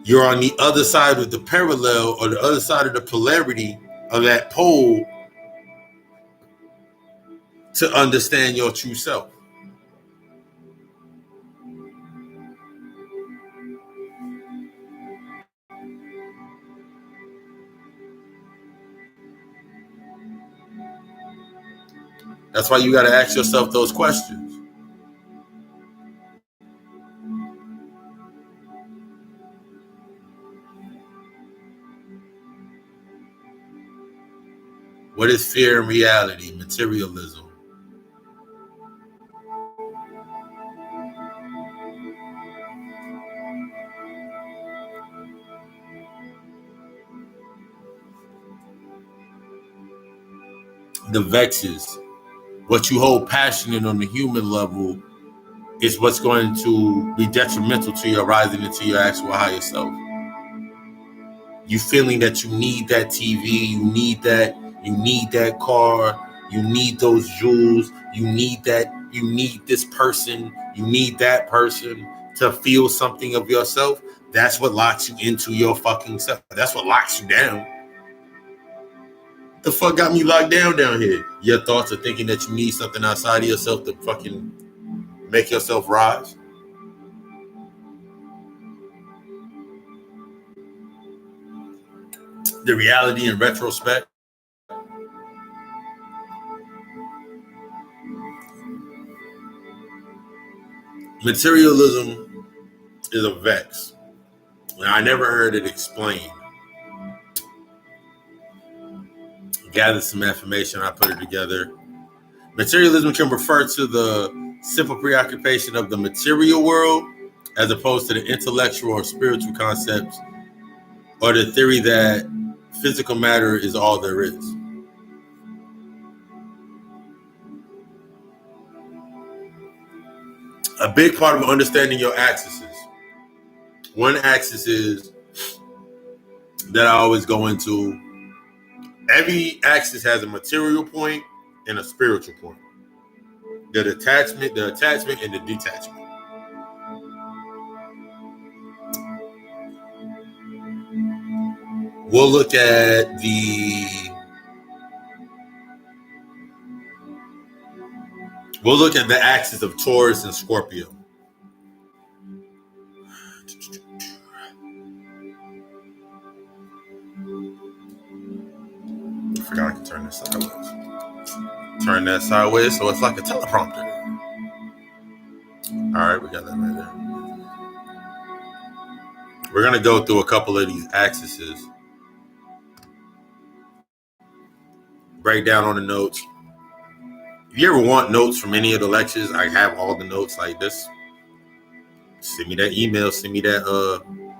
You're on the other side of the parallel or the other side of the polarity of that pole to understand your true self. That's why you got to ask yourself those questions. What is fear and reality? Materialism. The vexes. What you hold passionate on the human level is what's going to be detrimental to your rising into your actual higher self. You feeling that you need that TV, you need that car, you need those jewels, you need this person, you need that person to feel something of yourself. That's what locks you into your fucking self. That's what locks you down. The fuck got me locked down here? Your thoughts are thinking that you need something outside of yourself to fucking make yourself rise. The reality in retrospect. Materialism is a vex. And I never heard it explained. Gathered some information, I put it together. Materialism can refer to the simple preoccupation of the material world as opposed to the intellectual or spiritual concepts or the theory that physical matter is all there is. A big part of understanding your axes. One axis is that I always go into. Every axis has a material point and a spiritual point. The attachment, and the detachment. We'll look at the axis of Taurus and Scorpio. I forgot I can turn this sideways. Turn that sideways so it's like a teleprompter. All right, we got that right there. We're going to go through a couple of these axes. Break down on the notes. If you ever want notes from any of the lectures, I have all the notes like this. Send me that email.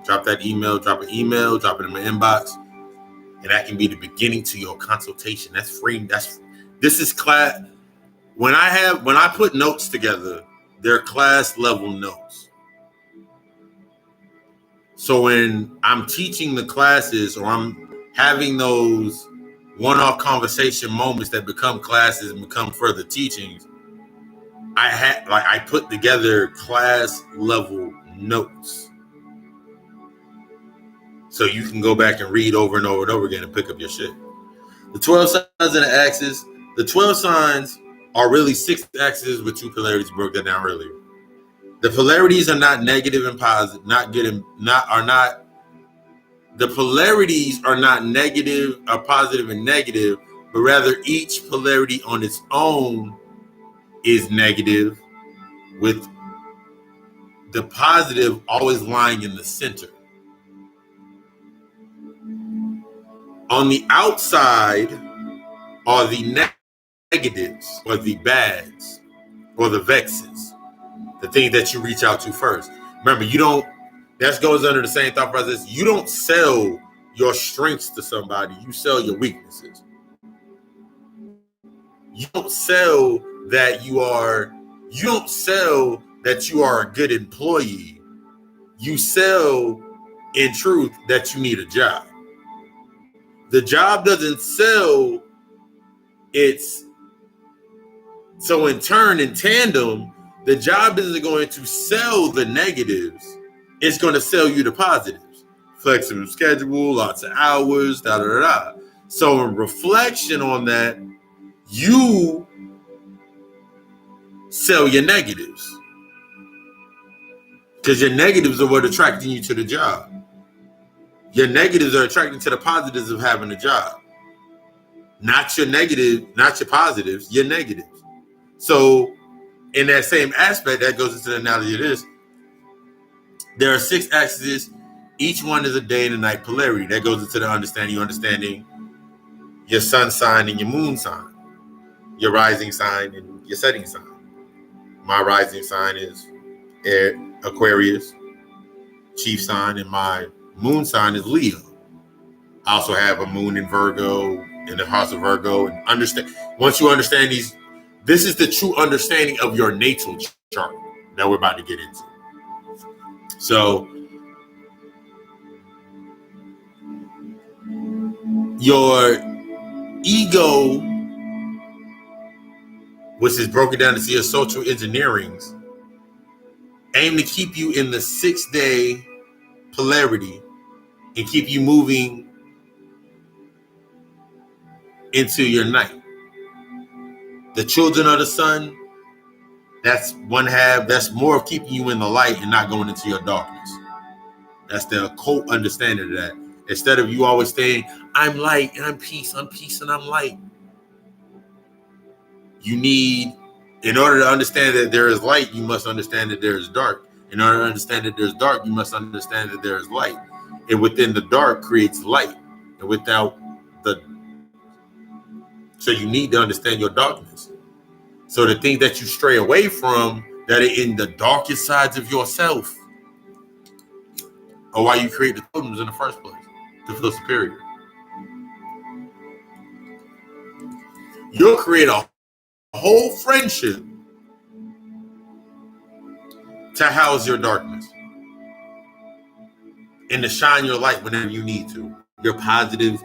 Drop an email, drop it in my inbox. And that can be the beginning to your consultation. That's free. This is class. When I put notes together, they're class level notes. So when I'm teaching the classes or I'm having those one-off conversation moments that become classes and become further teachings, I put together class level notes. So you can go back and read over and over and over again and pick up your shit. The 12 signs and the axes. The 12 signs are really 6 axes with 2 polarities. Broke that down earlier. The polarities are not negative and positive, the polarities are not negative or positive and negative, but rather each polarity on its own is negative, with the positive always lying in the center. On the outside are the negatives or the bads or the vexes, the things that you reach out to first. Remember, that goes under the same thought process. You don't sell your strengths to somebody, you sell your weaknesses. You don't sell that you are a good employee. You sell, in truth, that you need a job. The job doesn't sell so in turn, in tandem, the job isn't going to sell the negatives. It's going to sell you the positives. flexible schedule, lots of hours, da da da da. So in reflection on that, you sell your negatives because your negatives are what attracting you to the job. Your negatives are attracting to the positives of having a job. Not your negative, not your positives, your negatives. So in that same aspect, that goes into the analogy of this. There are 6 axes. Each one is a day and a night polarity. That goes into the understanding your sun sign and your moon sign, your rising sign and your setting sign. My rising sign is Aquarius, chief sign, and my moon sign is Leo. I also have a moon in Virgo in the house of Virgo. And once you understand these, this is the true understanding of your natal chart that we're about to get into. So your ego, which is broken down into your social engineerings, aim to keep you in the 6-day polarity and keep you moving into your night. The children of the sun, that's one half, that's more of keeping you in the light and not going into your darkness. That's the occult understanding of that. Instead of you always saying, I'm light and I'm peace and I'm light. You need, in order to understand that there is light, you must understand that there is dark. In order to understand that there's dark, you must understand that there is light. And within the dark creates light. And without the, so you need to understand your darkness. So the things that you stray away from that are in the darkest sides of yourself are why you create the totems in the first place, to feel superior. You'll create a whole friendship to house your darkness and to shine your light whenever you need to. Your positivity,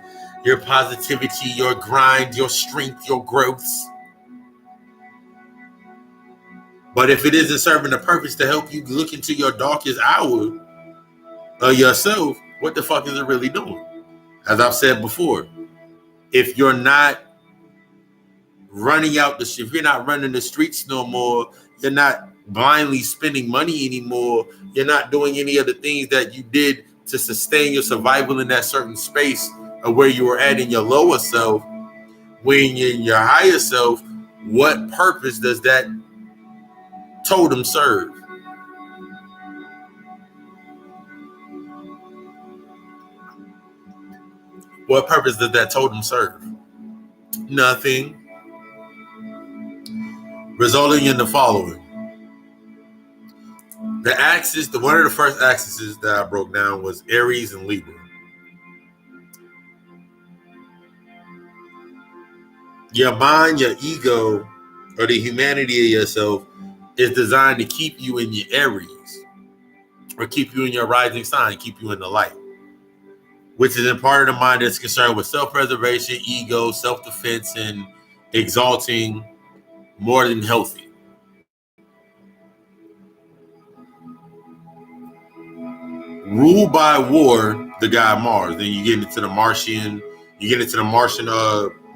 your grind, your strength, your growths. But if it isn't serving the purpose to help you look into your darkest hour of yourself, what the fuck is it really doing? As I've said before, if you're not running if you're not running the streets no more, you're not blindly spending money anymore, you're not doing any of the things that you did to sustain your survival in that certain space of where you were at in your lower self, when you're in your higher self, what purpose does that totem serve? What purpose does that totem serve? Nothing. Resulting in the following. The axis, one of the first axes that I broke down was Aries and Libra. Your mind, your ego, or the humanity of yourself is designed to keep you in your Aries, or keep you in your rising sign, keep you in the light, which is a part of the mind that's concerned with self-preservation, ego, self-defense, and exalting more than healthy. Ruled by war, the god Mars. Then you get into the Martian,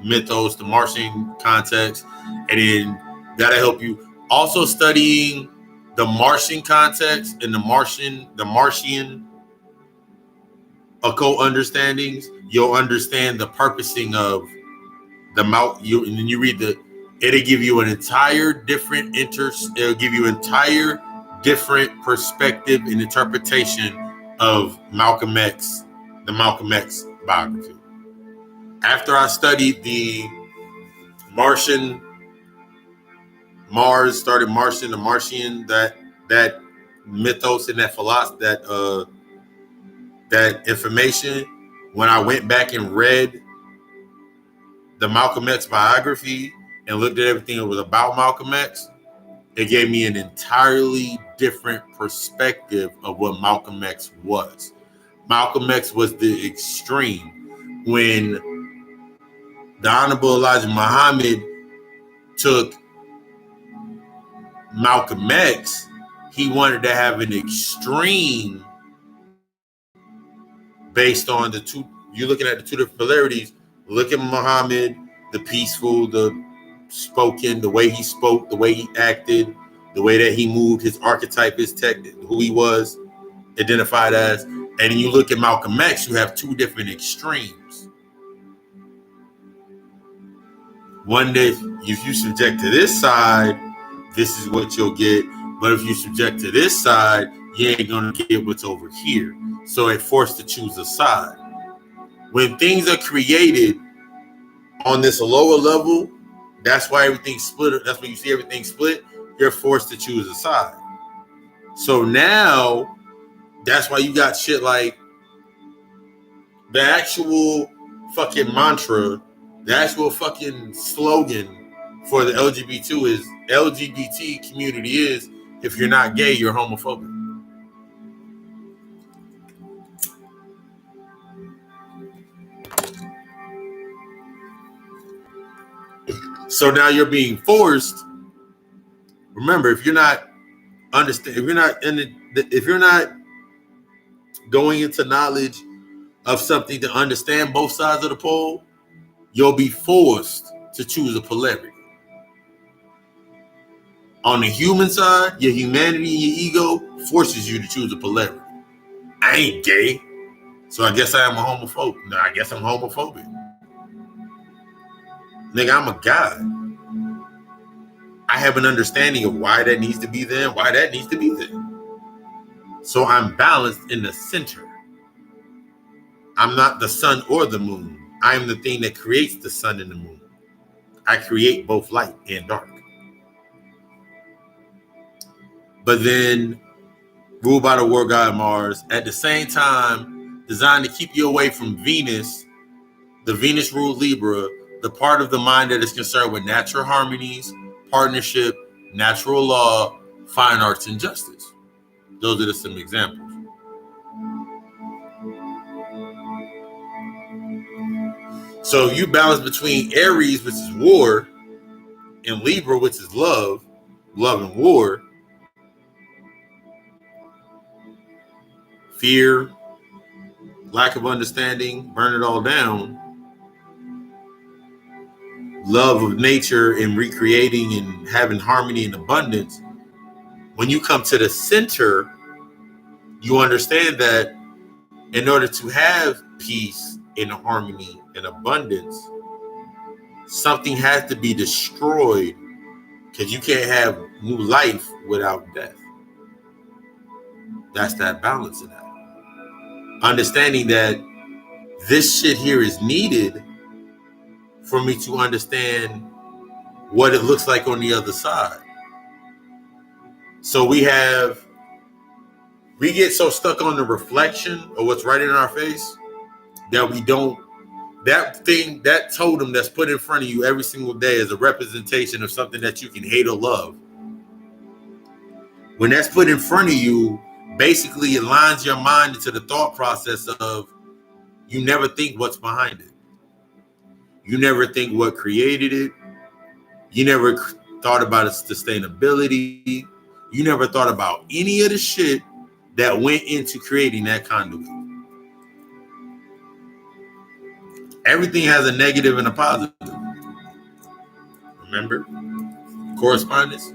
mythos, the Martian context, and then that'll help you. Also studying the Martian context and the Martian occult understandings, you'll understand the purposing of the mouth. And then you read it'll give you an entire different different perspective and interpretation of Malcolm X, the Malcolm X biography. After I studied the Martian, the Martian, that mythos and that philosophy, that information, when I went back and read the Malcolm X biography and looked at everything that was about Malcolm X, it gave me an entirely different perspective of what Malcolm X was. Malcolm X was the extreme. When the Honorable Elijah Muhammad took Malcolm X, he wanted to have an extreme based on the two. You're looking at the two different polarities. Look at Muhammad, the peaceful, the spoken, the way he spoke, the way he acted, the way that he moved, his archetype, his tech, who he was identified as. And then you look at Malcolm X, you have two different extremes. One day, if you subject to this side, this is what you'll get. But if you subject to this side, you ain't gonna get what's over here. So it forced to choose a side. When things are created on this lower level, that's why everything's split. That's when you see everything split. You're forced to choose a side. So now, that's why you got shit like the actual fucking mantra, the actual fucking slogan for the LGBT community is, if you're not gay, you're homophobic. So now you're being forced. Remember, if you're not going into knowledge of something to understand both sides of the pole, you'll be forced to choose a polarity. On the human side, your humanity and your ego forces you to choose a polarity. I ain't gay, so I guess I am a homophobe. No, I guess I'm homophobic. Nigga, I'm a god. I have an understanding of why that needs to be there and why that needs to be there. So I'm balanced in the center. I'm not the sun or the moon. I am the thing that creates the sun and the moon. I create both light and dark. But then ruled by the war god Mars, at the same time designed to keep you away from Venus, the Venus ruled Libra, the part of the mind that is concerned with natural harmonies, partnership, natural law, fine arts, and justice. Those are just some examples. So you balance between Aries, which is war, and Libra, which is love and war, fear, lack of understanding, burn it all down, love of nature and recreating and having harmony and abundance. When you come to the center, you understand that in order to have peace and harmony and abundance, something has to be destroyed, because you can't have new life without death. That's that balance in that. Understanding that this shit here is needed for me to understand what it looks like on the other side. So we get so stuck on the reflection of what's right in our face that we don't, that totem that's put in front of you every single day is a representation of something that you can hate or love. When that's put in front of you, basically it lines your mind into the thought process of, you never think what's behind it. You never think what created it. You never thought about its sustainability. You never thought about any of the shit that went into creating that conduit. Everything has a negative and a positive. Remember? Correspondence,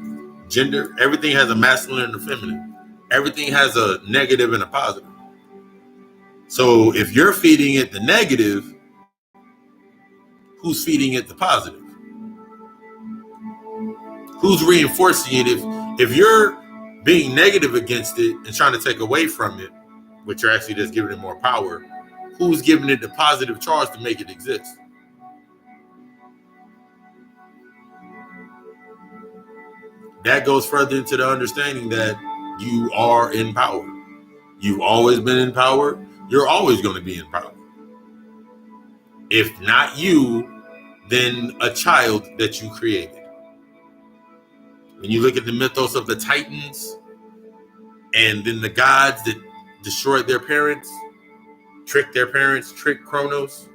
gender, everything has a masculine and a feminine. Everything has a negative and a positive. So if you're feeding it the negative, who's feeding it the positive? Who's reinforcing it? If you're being negative against it and trying to take away from it, but you're actually just giving it more power, who's giving it the positive charge to make it exist? That goes further into the understanding that you are in power. You've always been in power. You're always going to be in power. If not you, then a child that you created. When you look at the mythos of the Titans and then the gods that destroyed their parents, tricked Kronos.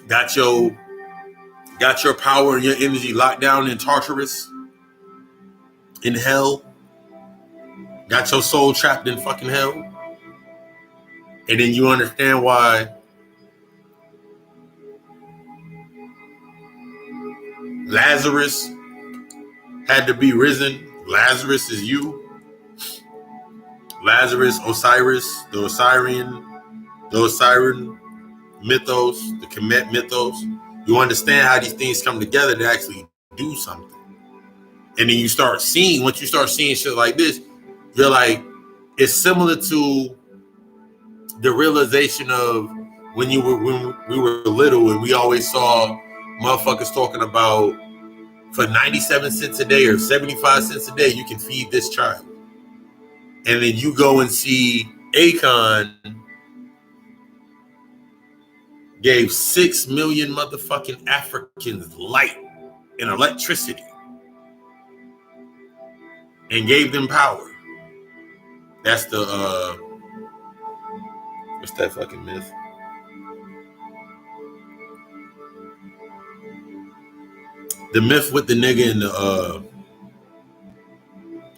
Got your power and your energy locked down in Tartarus, in hell. got your soul trapped in fucking hell, and then you understand why Lazarus had to be risen. Lazarus is you. Lazarus, Osiris, the Osirian mythos, the Kemet mythos. You understand how these things come together to actually do something. And then you start seeing, once you start seeing shit like this, you're like, it's similar to the realization of when we were little and we always saw motherfuckers talking about for 97 cents a day or 75 cents a day, you can feed this child. And then you go and see Akon gave 6 million motherfucking Africans light and electricity and gave them power. That's the what's that fucking myth? The myth with the nigga in the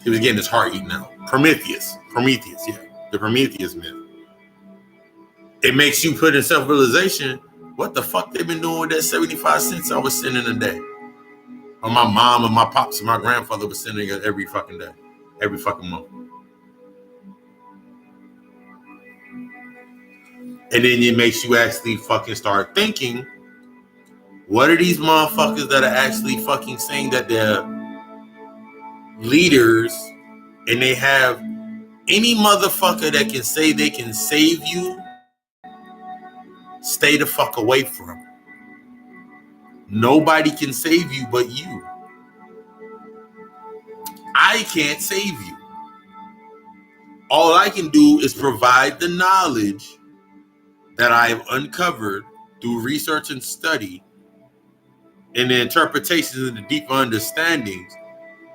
he was getting his heart eaten out. Prometheus, yeah, the Prometheus myth. It makes you put in self-realization, what the fuck they've been doing with that 75 cents I was sending a day? Or my mom and my pops and my grandfather was sending it every fucking day, every fucking month. And then it makes you actually fucking start thinking, what are these motherfuckers that are actually fucking saying that they're leaders and they have any motherfucker that can say they can save you, stay the fuck away from them. Nobody can save you but you. I can't save you. All I can do is provide the knowledge that I have uncovered through research and study and the interpretations and the deeper understandings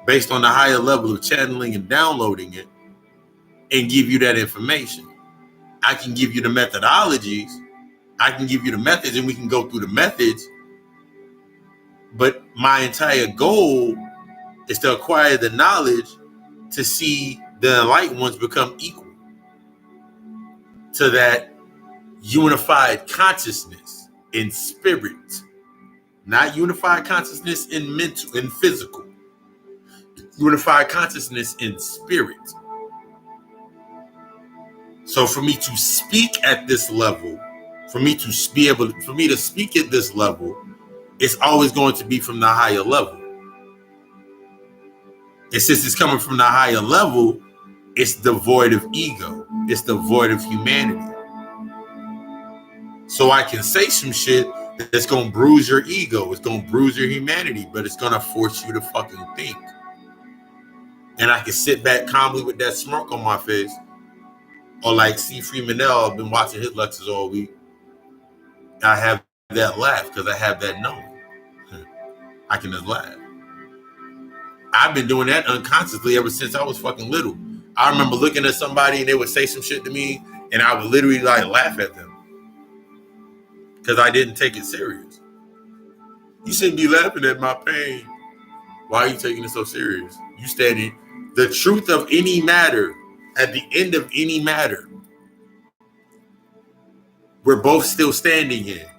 based on the higher level of channeling and downloading it, and give you that information. I can give you the methodologies, I can give you the methods, and we can go through the methods, but my entire goal is to acquire the knowledge to see the enlightened ones become equal to that unified consciousness in spirit, not unified consciousness in mental, in physical, unified consciousness in spirit. So for me to speak at this level, for me to speak at this level, it's always going to be from the higher level. And since it's coming from the higher level, it's devoid of ego. It's devoid of humanity. So I can say some shit that's going to bruise your ego. It's going to bruise your humanity, but it's going to force you to fucking think. And I can sit back calmly with that smirk on my face. Or like C. Freemanel, I've been watching his lectures all week. I have that laugh because I have that knowing. I can just laugh. I've been doing that unconsciously ever since I was fucking little. I remember looking at somebody and they would say some shit to me and I would literally like laugh at them because I didn't take it serious. You shouldn't be laughing at my pain. Why are you taking it so serious? You standing the truth of any matter. At the end of any matter, we're both still standing here.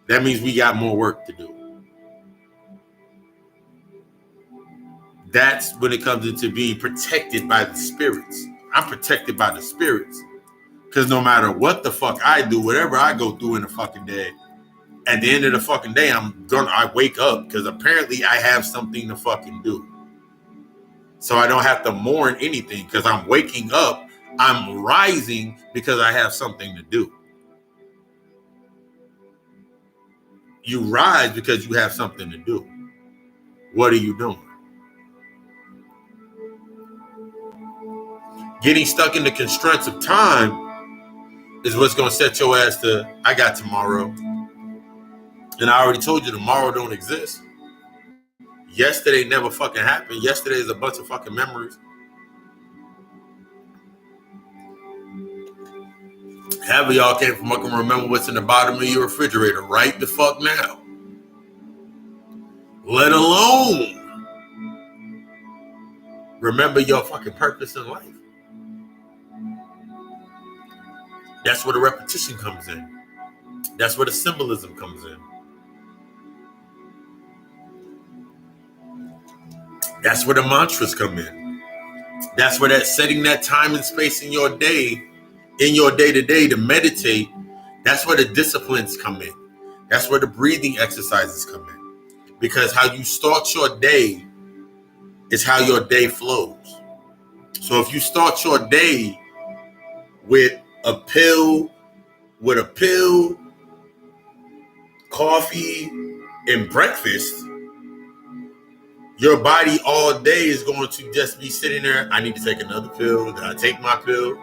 That means we got more work to do. That's when it comes into being protected by the spirits. I'm protected by the spirits. Because no matter what the fuck I do, whatever I go through in a fucking day, at the end of the fucking day, I wake up because apparently I have something to fucking do. So I don't have to mourn anything because I'm waking up. I'm rising because I have something to do. You rise because you have something to do. What are you doing? Getting stuck in the constraints of time is what's going to set your ass to, I got tomorrow. And I already told you tomorrow don't exist. Yesterday never fucking happened. Yesterday is a bunch of fucking memories. Half of y'all can't fucking remember what's in the bottom of your refrigerator right the fuck now. Let alone Remember your fucking purpose in life. That's where the repetition comes in. That's where the symbolism comes in. That's where the mantras come in. That's where that setting that time and space in your day, in your day-to-day to meditate, that's where the disciplines come in. That's where the breathing exercises come in. Because how you start your day is how your day flows. So if you start your day with a pill, coffee, and breakfast, your body all day is going to just be sitting there. I need to take another pill. Did I take my pill?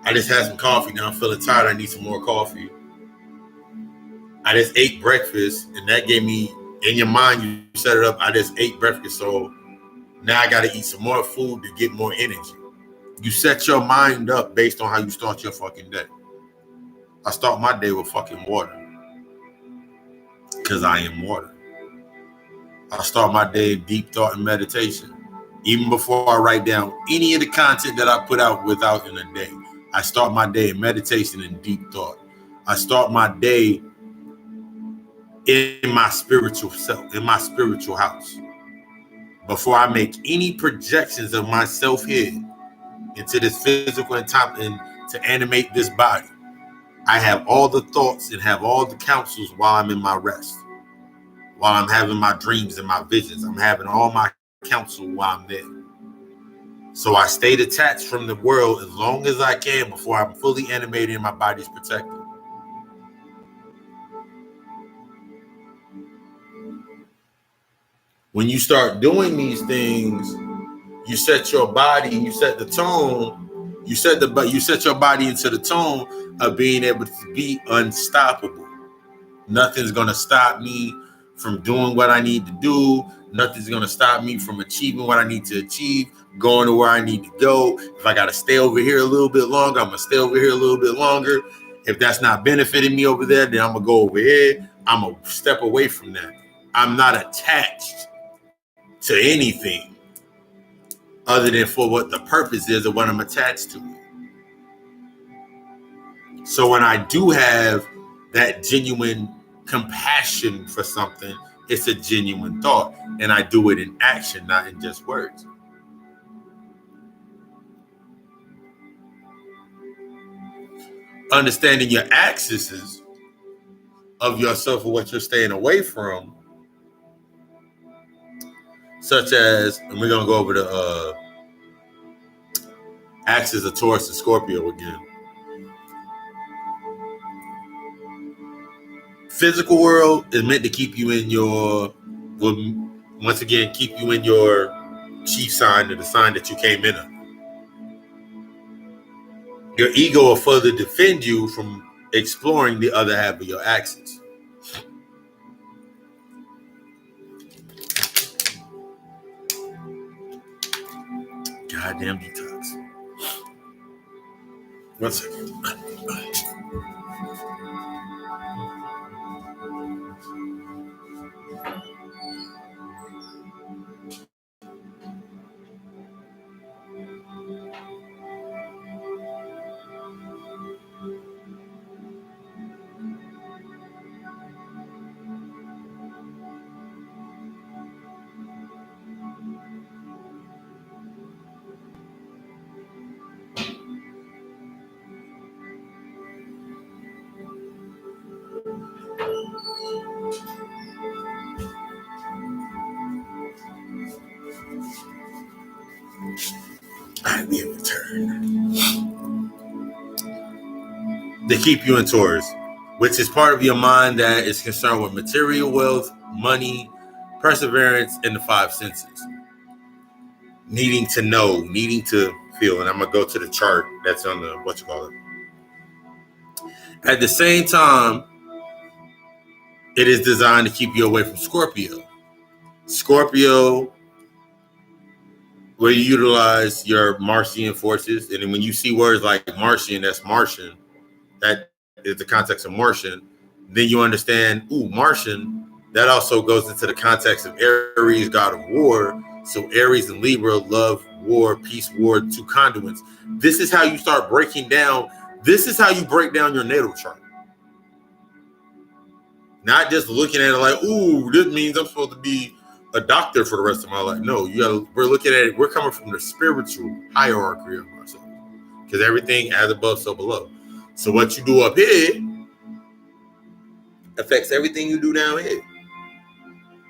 I just had some coffee. Now I'm feeling tired. I need some more coffee. I just ate breakfast, and that gave me, in your mind, you set it up. I just ate breakfast, so now I got to eat some more food to get more energy. You set your mind up based on how you start your fucking day. I start my day with fucking water because I am water. I start my day in deep thought and meditation. Even before I write down any of the content that I put out without in a day, I start my day in meditation and deep thought. I start my day in my spiritual self, in my spiritual house. Before I make any projections of myself here into this physical and top and to animate this body, I have all the thoughts and have all the counsels while I'm in my rest. While I'm having my dreams and my visions, I'm having all my counsel while I'm there. So I stay detached from the world as long as I can before I'm fully animated and my body's protected. When you start doing these things, you set your body, you set the tone, you set your body into the tone of being able to be unstoppable. Nothing's gonna stop me from doing what I need to do. Nothing's gonna stop me from achieving what I need to achieve, going to where I need to go. If I gotta stay over here a little bit longer, I'm gonna stay over here a little bit longer. If that's not benefiting me over there, then I'm gonna go over here. I'm gonna step away from that. I'm not attached to anything other than for what the purpose is of what I'm attached to. So when I do have that genuine compassion for something, it's a genuine thought, and I do it in action, not in just words. Understanding your axes of yourself or what you're staying away from, such as, and we're going to go over the axis of Taurus and Scorpio again. Physical world is meant to keep you in your, will once again keep you in your chief sign, or the sign that you came in under. Your ego will further defend you from exploring the other half of your axis. Goddamn detox. 1 second. I need a return. They keep you in Taurus, which is part of your mind that is concerned with material wealth, money, perseverance, and the five senses. Needing to know, needing to feel. And I'm going to go to the chart that's on the, what you call it. At the same time, it is designed to keep you away from Scorpio. Scorpio, where you utilize your Martian forces. And then when you see words like Martian, that's Martian. That is the context of Martian. Then you understand, Martian, that also goes into the context of Aries, god of war. So Aries and Libra, love, war, peace, war, two conduits. This is how you start breaking down. This is how you break down your natal chart. Not just looking at it like, ooh, this means I'm supposed to be a doctor for the rest of my life. No, we're looking at it. We're coming from the spiritual hierarchy of ourselves, because everything as above, so below. So what you do up here affects everything you do down here.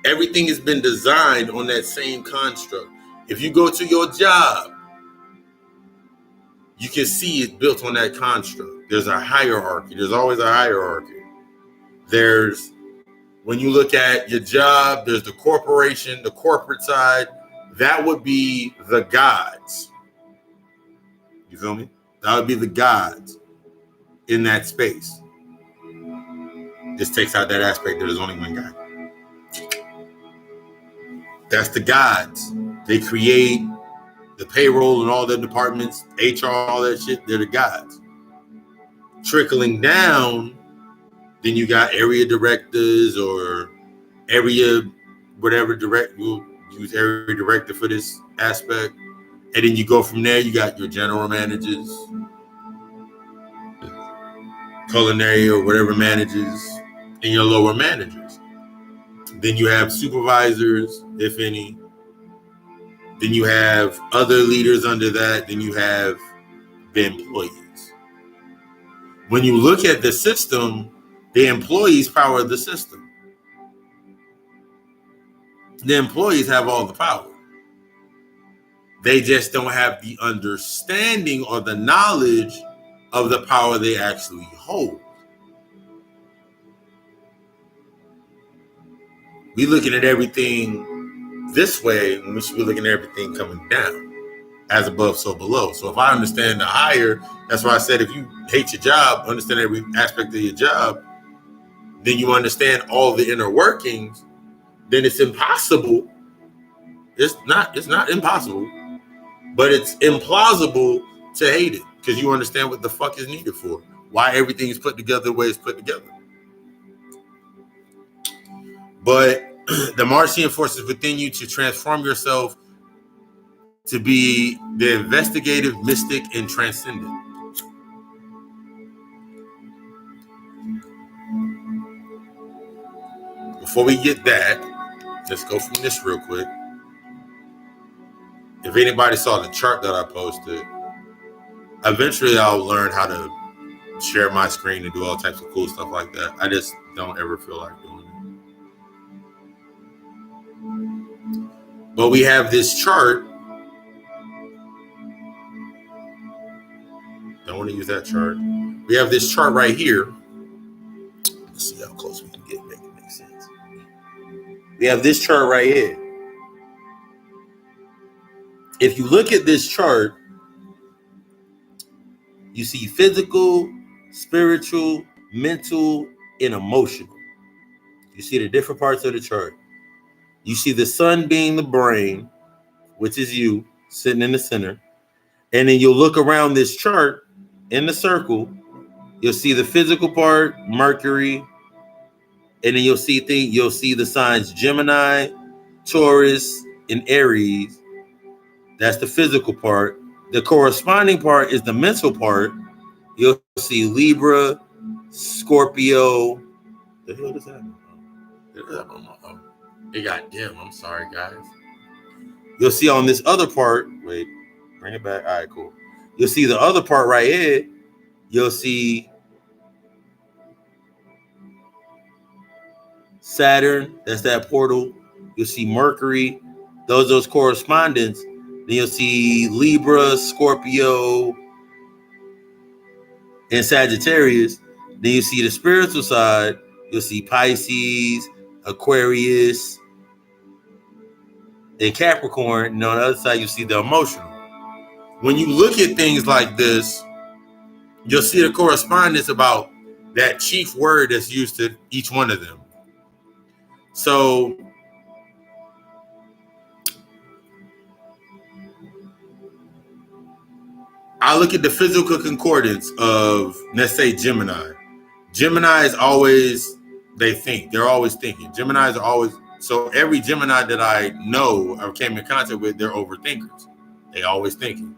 Everything has been designed on that same construct. If you go to your job, you can see it built on that construct. There's a hierarchy. There's always a hierarchy. When you look at your job, there's the corporation, the corporate side. That would be the gods. You feel me? That would be the gods in that space. This takes out that aspect that there's only one God. That's the gods. They create the payroll and all the departments, HR, all that shit. They're the gods. Trickling down, then you got area directors or area, whatever we'll use area director for this aspect. And then you go from there, you got your general managers, culinary or whatever managers, and your lower managers. Then you have supervisors, if any. Then you have other leaders under that. Then you have the employees. When you look at the system, the employees power the system. The employees have all the power. They just don't have the understanding or the knowledge of the power they actually hold. We looking at everything this way when we should be looking at everything coming down, as above, so below. So if I understand the higher, that's why I said if you hate your job, understand every aspect of your job, then you understand all the inner workings, then it's impossible. It's not impossible, but it's implausible to hate it, because you understand what the fuck is needed for, why everything is put together the way it's put together. But the Martian force is within you to transform yourself to be the investigative, mystic, and transcendent. Before we get that, let's go from this real quick. If anybody saw the chart that I posted, eventually I'll learn how to share my screen and do all types of cool stuff like that. I just don't ever feel like doing it. But we have this chart. Don't want to use that chart. We have this chart right here. Let's see how close we can get, make it make sense. We have this chart right here. If you look at this chart, you see physical, spiritual, mental, and emotional. You see the different parts of the chart. You see the sun being the brain, which is you, sitting in the center. And then you'll look around this chart in the circle. You'll see the physical part, Mercury. And then you'll see the signs Gemini, Taurus, and Aries. That's the physical part. The corresponding part is the mental part. You'll see Libra, Scorpio. The hell does that? It got dim. I'm sorry, guys. You'll see on this other part. Wait, bring it back. All right, cool. You'll see the other part right here. You'll see Saturn. That's that portal. You'll see Mercury. Those correspondents. Then you'll see Libra, Scorpio, and Sagittarius. Then you see the spiritual side. You'll see Pisces, Aquarius, and Capricorn. And on the other side, you see the emotional. When you look at things like this, you'll see the correspondence about that chief word that's used to each one of them. So I look at the physical concordance of, let's say, Gemini. Gemini is always, they think. They're always thinking. Geminis are always, So every Gemini that I know or came in contact with, they're overthinkers. They always thinking.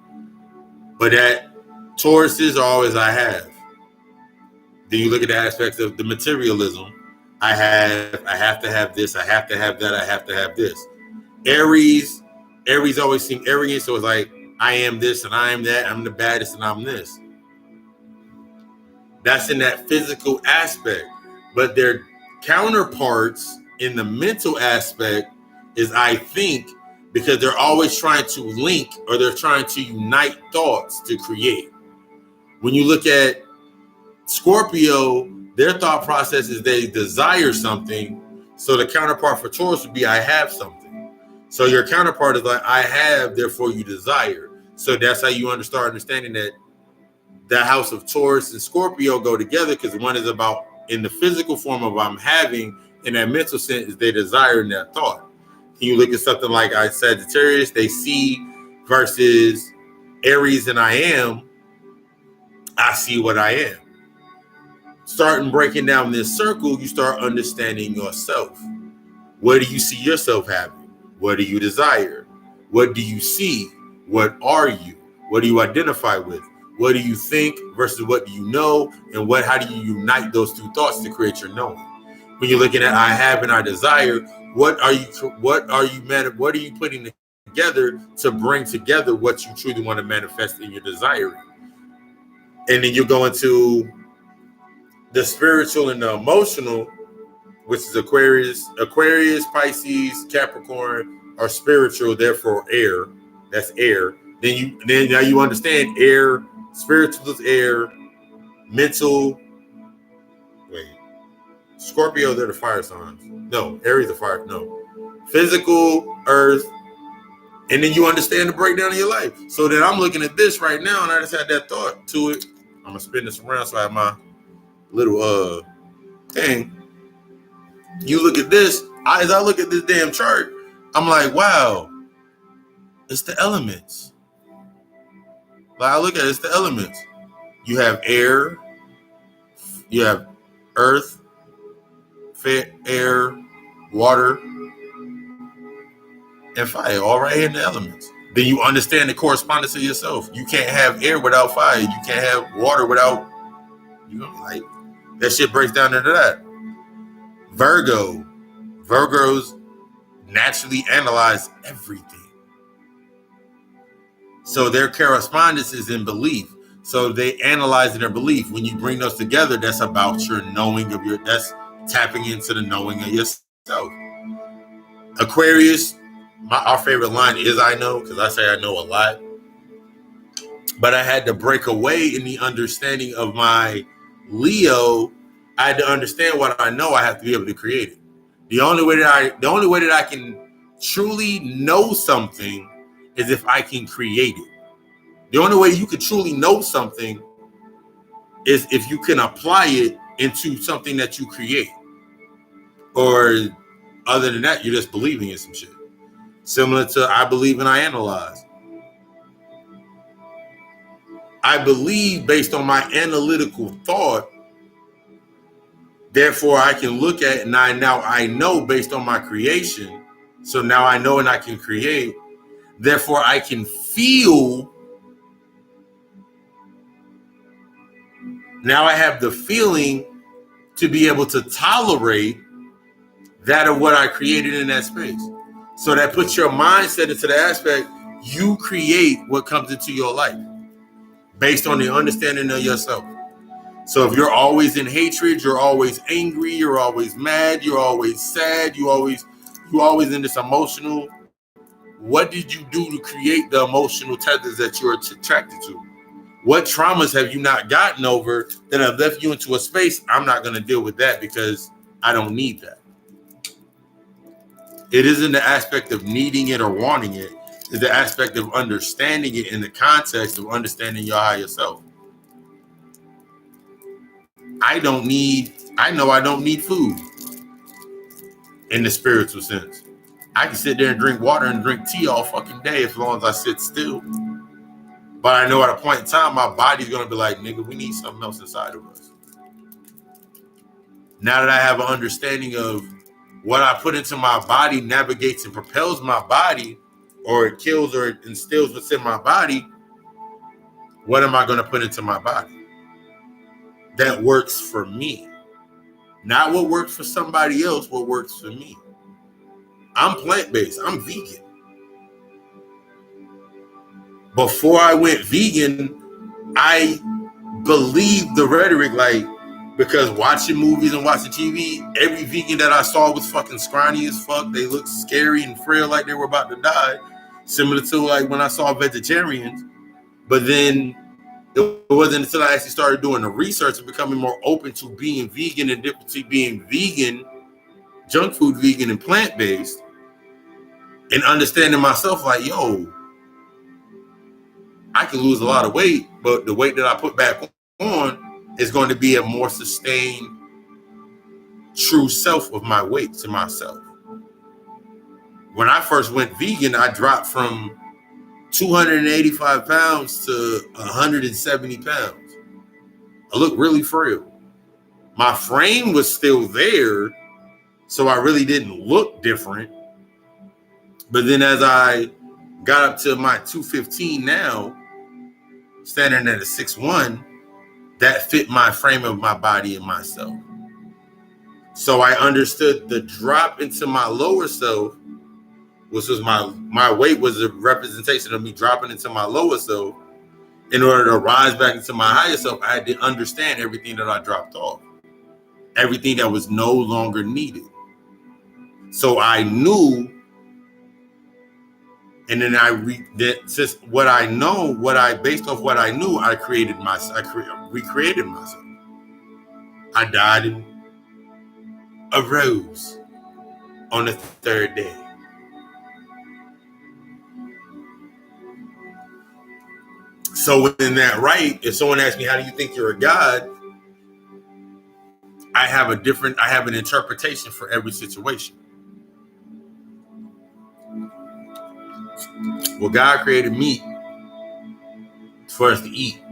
But that Tauruses are always I have. Then you look at the aspects of the materialism. I have to have this, I have to have that, I have to have this. Aries always seem arrogant, so it's like I am this and I am that, I'm the baddest and I'm this. That's in that physical aspect. But their counterparts in the mental aspect is I think, because they're always trying to link or they're trying to unite thoughts to create. When you look at Scorpio, their thought process is they desire something. So the counterpart for Taurus would be I have something. So your counterpart is like I have, therefore you desire. So that's how you start understanding that the house of Taurus and Scorpio go together, because one is about in the physical form of I'm having, in that mental sense is they desire in that thought. You look at something like I Sagittarius, they see versus Aries and I see what I am. Starting breaking down this circle, you start understanding yourself. What do you see yourself having? What do you desire? What do you see? What are you? What do you identify with? What do you think versus what do you know? And how do you unite those two thoughts to create your knowing? When you're looking at I have and I desire, what are you putting together to bring together what you truly want to manifest in your desiring? And then you go into the spiritual and the emotional, which is Aquarius, Pisces, Capricorn are spiritual, therefore air. That's air. Then now you understand air, spiritual is air, mental. Wait, Scorpio, they're the fire signs. No, Aries the fire. No, physical, earth, and then you understand the breakdown of your life. So then I'm looking at this right now, and I just had that thought to it. I'm gonna spin this around so I have my little thing. You look at this, as I look at this damn chart, I'm like, wow, it's the elements. Like I look at it, it's the elements. You have air, you have earth, air, water, and fire, all right here in the elements. Then you understand the correspondence of yourself. You can't have air without fire. You can't have water without, like that shit breaks down into that. Virgos naturally analyze everything. So their correspondence is in belief. So they analyze in their belief. When you bring those together, that's about your knowing that's tapping into the knowing of yourself. Aquarius, our favorite line is I know, because I say I know a lot. But I had to break away in the understanding of my Leo. I had to understand what I know. I have to be able to create it. The only way that I can truly know something is if I can create it. The only way you can truly know something is if you can apply it into something that you create. Or other than that, you're just believing in some shit. Similar to I believe and I analyze. I believe based on my analytical thought. Therefore, I can look at it and I know based on my creation. So now I know and I can create. Therefore, I can feel. Now I have the feeling to be able to tolerate that of what I created in that space. So that puts your mindset into the aspect, you create what comes into your life based on the understanding of yourself. So if you're always in hatred, you're always angry, you're always mad, you're always sad, you always in this emotional, what did you do to create the emotional tethers that you're attracted to? What traumas have you not gotten over that have left you into a space? I'm not going to deal with that because I don't need that. It isn't the aspect of needing it or wanting it. It's the aspect of understanding it in the context of understanding your higher self. I know I don't need food in the spiritual sense. I can sit there and drink water and drink tea all fucking day as long as I sit still. But I know at a point in time, my body's going to be like, nigga, we need something else inside of us. Now that I have an understanding of what I put into my body navigates and propels my body, or it kills or it instills what's in my body. What am I going to put into my body that works for me? Not what works for somebody else, what works for me. I'm plant-based. I'm vegan. Before I went vegan, I believed the rhetoric, like, because watching movies and watching TV, every vegan that I saw was fucking scrawny as fuck. They looked scary and frail, like they were about to die. Similar to like when I saw vegetarians. But then it wasn't until I actually started doing the research and becoming more open to being vegan and different to being vegan, junk food vegan and plant-based, and understanding myself like, yo, I can lose a lot of weight, but the weight that I put back on is going to be a more sustained, true self of my weight to myself. When I first went vegan, I dropped from 285 pounds to 170 pounds. I looked really frail. My frame was still there, so I really didn't look different. But then as I got up to my 215 now, standing at a 6'1", that fit my frame of my body and myself. So I understood the drop into my lower self, which was my weight was a representation of me dropping into my lower self. In order to rise back into my higher self, I had to understand everything that I dropped off, everything that was no longer needed. So I knew, and then just what I know, based off what I knew, I recreated myself. I died and arose on the third day. So within that, right, if someone asks me, how do you think you're a God? I have an interpretation for every situation. Well, God created meat for us to eat.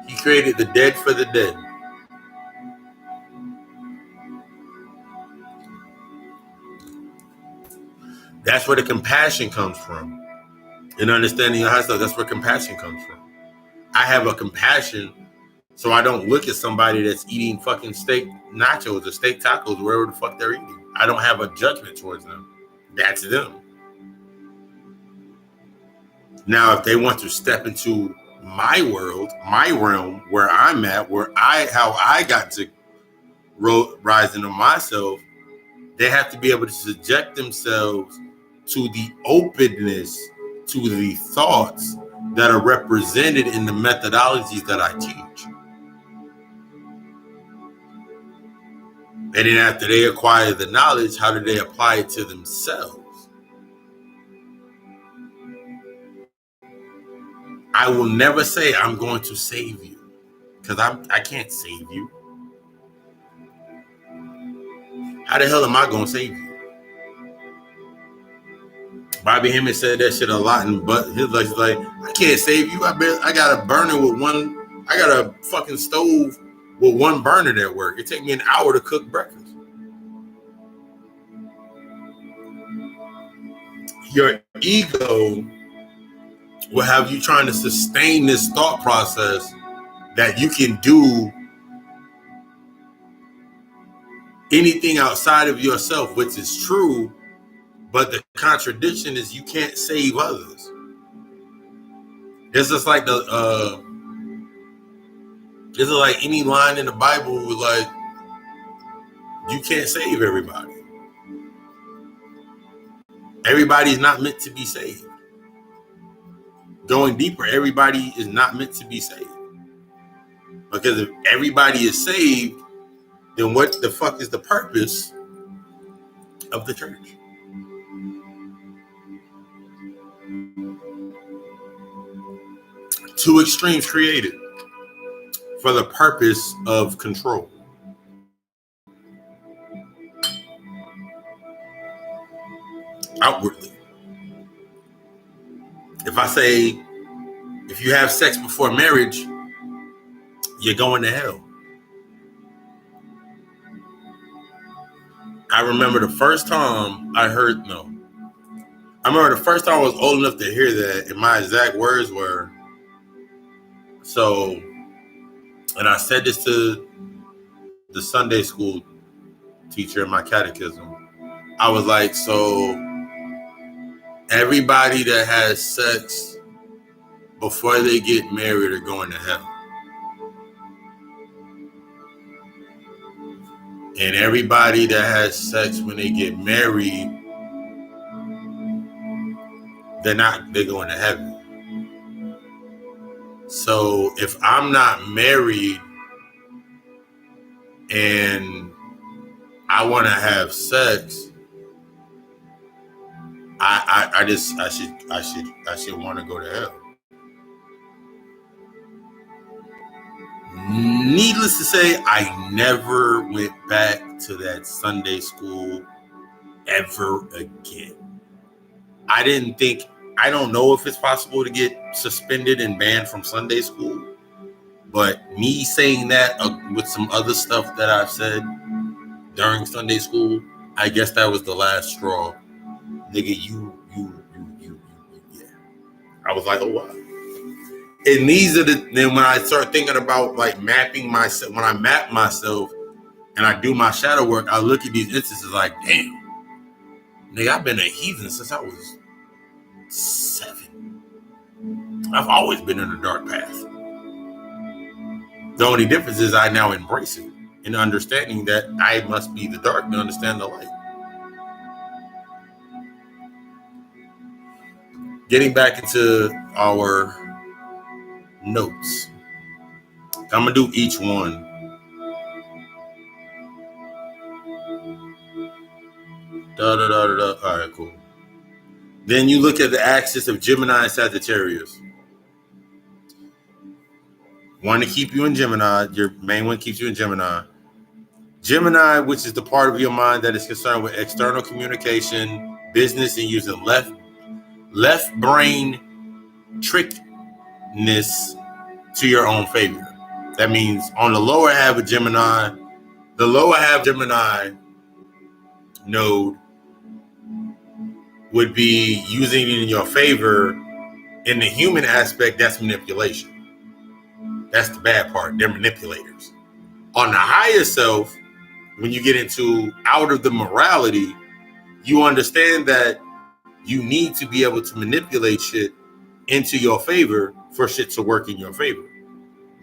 He created the dead for the dead. That's where the compassion comes from. In understanding your high self, that's where compassion comes from. I have a compassion, so I don't look at somebody that's eating fucking steak nachos or steak tacos, wherever the fuck they're eating. I don't have a judgment towards them. That's them. Now, if they want to step into my world, my realm, where I'm at, how I got to rise into myself, they have to be able to subject themselves to the openness, to the thoughts that are represented in the methodologies that I teach. And then after they acquire the knowledge, how do they apply it to themselves? I will never say I'm going to save you, because I can't save you. How the hell am I going to save you? Bobby Hemmings said that shit a lot, but his like, I can't save you. I got a burner with one. I got a fucking stove with one burner that work. It take me an hour to cook breakfast. Your ego will have you trying to sustain this thought process that you can do anything outside of yourself, which is true, but the contradiction is you can't save others. It's just like this is like any line in the Bible with like, you can't save everybody. Everybody's not meant to be saved. Going deeper, everybody is not meant to be saved. Because if everybody is saved, then what the fuck is the purpose of the church? Two extremes created for the purpose of control. Outwardly. If I say, if you have sex before marriage, you're going to hell. I remember the first time I heard, no. I remember the first time I was old enough to hear that, and my exact words were, so, and I said this to the Sunday school teacher in my catechism. I was like, so everybody that has sex before they get married are going to hell. And everybody that has sex when they get married, they're going to heaven. So if I'm not married and I want to have sex, I should want to go to hell. Needless to say, I never went back to that Sunday school ever again. I don't know if it's possible to get suspended and banned from Sunday school, but me saying that with some other stuff that I've said during Sunday school, I guess that was the last straw. Nigga, you, yeah. I was like, oh, wow. And these are then when I start thinking about like mapping myself, when I map myself and I do my shadow work, I look at these instances like, damn, nigga, I've been a heathen since I was 7. I've always been in a dark path. The only difference is I now embrace it and understanding that I must be the dark to understand the light. Getting back into our notes. I'm going to do each one. All right, cool. Then you look at the axis of Gemini and Sagittarius. One to keep you in Gemini. Your main one keeps you in Gemini. Gemini, which is the part of your mind that is concerned with external communication, business, and using left brain trickness to your own favor. That means on the lower half of Gemini, node would be using it in your favor. In the human aspect, that's manipulation. That's the bad part. They're manipulators. On the higher self, when you get into out of the morality, you understand that you need to be able to manipulate shit into your favor for shit to work in your favor.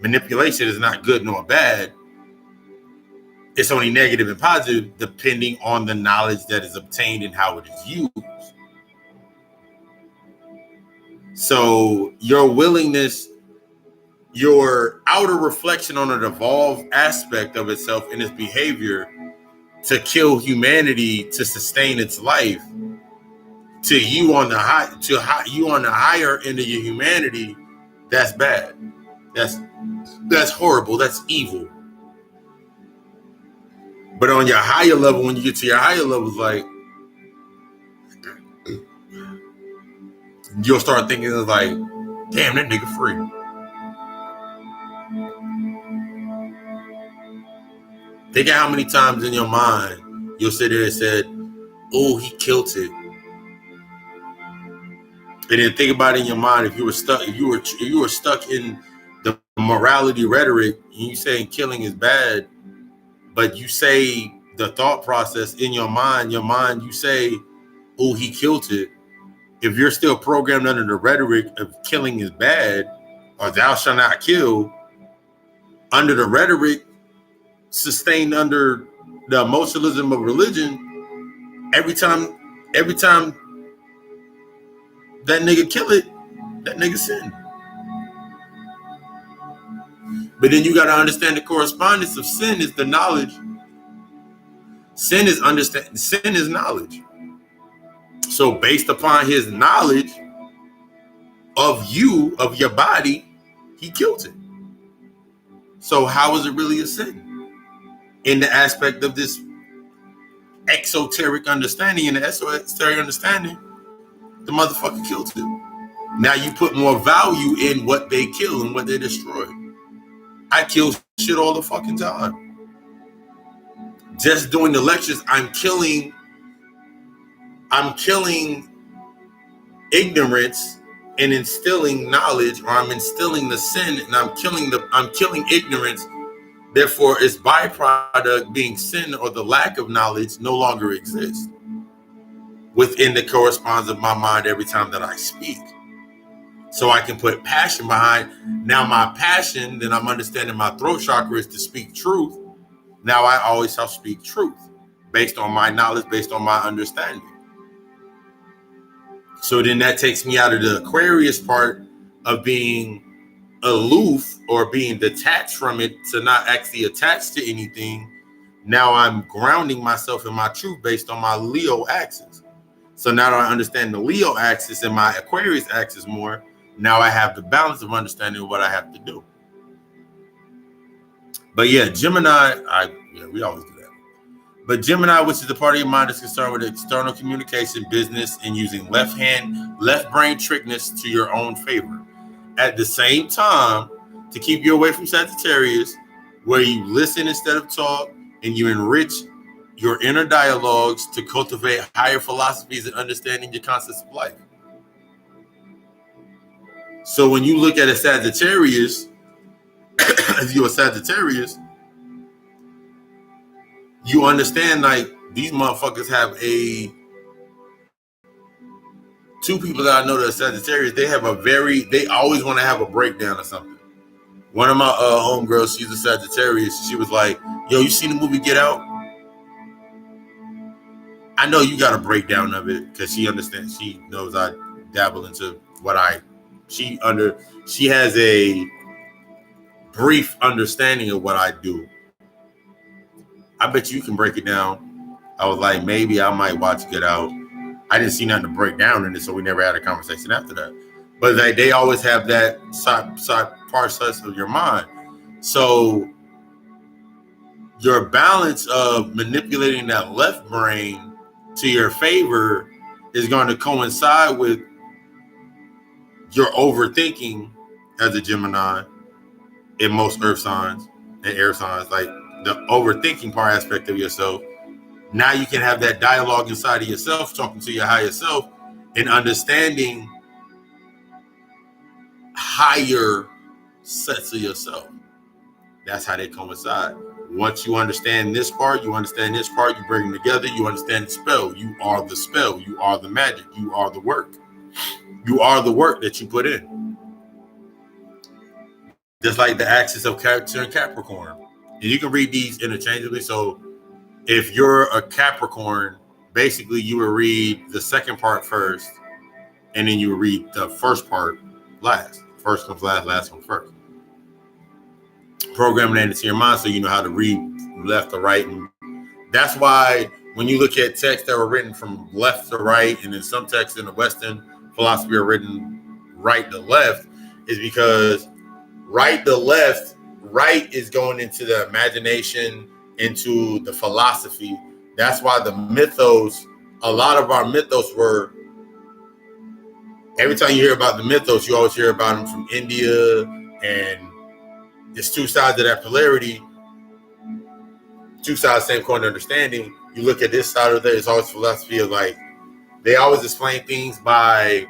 Manipulation is not good nor bad. It's only negative and positive depending on the knowledge that is obtained and how it is used. So your willingness, your outer reflection on a devolved aspect of itself in its behavior to kill humanity to sustain its life, to you on the higher end of your humanity, that's bad. That's horrible. That's evil. But on your higher level, when you get to your higher levels, like you'll start thinking of like, damn, that nigga free. Think of how many times in your mind you'll sit there and said, oh, he killed it. And then think about it in your mind, if you were stuck in the morality rhetoric and you saying killing is bad, but you say the thought process in your mind, you say, oh, he killed it. If you're still programmed under the rhetoric of killing is bad, or thou shalt not kill, under the rhetoric sustained under the emotionalism of religion, every time that nigga kill it, that nigga sin. But then you got to understand the correspondence of sin is the knowledge. Sin is understanding. Sin is knowledge. So based upon his knowledge of you, of your body, he killed it. So how is it really a sin? In the aspect of this exoteric understanding, the motherfucker killed it. Now you put more value in what they kill and what they destroy. I kill shit all the fucking time. Just doing the lectures, I'm killing ignorance and instilling knowledge, or I'm instilling the sin and I'm killing ignorance. Therefore, its byproduct being sin or the lack of knowledge no longer exists within the correspondence of my mind every time that I speak. So I can put passion behind. Now my passion, then I'm understanding my throat chakra is to speak truth. Now I always shall speak truth based on my knowledge, based on my understanding. So then that takes me out of the Aquarius part of being aloof or being detached from it to not actually attached to anything. Now I'm grounding myself in my truth based on my Leo axis. So now that I understand the Leo axis and my Aquarius axis more, now I have the balance of understanding what I have to do. But yeah, Gemini, we always do that. But Gemini, which is the part of your mind that's concerned with external communication, business, and using left brain trickness to your own favor. At the same time, to keep you away from Sagittarius, where you listen instead of talk, and you enrich your inner dialogues to cultivate higher philosophies and understanding your concepts of life. So when you look at a Sagittarius, if you're a Sagittarius, you understand like these motherfuckers have two people that I know that are Sagittarius, they always want to have a breakdown or something. One of my homegirls, she's a Sagittarius. She was like, yo, you seen the movie Get Out? I know you got a breakdown of it because she understands. She knows I dabble into she has a brief understanding of what I do. I bet you can break it down. I was like, maybe I might watch Get Out. I didn't see nothing to break down in it, so we never had a conversation after that. But they always have that side process of your mind. So your balance of manipulating that left brain to your favor is going to coincide with your overthinking as a Gemini in most earth signs and air signs, like the overthinking part aspect of yourself. Now you can have that dialogue inside of yourself, talking to your higher self and understanding higher sets of yourself. That's how they coincide. Once you understand this part, you understand this part, you bring them together, you understand the spell. You are the spell. You are the magic. You are the work. You are the work that you put in. Just like the axis of Cancer and Capricorn. And you can read these interchangeably. So if you're a Capricorn, basically you will read the second part first, and then you will read the first part last. First comes last, last comes first. Programming that into your mind so you know how to read left to right. And that's why when you look at texts that were written from left to right, and then some texts in the Western philosophy are written right to left, is because right to left, right is going into the imagination, into the philosophy. That's why the mythos, a lot of our mythos were, every time you hear about the mythos, you always hear about them from India, and it's two sides of that polarity, two sides, same coin understanding. You look at this side of it, it's always philosophy of like, they always explain things by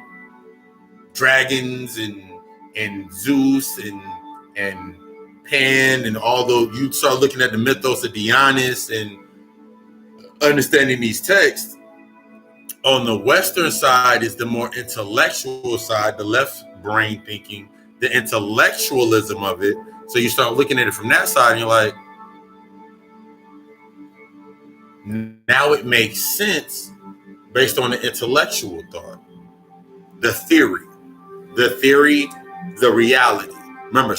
dragons and Zeus and Pan and all those. You start looking at the mythos of Dionysus and understanding these texts. On the Western side is the more intellectual side, the left brain thinking, the intellectualism of it. So you start looking at it from that side and you're like, now it makes sense based on the intellectual thought, the theory, the reality. Remember,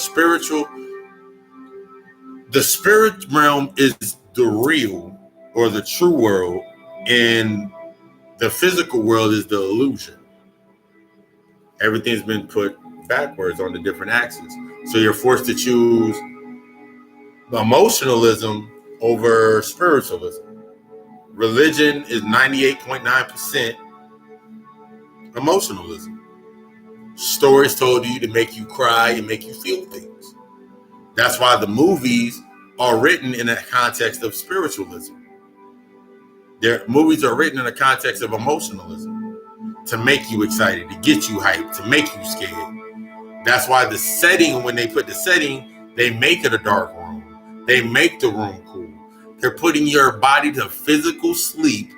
the spirit realm is the real or the true world, and the physical world is the illusion. Everything's been put backwards on the different axes. So you're forced to choose emotionalism over spiritualism. Religion is 98.9% emotionalism. Stories told you to make you cry and make you feel things. That's why the movies are written in a context of spiritualism. Their movies are written in the context of emotionalism to make you excited, to get you hyped, to make you scared. That's why the setting, when they put the setting, they make it a dark room. They make the room cool. They're putting your body to physical sleep,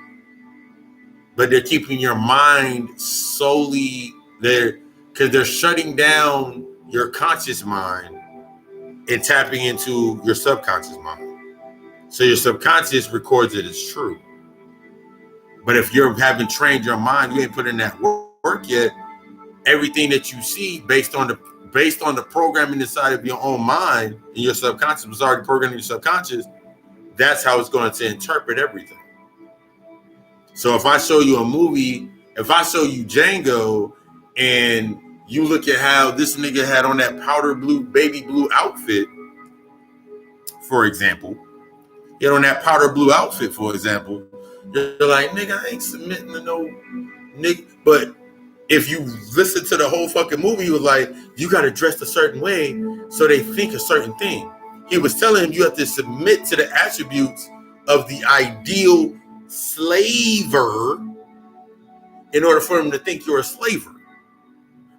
but they're keeping your mind solely there because they're shutting down your conscious mind and tapping into your subconscious mind. So your subconscious records it as true. But if you haven't trained your mind, you ain't put in that work yet, everything that you see based on the programming inside of your own mind and your subconscious was already programmed in your subconscious, that's how it's going to interpret everything. So if I show you a movie, if I show you Django and you look at how this nigga had on that powder blue, baby blue outfit, for example, you're like, nigga, I ain't submitting to no nigga. But if you listen to the whole fucking movie, he was like, you got to dress a certain way so they think a certain thing. He was telling him you have to submit to the attributes of the ideal slaver in order for him to think you're a slaver.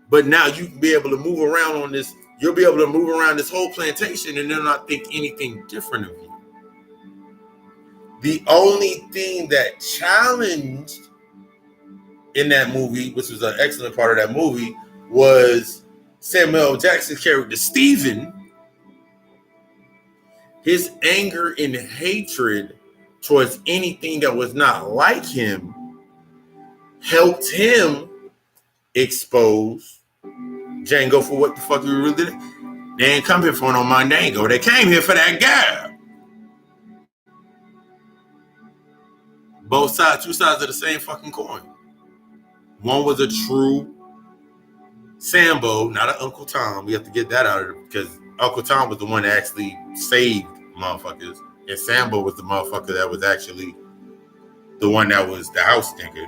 But now you can be able to move around on this. You'll be able to move around this whole plantation and they'll not think anything different of you. The only thing that challenged in that movie, which was an excellent part of that movie, was Samuel L. Jackson's character, Steven. His anger and hatred towards anything that was not like him helped him expose Django for what the fuck he really did. They ain't come here for no Mandingo. They came here for that girl. Both sides, two sides of the same fucking coin. One was a true Sambo, not an Uncle Tom. We have to get that out of it because Uncle Tom was the one that actually saved motherfuckers. And Sambo was the motherfucker that was actually the one that was the house nigga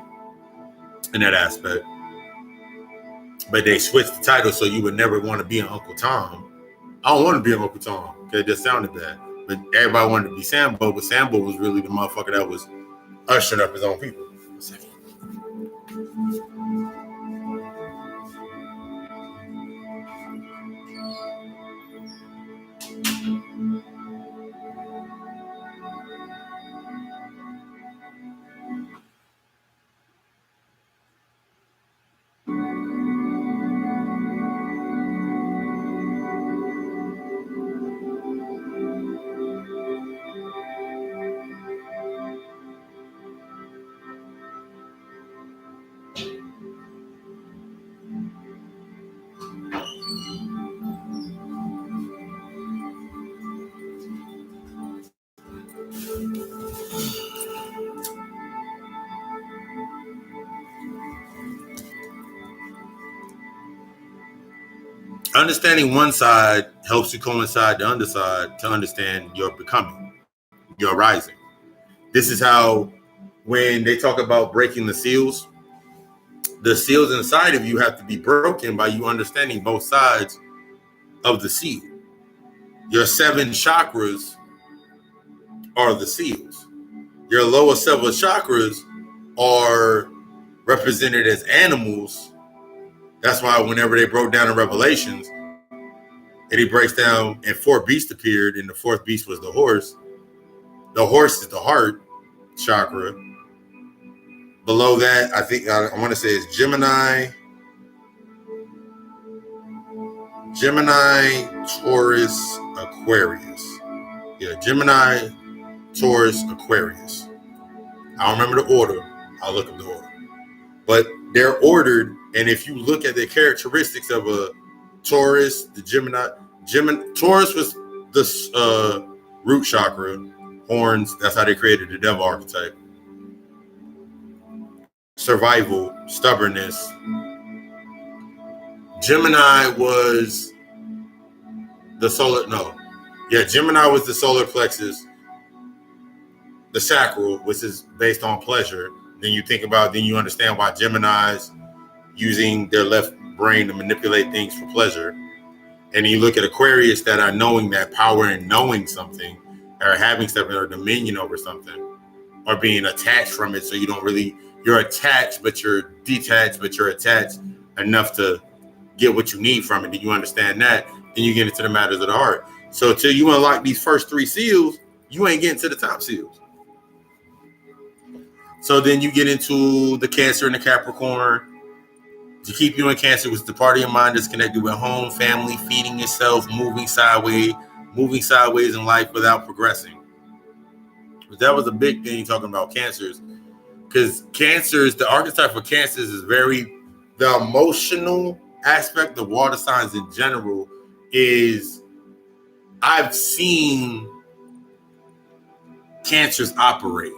in that aspect. But they switched the title so you would never want to be an Uncle Tom. I don't want to be an Uncle Tom because it just sounded bad. But everybody wanted to be Sambo, but Sambo was really the motherfucker that was ushering up his own people. Understanding one side helps you coincide the underside to understand your becoming, your rising. This is how, when they talk about breaking the seals inside of you have to be broken by you understanding both sides of the seal. Your 7 chakras are the seals. Your lower 7 chakras are represented as animals. That's why whenever they broke down in Revelations, and he breaks down, and 4 beasts appeared, and the 4th beast was the horse. The horse is the heart chakra. Below that, I think I want to say it's Gemini, Taurus, Aquarius. Yeah, Gemini, Taurus, Aquarius. I don't remember the order. I'll look up the order. But they're ordered, and if you look at the characteristics of a Taurus, the Gemini, Taurus was the root chakra, horns. That's how they created the devil archetype. Survival, stubbornness. Gemini was the solar. No, yeah, Gemini was the solar plexus, the sacral, which is based on pleasure. Then you think about, then you understand why Gemini's using their left brain to manipulate things for pleasure. And you look at Aquarius that are knowing that power and knowing something, or having something, or dominion over something. or being attached from it. So you don't really, you're attached, but you're detached, but you're attached enough to get what you need from it. Do you understand that? Then you get into the matters of the heart. So till you unlock these first 3 seals, you ain't getting to the top seals. So then you get into the Cancer and the Capricorn. To keep you in Cancer was the part of your mind that's connected with home, family, feeding yourself, moving sideways in life without progressing. But that was a big thing talking about Cancers, because Cancers, the archetype for Cancers is the emotional aspect of water signs in general is, I've seen Cancers operate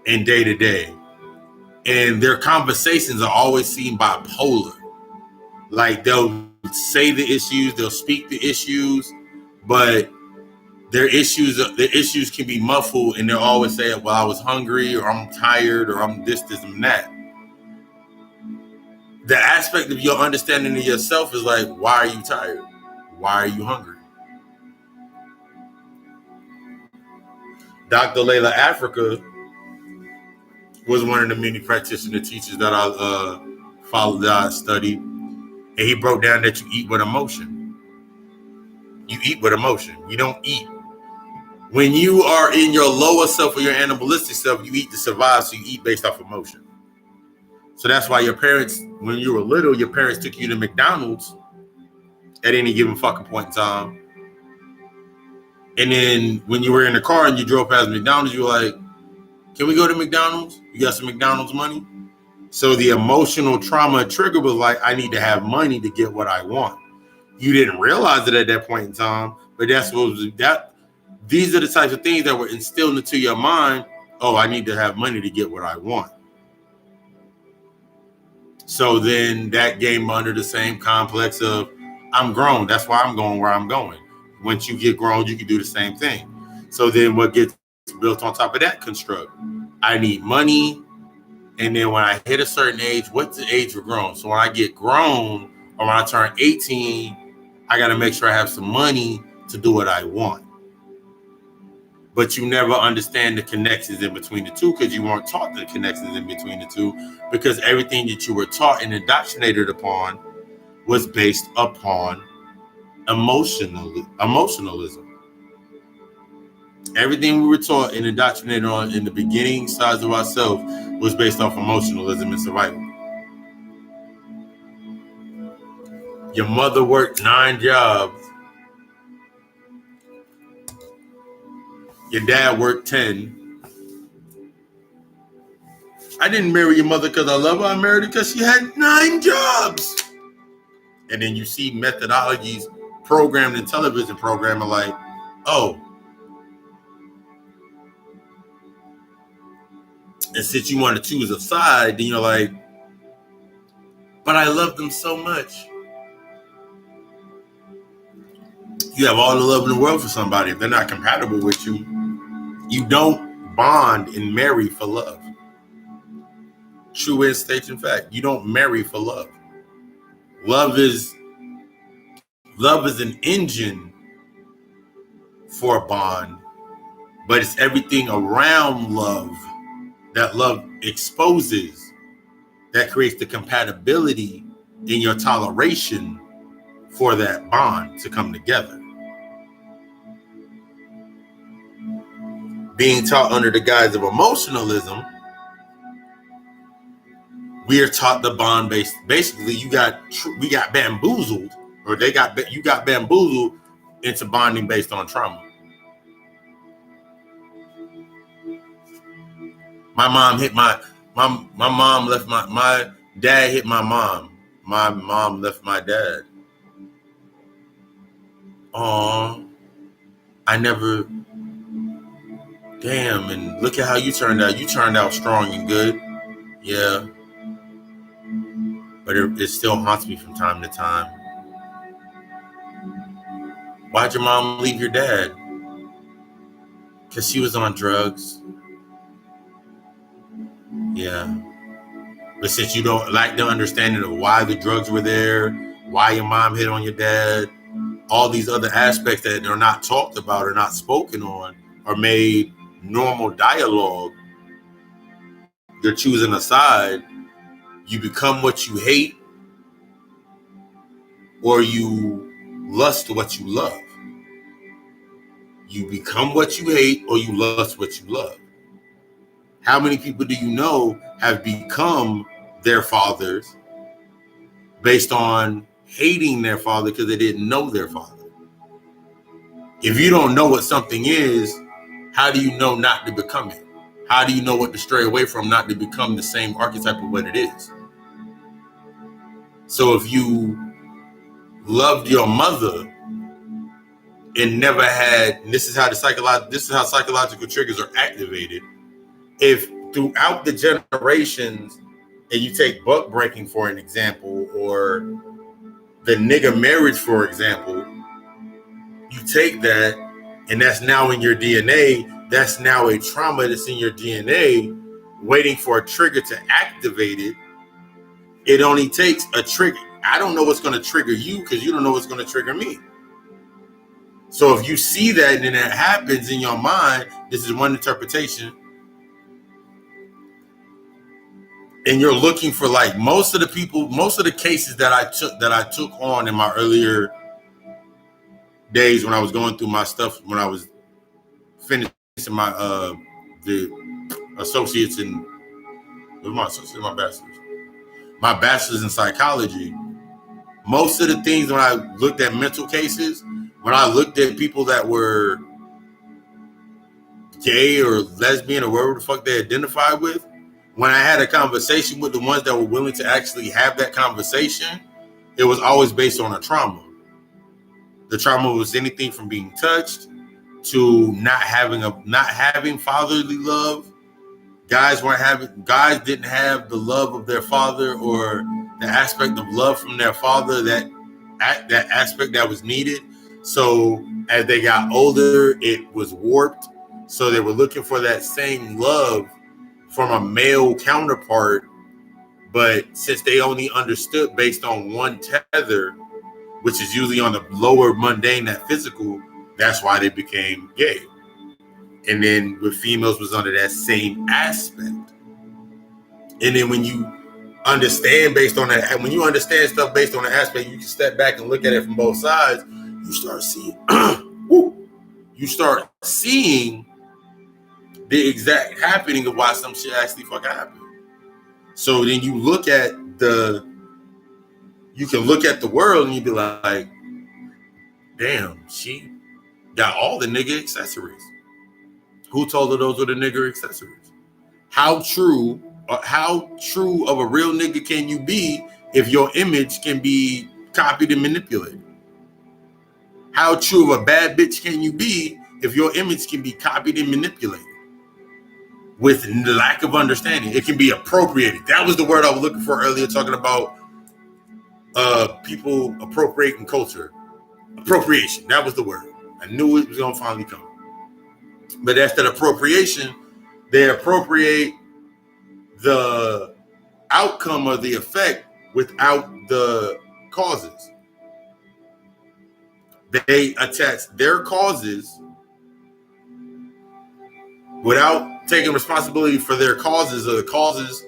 in day to day, and their conversations are always seen bipolar. Like they'll say the issues, they'll speak the issues, but the issues can be muffled, and they'll always say, well, I was hungry, or I'm tired, or I'm this and that. The aspect of your understanding of yourself is like, why are you tired? Why are you hungry? Dr. Layla Africa was one of the many practitioner teachers that I followed, that I studied. And he broke down that you eat with emotion. You eat with emotion. You don't eat. When you are in your lower self or your animalistic self, you eat to survive, so you eat based off emotion. So that's why your parents, when you were little, your parents took you to McDonald's at any given fucking point in time. And then when you were in the car and you drove past McDonald's, you were like, can we go to McDonald's? You got some McDonald's money? So the emotional trauma trigger was like, I need to have money to get what I want. You didn't realize it at that point in time, but that's what was that. These are the types of things that were instilled into your mind. Oh, I need to have money to get what I want. So then that came under the same complex of, I'm grown. That's why I'm going where I'm going. Once you get grown, you can do the same thing. So then what gets built on top of that construct? I need money. And then when I hit a certain age, what's the age for grown? So when I get grown, or when I turn 18, I got to make sure I have some money to do what I want. But you never understand the connections in between the two, because you weren't taught the connections in between the two, because everything that you were taught and indoctrinated upon was based upon emotionalism. Everything we were taught and indoctrinated on in the beginning sides of ourselves was based off emotionalism and survival. Your mother worked 9 jobs. Your dad worked 10. I didn't marry your mother because I love her. I married her because she had 9 jobs. And then you see methodologies programmed in television programming like, oh, and since you want to choose a side, then you're like, but I love them so much. You have all the love in the world for somebody. If they're not compatible with you, you don't bond and marry for love. True and state in fact, you don't marry for love. Love is an engine for a bond, but it's everything around love that love exposes that creates the compatibility in your toleration for that bond to come together. Being taught under the guise of emotionalism, we are taught the bond based. Basically, we got bamboozled, or you got bamboozled into bonding based on trauma. My mom hit my mom left my dad hit my mom. My mom left my dad. Oh, I never. Damn, and look at how you turned out. You turned out strong and good. Yeah. But it still haunts me from time to time. Why'd your mom leave your dad? Because she was on drugs. Yeah. But since you don't like the understanding of why the drugs were there, why your mom hit on your dad, all these other aspects that are not talked about or not spoken on are made normal dialogue, you're choosing a side. You become what you hate, or you lust what you love. You become what you hate, or you lust what you love. How many people do you know have become their fathers based on hating their father because they didn't know their father? If you don't know what something is, how do you know not to become it? How do you know what to stray away from, not to become the same archetype of what it is? So if you loved your mother and never had, and this is how psychological triggers are activated. If throughout the generations, and you take buck breaking for an example, or the nigga marriage for example, you take that and that's now in your DNA. That's now a trauma that's in your DNA waiting for a trigger to activate it. It only takes a trigger. I don't know what's going to trigger you because you don't know what's going to trigger me. So if you see that and then that happens in your mind, this is one interpretation. And you're looking for, like, most of the cases that I took on in my earlier days when I was going through my stuff, when I was finishing my the associates in my bachelor's in psychology. Most of the things when I looked at mental cases, when I looked at people that were gay or lesbian or whatever the fuck they identified with, when I had a conversation with the ones that were willing to actually have that conversation, it was always based on a trauma. The trauma was anything from being touched to not having fatherly love. Guys didn't have the love of their father, or the aspect of love from their father, that aspect that was needed. So as they got older, it was warped. So they were looking for that same love from a male counterpart, but since they only understood based on one tether, which is usually on the lower mundane, that physical, that's why they became gay. And then with females was under that same aspect. And then when you understand based on that, and when you understand stuff based on the aspect, you can step back and look at it from both sides. You start seeing, the exact happening of why some shit actually fucking happened. So then you can look at the world and you be like, damn, she got all the nigga accessories. Who told her those were the nigga accessories? How true of a real nigga can you be if your image can be copied and manipulated? How true of a bad bitch can you be if your image can be copied and manipulated? With lack of understanding, it can be appropriated. That was the word I was looking for earlier, talking about people appropriating culture. Appropriation, that was the word. I knew it was gonna finally come. But that's that appropriation. They appropriate the outcome of the effect without the causes. They attach their causes without taking responsibility for their causes, or the causes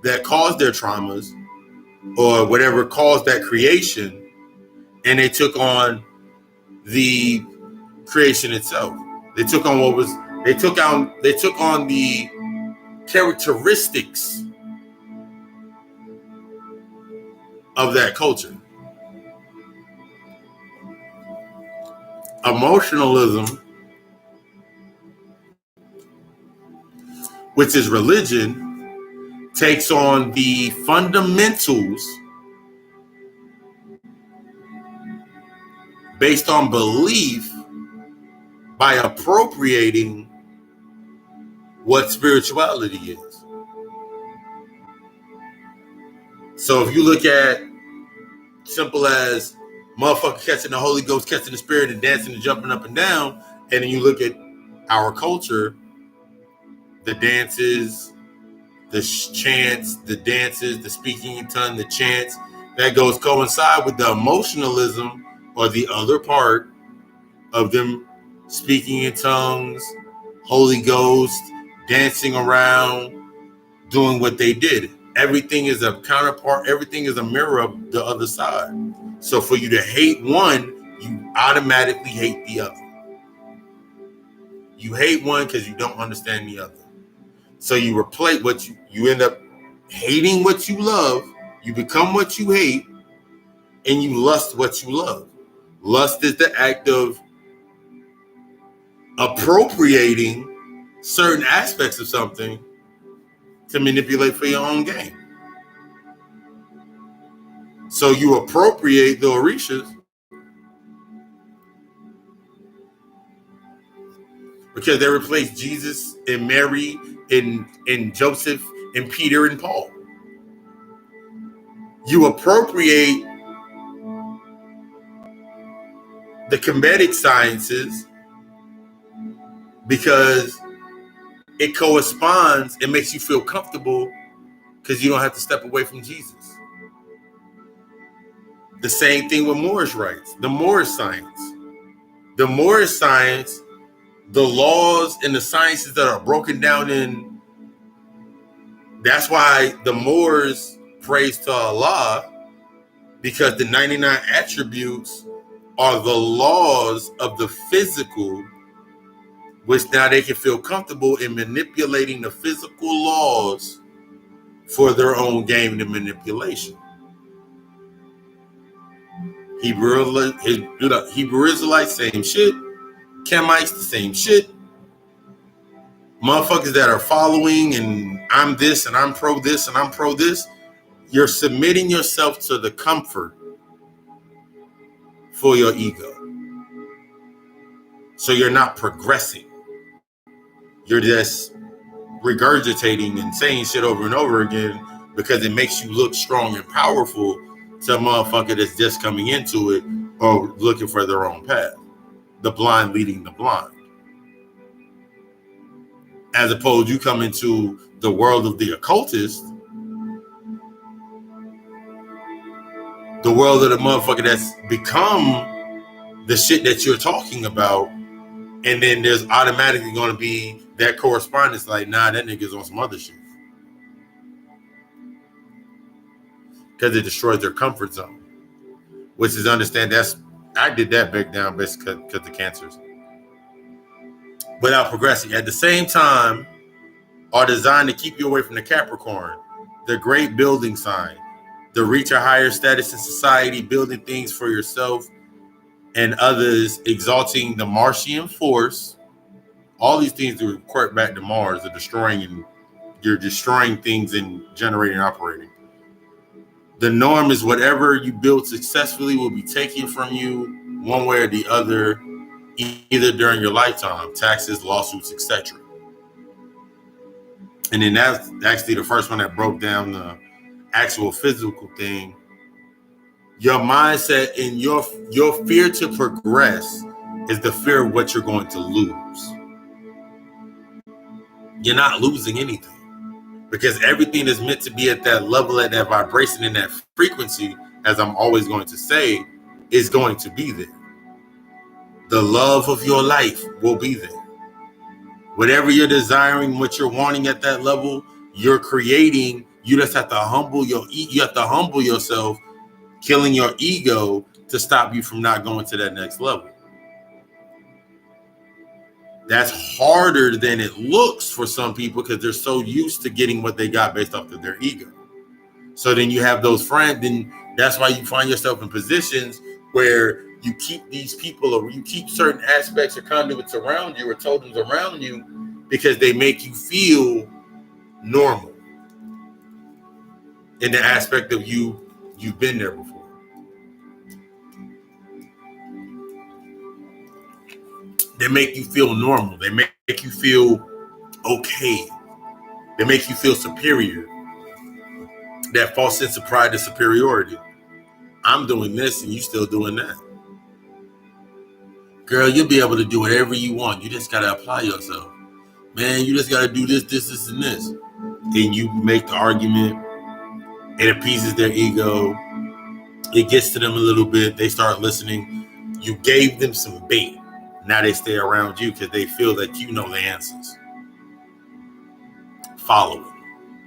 that caused their traumas, or whatever caused that creation, and they took on the creation itself. They took on the characteristics of that culture. Emotionalism, which is religion, takes on the fundamentals based on belief by appropriating what spirituality is. So if you look at simple as motherfucker catching the Holy Ghost, catching the spirit, and dancing and jumping up and down, and then you look at our culture, the dances, the chants, the dances, the speaking in tongues, the chants, that goes coincide with the emotionalism, or the other part of them speaking in tongues, Holy Ghost, dancing around, doing what they did. Everything is a counterpart. Everything is a mirror of the other side. So for you to hate one, you automatically hate the other. You hate one because you don't understand the other. So you replace what you end up hating what you love. You become what you hate, and you lust what you love. Lust is the act of appropriating certain aspects of something to manipulate for your own gain. So you appropriate the Orishas because they replaced Jesus and Mary and Joseph and Peter and Paul. You appropriate the comedic sciences because it corresponds, it makes you feel comfortable because you don't have to step away from Jesus. The same thing with Moorish rites, the Moorish science. The Moorish science, the laws and the sciences that are broken down in, that's why the Moors praise to Allah, because the 99 attributes are the laws of the physical, which now they can feel comfortable in manipulating the physical laws for their own gain and manipulation. Hebrew Israelites, same shit. Kemites, the same shit. Motherfuckers that are following and I'm this and I'm pro this and I'm pro this. You're submitting yourself to the comfort for your ego. So you're not progressing. You're just regurgitating and saying shit over and over again because it makes you look strong and powerful to a motherfucker that's just coming into it or looking for their own path. The blind leading the blind. As opposed, you come into the world of the occultist, the world of the motherfucker that's become the shit that you're talking about, and then there's automatically going to be that correspondence like, nah, that nigga's on some other shit. Because it destroys their comfort zone. Which is understand I did that back down basically because the cancers. Without progressing. At the same time, are designed to keep you away from the Capricorn, the great building sign, the reach a higher status in society, building things for yourself and others, exalting the Martian force. All these things do report back to Mars, are destroying, and you're destroying things and generating and operating. The norm is whatever you build successfully will be taken from you one way or the other, either during your lifetime, taxes, lawsuits, etc. And then that's actually the first one that broke down the actual physical thing. Your mindset and your fear to progress is the fear of what you're going to lose. You're not losing anything because everything is meant to be at that level, at that vibration, and that frequency, as I'm always going to say, is going to be there. The love of your life will be there. Whatever you're desiring, what you're wanting at that level, you're creating. You just have to humble you have to humble yourself, killing your ego to stop you from not going to that next level. That's harder than it looks for some people because they're so used to getting what they got based off of their ego. So then you have those friends, and that's why you find yourself in positions where you keep these people, or you keep certain aspects or conduits around you or totems around you because they make you feel normal in the aspect of you've been there before. They make you feel normal. They make you feel okay. They make you feel superior. That false sense of pride and superiority. I'm doing this and you still doing that. Girl, you'll be able to do whatever you want. You just got to apply yourself. Man, you just got to do this, and this. Then you make the argument. It appeases their ego. It gets to them a little bit. They start listening. You gave them some bait. Now they stay around you because they feel that you know the answers. Following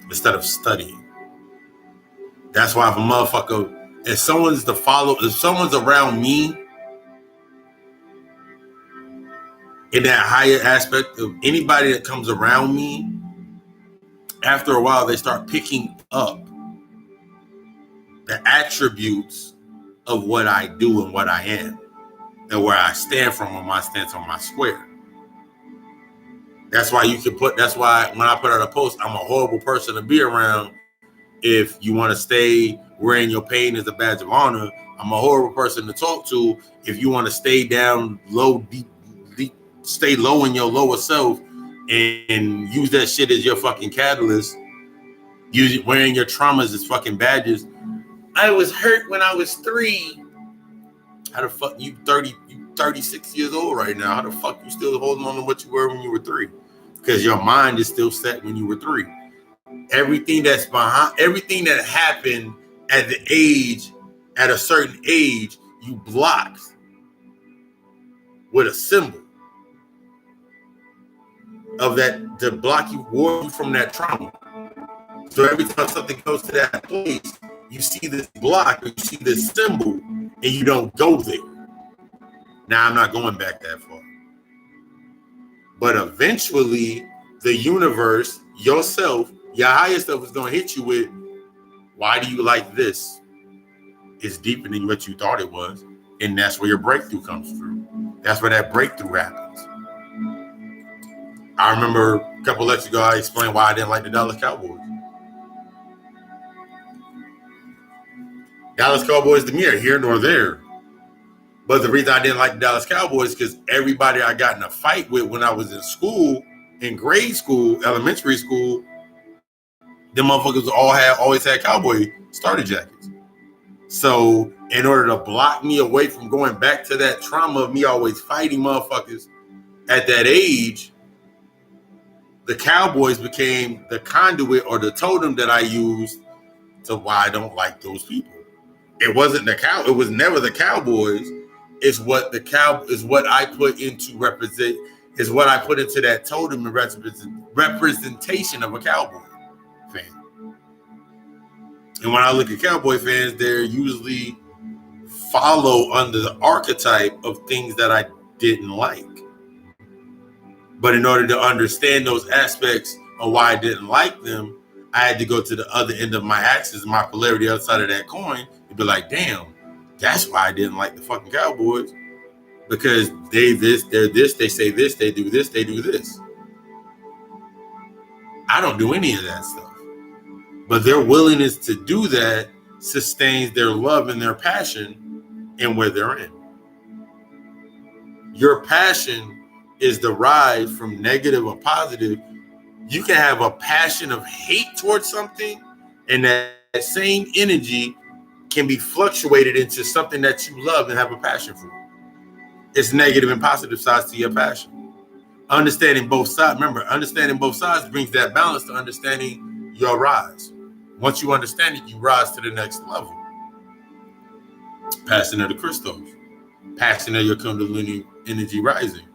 instead of studying. That's why if a motherfucker, if someone's around me in that higher aspect of anybody that comes around me, after a while they start picking up the attributes of what I do and what I am and where I stand from on my stance on my square. That's why that's why when I put out a post, I'm a horrible person to be around. If you want to stay wearing your pain as a badge of honor, I'm a horrible person to talk to. If you want to stay down low, deep, stay low in your lower self and use that shit as your fucking catalyst, wearing your traumas as fucking badges. I was hurt when I was 3. How the fuck you 36 years old right now? How the fuck you still holding on to what you were when you were 3? Because your mind is still set when you were 3. Everything that happened at a certain age, you blocked with a symbol of that to block you, ward you from that trauma. So every time something goes to that place, you see this block or you see this symbol and you don't go there. Now I'm not going back that far. But eventually the universe, yourself, your higher self is going to hit you with, why do you like this? It's deeper than what you thought it was. And that's where your breakthrough comes through. That's where that breakthrough happens. I remember a couple lectures ago, I explained why I didn't like the Dallas Cowboys. Dallas Cowboys to me are here nor there. But the reason I didn't like the Dallas Cowboys is because everybody I got in a fight with when I was in school, in grade school, elementary school, them motherfuckers always had Cowboy starter jackets. So in order to block me away from going back to that trauma of me always fighting motherfuckers at that age, the Cowboys became the conduit or the totem that I used to why I don't like those people. It wasn't it was never the Cowboys. It's what I put into that totem and representation of a Cowboy fan. And when I look at Cowboy fans, they're usually follow under the archetype of things that I didn't like. But in order to understand those aspects of why I didn't like them, I had to go to the other end of my axis, my polarity outside of that coin, and be like, damn, that's why I didn't like the fucking Cowboys. Because they're this, they say this, they do this, they do this. I don't do any of that stuff. But their willingness to do that sustains their love and their passion in where they're in. Your passion is derived from negative or positive. You can have a passion of hate towards something, and that same energy can be fluctuated into something that you love and have a passion for. It's negative and positive sides to your passion. Understanding both sides. Remember, understanding both sides brings that balance to understanding your rise. Once you understand it, you rise to the next level. Passion of the Kristos. Passion of your Kundalini energy rising.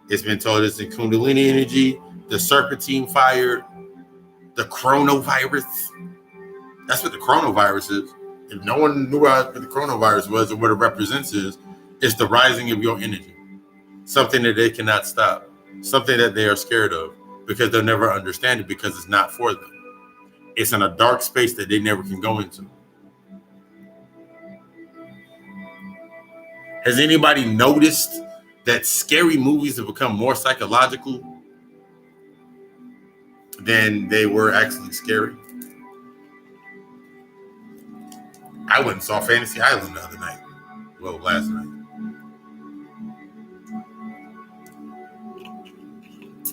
It's been told it's in Kundalini energy, the serpentine fire, the coronavirus. That's what the coronavirus is. If no one knew what the coronavirus was or what it represents it's the rising of your energy. Something that they cannot stop. Something that they are scared of because they'll never understand it because it's not for them. It's in a dark space that they never can go into. Has anybody noticed that scary movies have become more psychological than they were actually scary? I went and saw Fantasy Island the other night. Well, last night.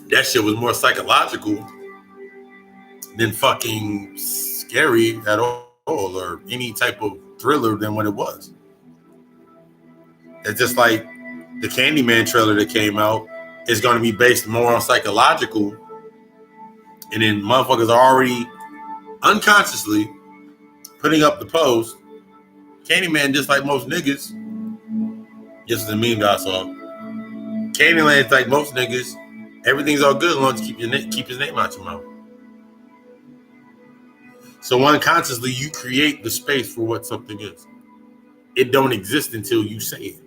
That shit was more psychological than fucking scary at all or any type of thriller than what it was. It's just like the Candyman trailer that came out is going to be based more on psychological, and then motherfuckers are already unconsciously putting up the post. Candyman, just like most niggas, this is a meme that I saw. Candyland's like most niggas. Everything's all good as long as you keep his name out your mouth. So unconsciously, you create the space for what something is. It don't exist until you say it.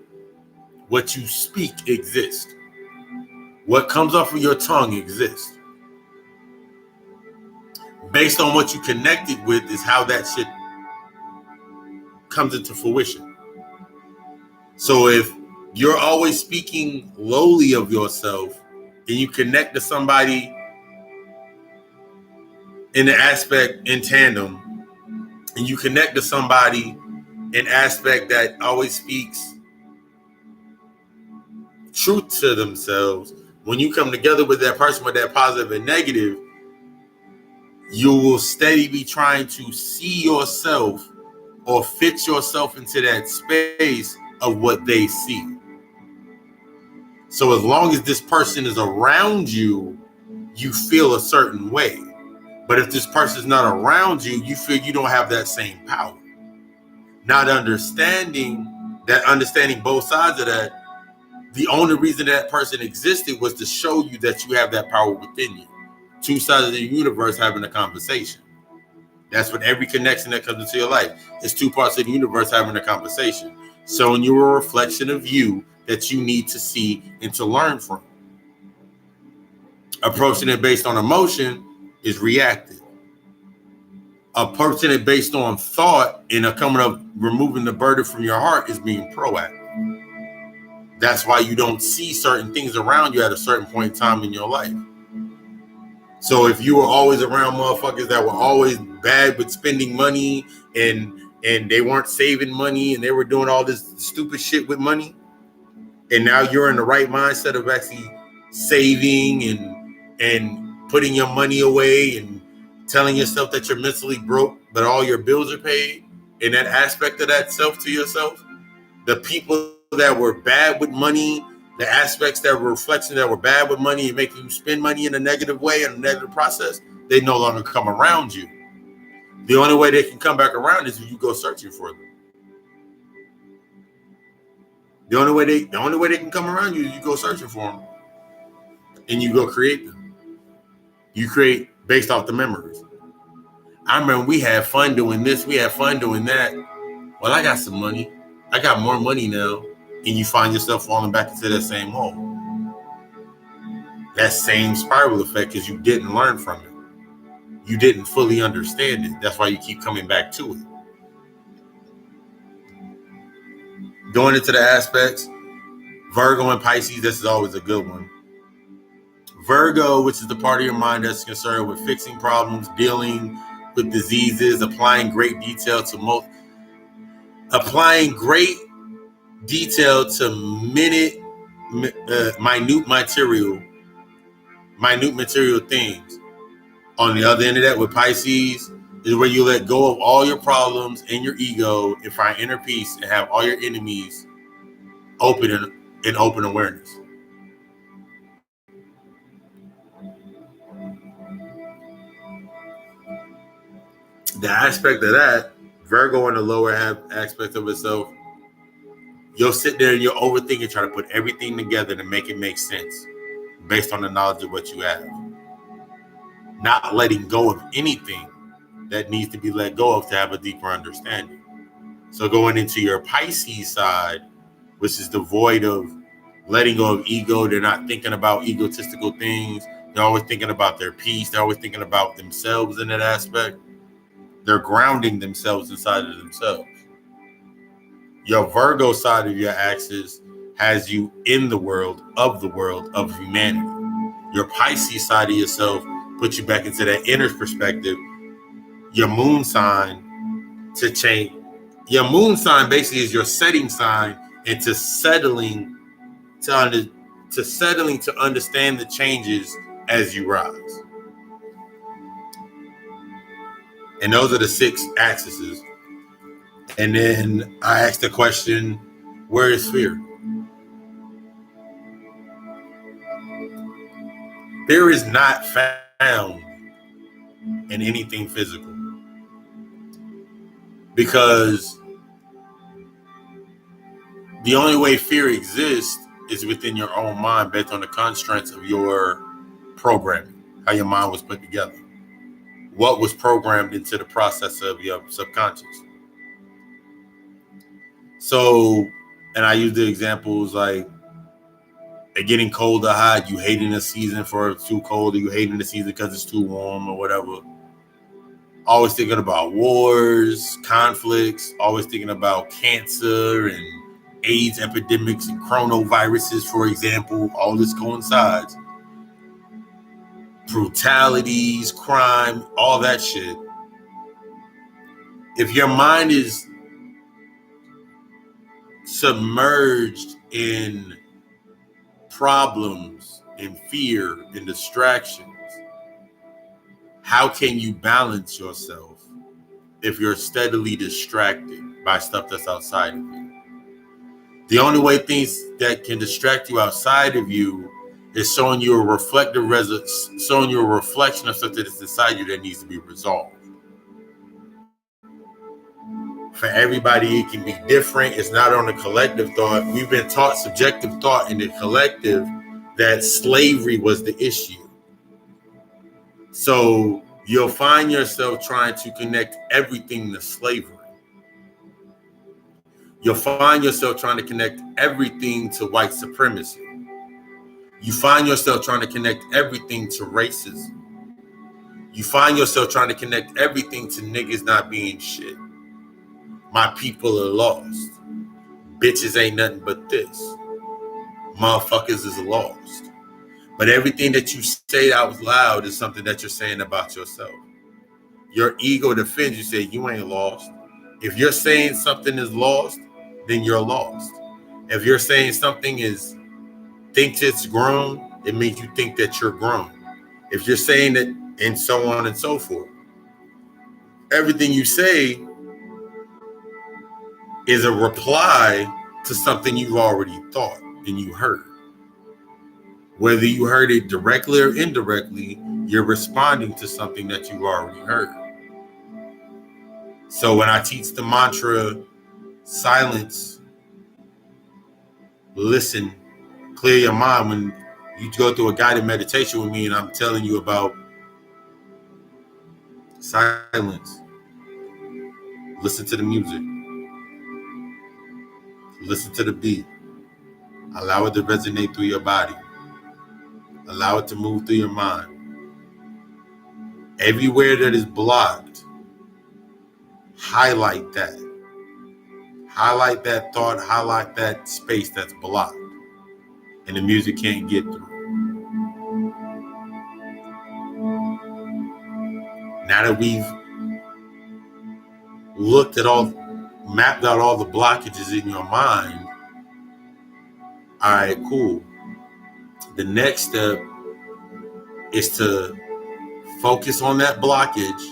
What you speak exists. What comes off of your tongue exists. Based on what you connected with is how that shit comes into fruition. So if you're always speaking lowly of yourself and you connect to somebody in the aspect in tandem, and you connect to somebody in aspect that always speaks truth to themselves, when you come together with that person with that positive and negative, you will steadily be trying to see yourself or fit yourself into that space of what they see. So as long as this person is around you, you feel a certain way. But if this person is not around you, you feel you don't have that same power. Not understanding both sides of that, the only reason that person existed was to show you that you have that power within you. Two sides of the universe having a conversation. That's what every connection that comes into your life. It's two parts of the universe having a conversation. Showing you a reflection of you that you need to see and to learn from. Approaching it based on emotion is reactive. Approaching it based on thought and coming up, removing the burden from your heart is being proactive. That's why you don't see certain things around you at a certain point in time in your life. So if you were always around motherfuckers that were always bad with spending money and they weren't saving money and they were doing all this stupid shit with money, and now you're in the right mindset of actually saving and putting your money away and telling yourself that you're mentally broke, but all your bills are paid, and that aspect of that self to yourself, the people that were bad with money, the aspects that were reflections that were bad with money and making you spend money in a negative way, in a negative process, they no longer come around you. The only way they can come back around is if you go searching for them. The only way they can come around you is you go searching for them, and you go create them. You create based off the memories. I remember we had fun doing this, we had fun doing that. Well, I got some money. I got more money now. And you find yourself falling back into that same hole. That same spiral effect because you didn't learn from it. You didn't fully understand it. That's why you keep coming back to it. Going into the aspects, Virgo and Pisces, this is always a good one. Virgo, which is the part of your mind that's concerned with fixing problems, dealing with diseases, applying great detail to minute material things. On the other end of that, with Pisces, is where you let go of all your problems and your ego and find inner peace and have all your enemies open in open awareness. The aspect of that, Virgo in the lower half aspect of itself, you'll sit there and you'll overthink and try to put everything together to make it make sense based on the knowledge of what you have. Not letting go of anything that needs to be let go of to have a deeper understanding. So going into your Pisces side, which is devoid of letting go of ego, they're not thinking about egotistical things. They're always thinking about their peace. They're always thinking about themselves in that aspect. They're grounding themselves inside of themselves. Your Virgo side of your axis has you in the world of humanity. Your Pisces side of yourself puts you back into that inner perspective. Your moon sign to change. Your moon sign basically is your setting sign into settling to understand the changes as you rise. And those are the 6 axes. And then I asked the question, where is fear? Fear is not found in anything physical. Because the only way fear exists is within your own mind based on the constraints of your programming, how your mind was put together, what was programmed into the process of your subconscious. So, and I use the examples like it getting cold or hot, you hating the season for it's too cold, or you hating the season because it's too warm or whatever. Always thinking about wars, conflicts, always thinking about cancer and AIDS epidemics and coronaviruses, for example. All this coincides. Brutalities, crime, all that shit. If your mind is submerged in problems and fear and distractions, how can you balance yourself if you're steadily distracted by stuff that's outside of you? The only way things that can distract you outside of you is showing you a reflection of something that's inside you that needs to be resolved. For everybody, it can be different. It's not on the collective thought. We've been taught subjective thought in the collective that slavery was the issue. So you'll find yourself trying to connect everything to slavery. You'll find yourself trying to connect everything to white supremacy. You find yourself trying to connect everything to racism. You find yourself trying to connect everything to niggas not being shit. My people are lost. Bitches ain't nothing but this. Motherfuckers is lost. But everything that you say out loud is something that you're saying about yourself. Your ego defends you, say you ain't lost. If you're saying something is lost, then you're lost. If you're saying something thinks it's grown, it means you think that you're grown. If you're saying that, and so on and so forth. Everything you say is a reply to something you've already thought and you heard. Whether you heard it directly or indirectly, you're responding to something that you've already heard. So when I teach the mantra, silence, listen, clear your mind, when you go through a guided meditation with me and I'm telling you about silence, listen to the music, listen to the beat, allow it to resonate through your body, allow it to move through your mind. Everywhere that is blocked, highlight that. Highlight that thought, highlight that space that's blocked and the music can't get through. Now that we've mapped out all the blockages in your mind, all right, cool. The next step is to focus on that blockage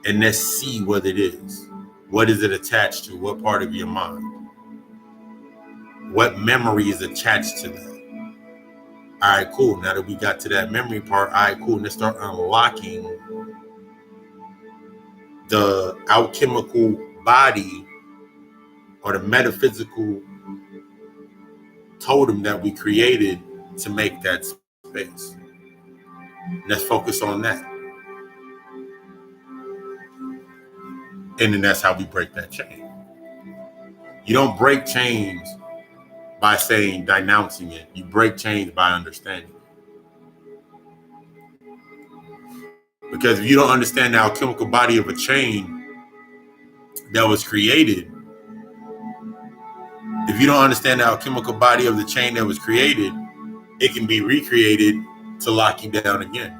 and let's see what it is. What is it attached to? What part of your mind? What memory is attached to that? All right, cool. Now that we got to that memory part, all right, cool. Let's start unlocking the alchemical body or the metaphysical totem that we created to make that space. Let's focus on that. And then that's how we break that chain. You don't break chains by denouncing it. You break chains by understanding it. Because if you don't understand the alchemical body of a chain that was created, if you don't understand the alchemical body of the chain that was created, it can be recreated to lock you down again.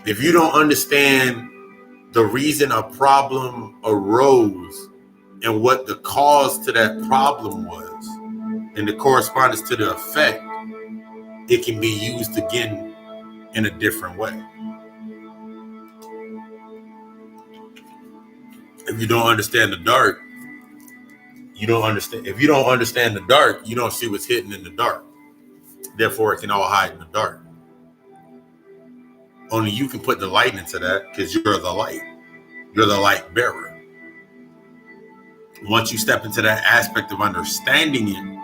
If you don't understand the reason a problem arose and what the cause to that problem was and the correspondence to the effect, it can be used again in a different way. If you don't understand the dark, you don't understand. If you don't understand the dark, you don't see what's hidden in the dark. Therefore, it can all hide in the dark. Only you can put the light into that because you're the light. You're the light bearer. Once you step into that aspect of understanding it,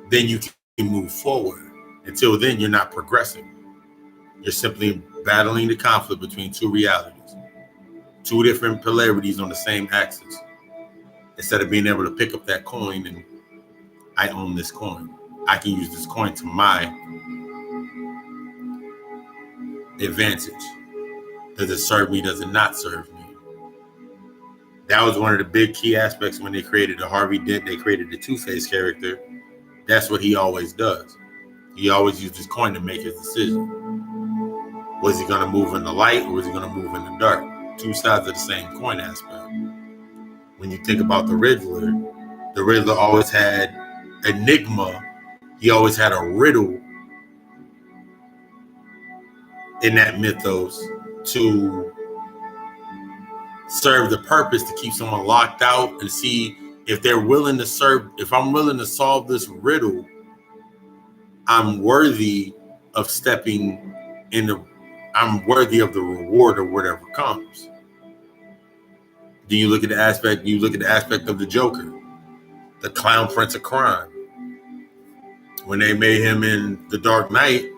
then you can move forward. Until then, you're not progressing. You're simply battling the conflict between two realities, two different polarities on the same axis. Instead of being able to pick up that coin and I own this coin, I can use this coin to my advantage. Does it serve me? Does it not serve me? That was one of the big key aspects when they created the Harvey Dent. They created the Two-Face character. That's what he always does. He always used his coin to make his decision. Was he going to move in the light or was he going to move in the dark? Two sides of the same coin aspect. When you think about the Riddler always had enigma. He always had a riddle in that mythos to serve the purpose to keep someone locked out and see if they're willing to serve. If I'm willing to solve this riddle, I'm worthy of stepping in the. I'm worthy of the reward or whatever comes. Then you look at the aspect. You look at the aspect of the Joker, the clown prince of crime. When they made him in The Dark Knight,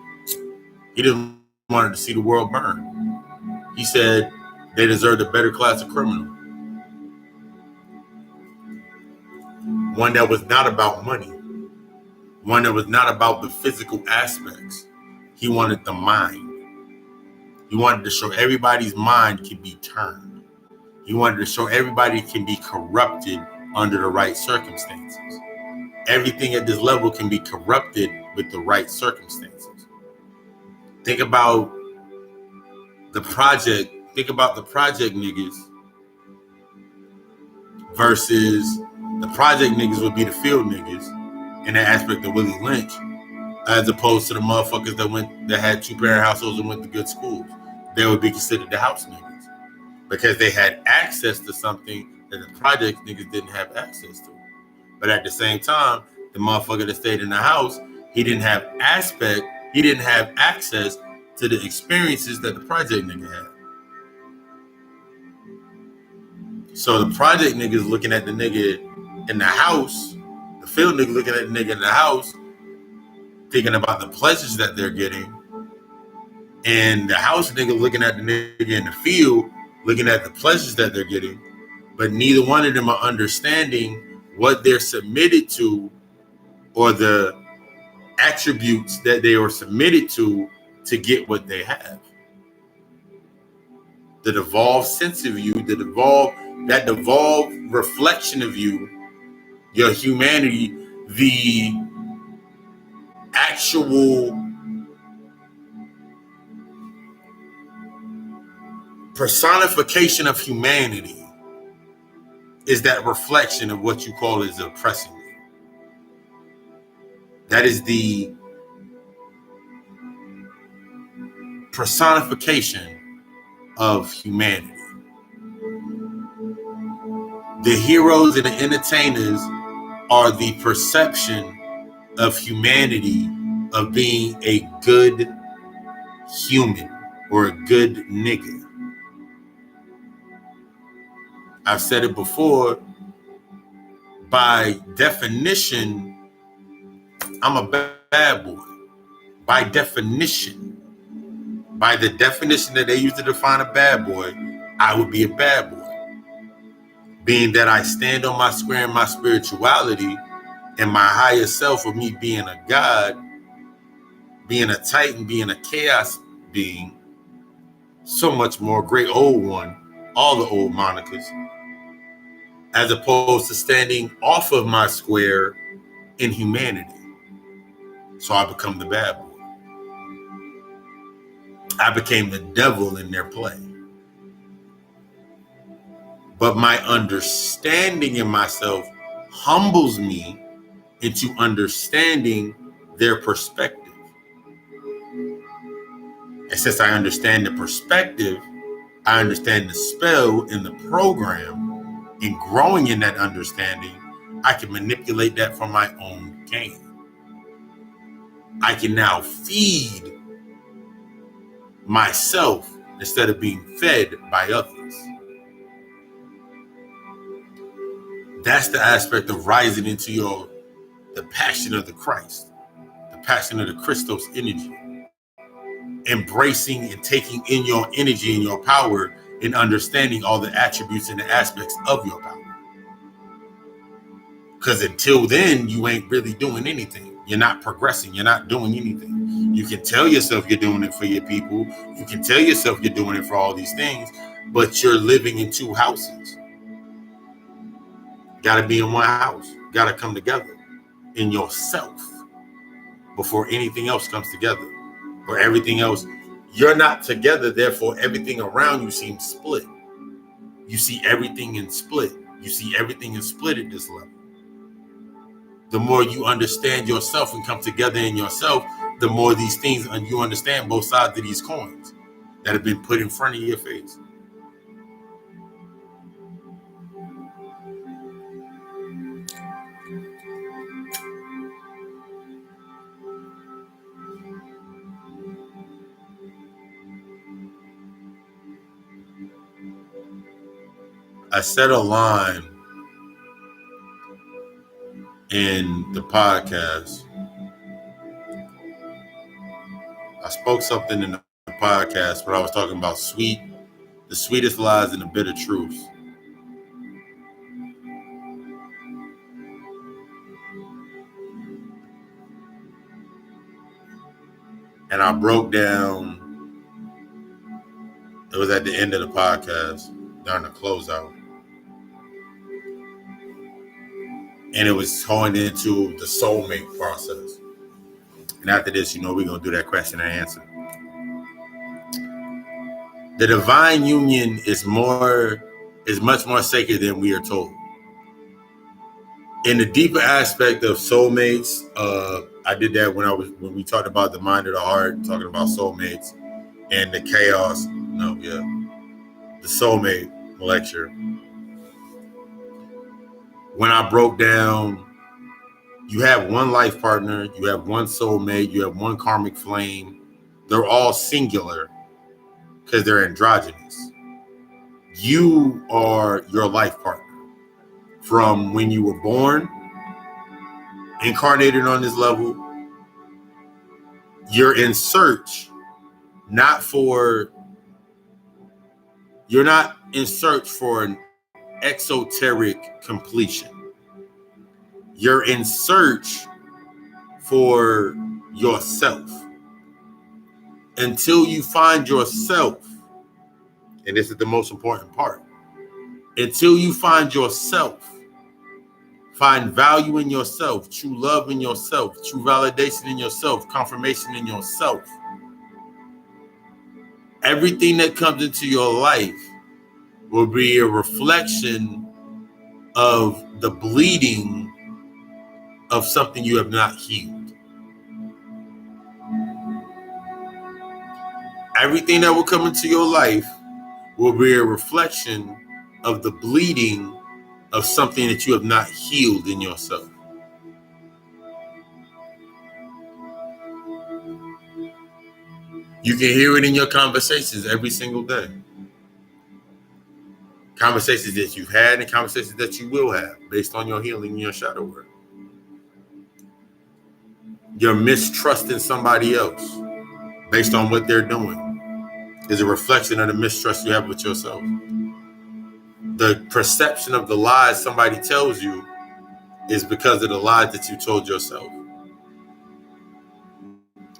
he didn't want to see the world burn. He said they deserved a better class of criminal. One that was not about money. One that was not about the physical aspects. He wanted the mind. He wanted to show everybody's mind can be turned. He wanted to show everybody can be corrupted under the right circumstances. Everything at this level can be corrupted with the right circumstances. Think about the project. Think about the project niggas versus the project niggas would be the field niggas in that aspect of Willie Lynch, as opposed to the motherfuckers that had two-parent households and went to good schools. They would be considered the house niggas because they had access to something that the project niggas didn't have access to. But at the same time, the motherfucker that stayed in the house, he didn't have access to the experiences that the project nigga had. So the project nigga is looking at the nigga in the house, the field nigga looking at the nigga in the house, thinking about the pleasures that they're getting, and the house nigga looking at the nigga in the field, looking at the pleasures that they're getting, but neither one of them are understanding what they're submitted to or the attributes that they are submitted to get what they have. The devolved sense of you, that devolved reflection of you, your humanity, the actual personification of humanity is that reflection of what you call is oppressing you. That is the personification of humanity. The heroes and the entertainers are the perception of humanity, of being a good human or a good nigga. I've said it before, by definition, I'm a bad boy. By the definition that they use to define a bad boy, I would be a bad boy. Being that I stand on my square in my spirituality and my higher self of me being a god, being a titan, being a chaos being, so much more great old one, all the old monikers, as opposed to standing off of my square in humanity. So I become the bad boy. I became the devil in their play. But my understanding in myself humbles me into understanding their perspective. And since I understand the perspective, I understand the spell in the program, and growing in that understanding, I can manipulate that for my own gain. I can now feed myself instead of being fed by others. That's the aspect of rising into the passion of the Christ, the passion of the Kristos energy. Embracing and taking in your energy and your power and understanding all the attributes and the aspects of your power. Because until then, you ain't really doing anything. You're not progressing. You're not doing anything. You can tell yourself you're doing it for your people. You can tell yourself you're doing it for all these things, but you're living in two houses. Got to be in one house. Got to come together in yourself before anything else comes together. Or everything else, you're not together. Therefore, everything around you seems split. You see everything in split. You see everything in split at this level. The more you understand yourself and come together in yourself, the more these things, and you understand both sides of these coins that have been put in front of your face. I said a line in the podcast. I spoke something in the podcast, but I was talking about the sweetest lies and the bitter truths. And I broke down, it was at the end of the podcast, during the closeout. And it was going into the soulmate process. And after this, we're going to do that question and answer. The divine union is much more sacred than we are told. In the deeper aspect of soulmates, I did that when we talked about the mind of the heart, talking about soulmates and the chaos. The soulmate lecture. When I broke down, you have one life partner, you have one soulmate, you have one karmic flame. They're all singular because they're androgynous. You are your life partner from when you were born, incarnated on this level. You're in search, you're not in search for an exoteric completion. You're in search for yourself. Until you find yourself, and this is the most important part, until you find yourself, find value in yourself, true love in yourself, true validation in yourself, confirmation in yourself, everything that comes into your life will be a reflection of the bleeding of something you have not healed. Everything that will come into your life will be a reflection of the bleeding of something that you have not healed in yourself. You can hear it in your conversations every single day. Conversations that you've had and conversations that you will have based on your healing and your shadow work. Your mistrust in somebody else based on what they're doing is a reflection of the mistrust you have with yourself. The perception of the lies somebody tells you is because of the lies that you told yourself.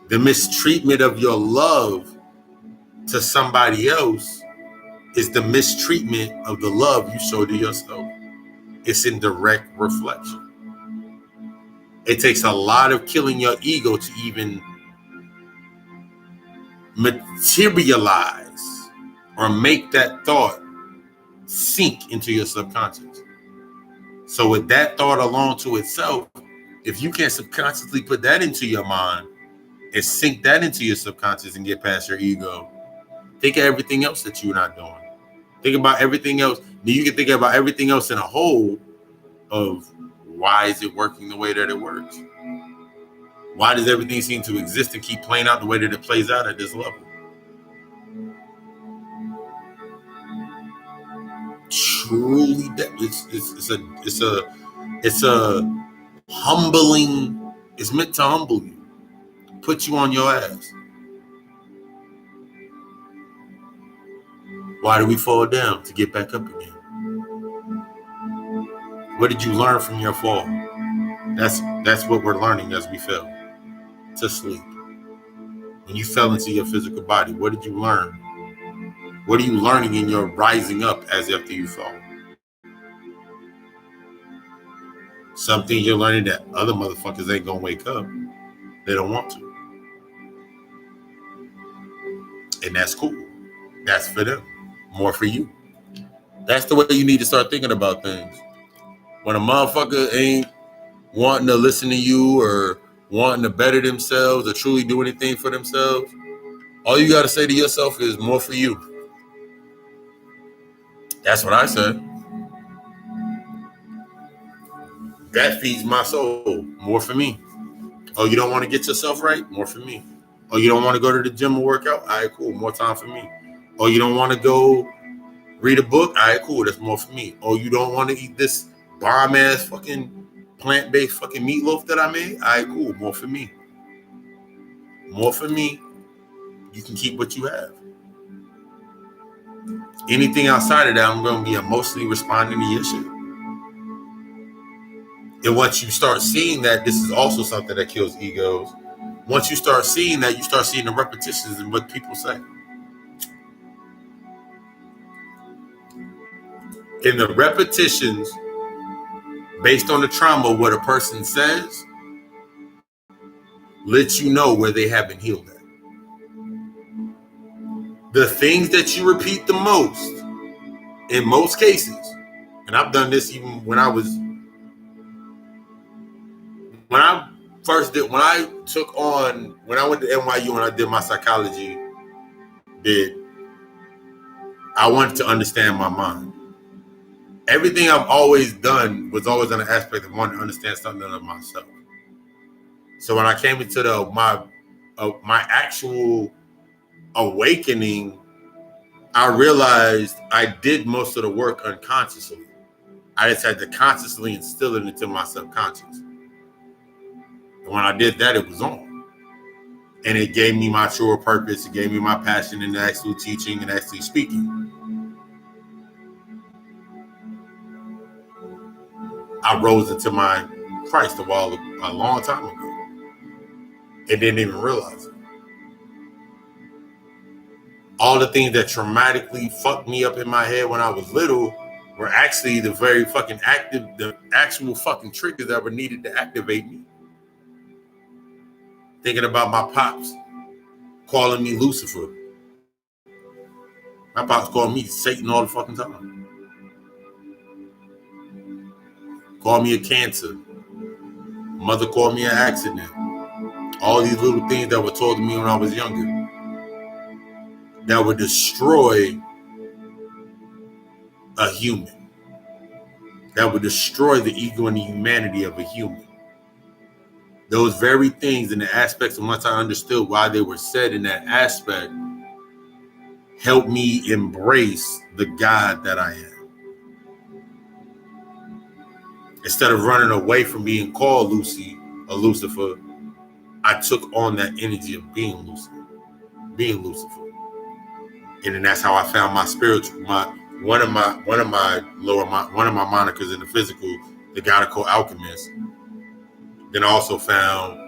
The mistreatment of your love to somebody else is the mistreatment of the love you show to yourself. It's in direct reflection. It takes a lot of killing your ego to even materialize or make that thought sink into your subconscious. So with that thought alone to itself, if you can subconsciously put that into your mind and sink that into your subconscious and get past your ego, think of everything else that you're not doing. Think about everything else. Then you can think about everything else in a whole of why is it working the way that it works? Why does everything seem to exist and keep playing out the way that it plays out at this level? truly it's a humbling. It's meant to humble you, put you on your ass. Why do we fall down? To get back up again. What did you learn from your fall? That's what we're learning as we fell to sleep. When you fell into your physical body, what did you learn? What are you learning in your rising up as after you fall? Something you're learning that other motherfuckers ain't gonna wake up. They don't want to. And that's cool. That's for them. More for you. That's the way you need to start thinking about things. When a motherfucker ain't wanting to listen to you or wanting to better themselves or truly do anything for themselves, all you got to say to yourself is more for you. That's what I said. That feeds my soul. More for me. Oh, you don't want to get yourself right? More for me. Oh, you don't want to go to the gym and work out? All right, cool. More time for me. Oh, you don't want to go read a book? All right, cool. That's more for me. Oh, you don't want to eat this bomb ass fucking plant-based fucking meatloaf that I made? All right, cool. More for me. More for me. You can keep what you have. Anything outside of that, I'm going to be emotionally responding to your shit. And once you start seeing that, this is also something that kills egos. Once you start seeing that, you start seeing the repetitions in what people say. And the repetitions, based on the trauma, what a person says, lets you know where they haven't healed at. The things that you repeat the most, in most cases, and I've done this even when I went to NYU and I did my psychology bid, I wanted to understand my mind. Everything I've always done was always on the aspect of wanting to understand something of myself. So when I came into my actual awakening, I realized I did most of the work unconsciously. I just had to consciously instill it into my subconscious. And when I did that, it was on. And it gave me my true purpose. It gave me my passion in actual teaching and actually speaking. I rose into my Christ a long time ago. And didn't even realize it. All the things that traumatically fucked me up in my head when I was little were actually the actual fucking triggers that were needed to activate me. Thinking about my pops calling me Lucifer. My pops called me Satan all the fucking time. Called me a cancer. Mother called me an accident. All these little things that were told to me when I was younger that would destroy a human. That would destroy the ego and the humanity of a human. Those very things and the aspects, and once I understood why they were said in that aspect, helped me embrace the God that I am. Instead of running away from being called Lucy or Lucifer, I took on that energy of being Lucifer. And then that's how I found my spiritual, one of my monikers in the physical, the goddess alchemist. Then I also found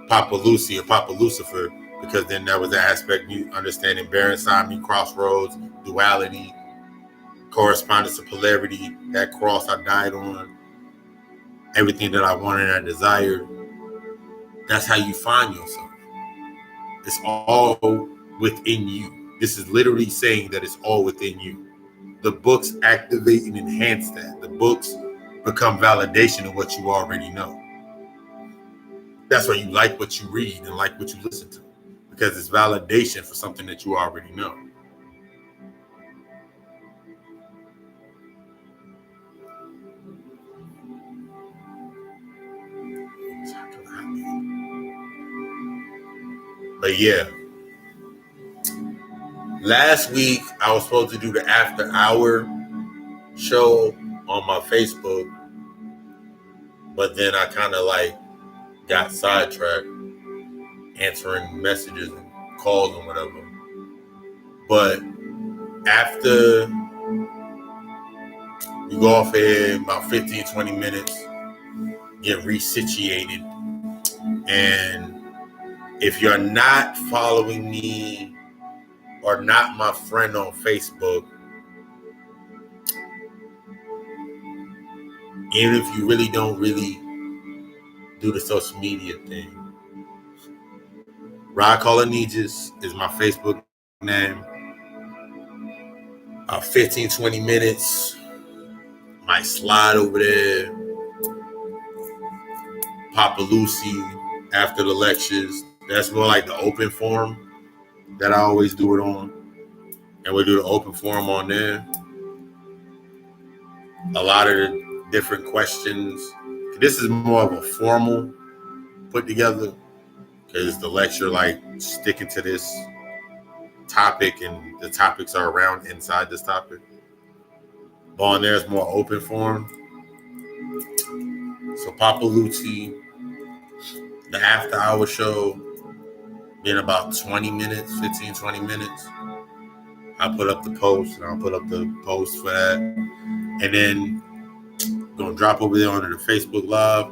Papa Lucy or Papa Lucifer, because then there was the aspect me understanding Berenstain, crossroads, duality, correspondence to polarity, that cross I died on, everything that I wanted and I desired. That's how you find yourself. It's all within you. This is literally saying that it's all within you. The books activate and enhance that. The books become validation of what you already know. That's why you like what you read and like what you listen to, because it's validation for something that you already know. But yeah, last week I was supposed to do the after hour show on my Facebook, but then I kind of like got sidetracked answering messages and calls and whatever. But after you go off air about 15, 20 minutes, get resituated. And if you're not following me or not my friend on Facebook, even if you really don't do the social media thing, Rod Colonegis is my Facebook name. 15, 20 minutes, might slide over there, Papa Lucy after the lectures. That's more like the open forum that I always do it on. And we do the open forum on there. A lot of the different questions. This is more of a formal put together because the lecture like sticking to this topic and the topics are around inside this topic. But on there is more open forum. So Papa Lucy, the after hour show, in about 20 minutes, 15, 20 minutes. I'll put up the post and I'll put up the post for that. And then gonna drop over there onto the Facebook Live.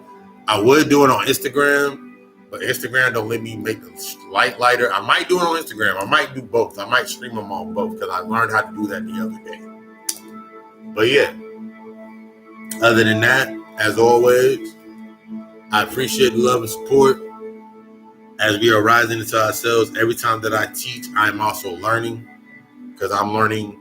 I would do it on Instagram, but Instagram don't let me make the light lighter. I might do it on Instagram. I might do both. I might stream them on both because I learned how to do that the other day. But yeah, other than that, as always, I appreciate the love and support as we are rising into ourselves. Every time that I teach, I'm also learning because I'm learning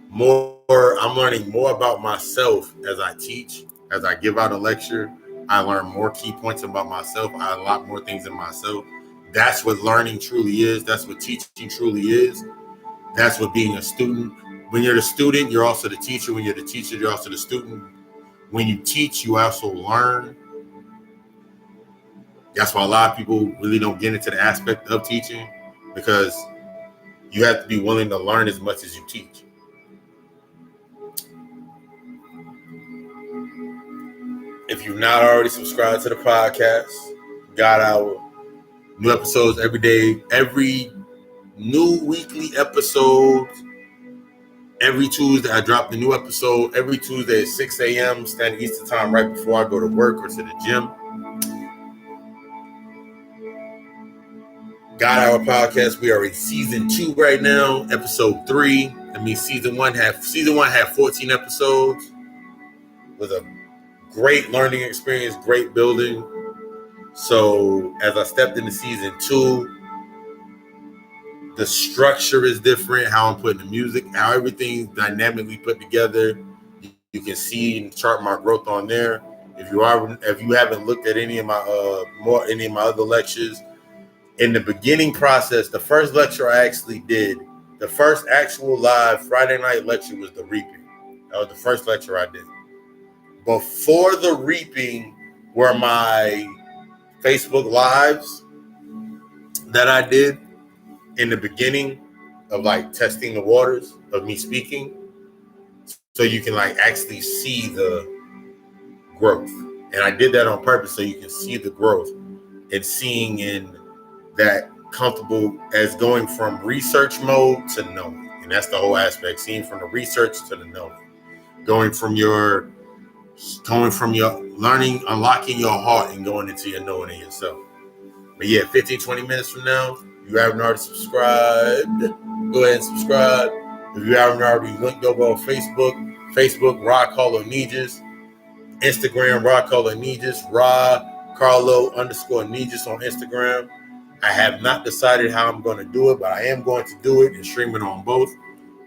more. I'm learning more about myself as I teach, as I give out a lecture. I learn more key points about myself. I unlock more things in myself. That's what learning truly is. That's what teaching truly is. That's what being a student. When you're the student, you're also the teacher. When you're the teacher, you're also the student. When you teach, you also learn. That's why a lot of people really don't get into the aspect of teaching because you have to be willing to learn as much as you teach. If you've not already subscribed to the podcast, got our new episodes every day, every new weekly episode. Every Tuesday, I drop the new episode. Every Tuesday at 6 a.m. Standard Eastern Time, right before I go to work or to the gym. Got our podcast. We are in season 2 right now, episode 3. I mean, season one had 14 episodes. It was a great learning experience, great building. So as I stepped into season 2, the structure is different, how I'm putting the music, how everything's dynamically put together. You can see and chart my growth on there. If you haven't looked at any of my other lectures, in the beginning process, the first lecture I actually did, the first actual live Friday night lecture was the reaping. That was the first lecture I did. Before the reaping were my Facebook lives that I did in the beginning of like testing the waters of me speaking. So you can like actually see the growth. And I did that on purpose so you can see the growth and seeing in that comfortable as going from research mode to knowing. And that's the whole aspect, seeing from the research to the knowing. Going from your learning, unlocking your heart and going into your knowing in yourself. But yeah, 15, 20 minutes from now, if you haven't already subscribed, go ahead and subscribe. If you haven't already linked over on Facebook, Rod Colonegis, Instagram, Rod Colonegis, Rod Carlo _Negis on Instagram. I have not decided how I'm going to do it, but I am going to do it and stream it on both.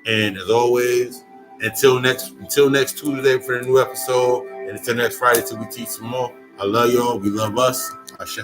And as always, until next Tuesday for the new episode, and until next Friday till we teach some more. I love y'all. We love us. Ashe.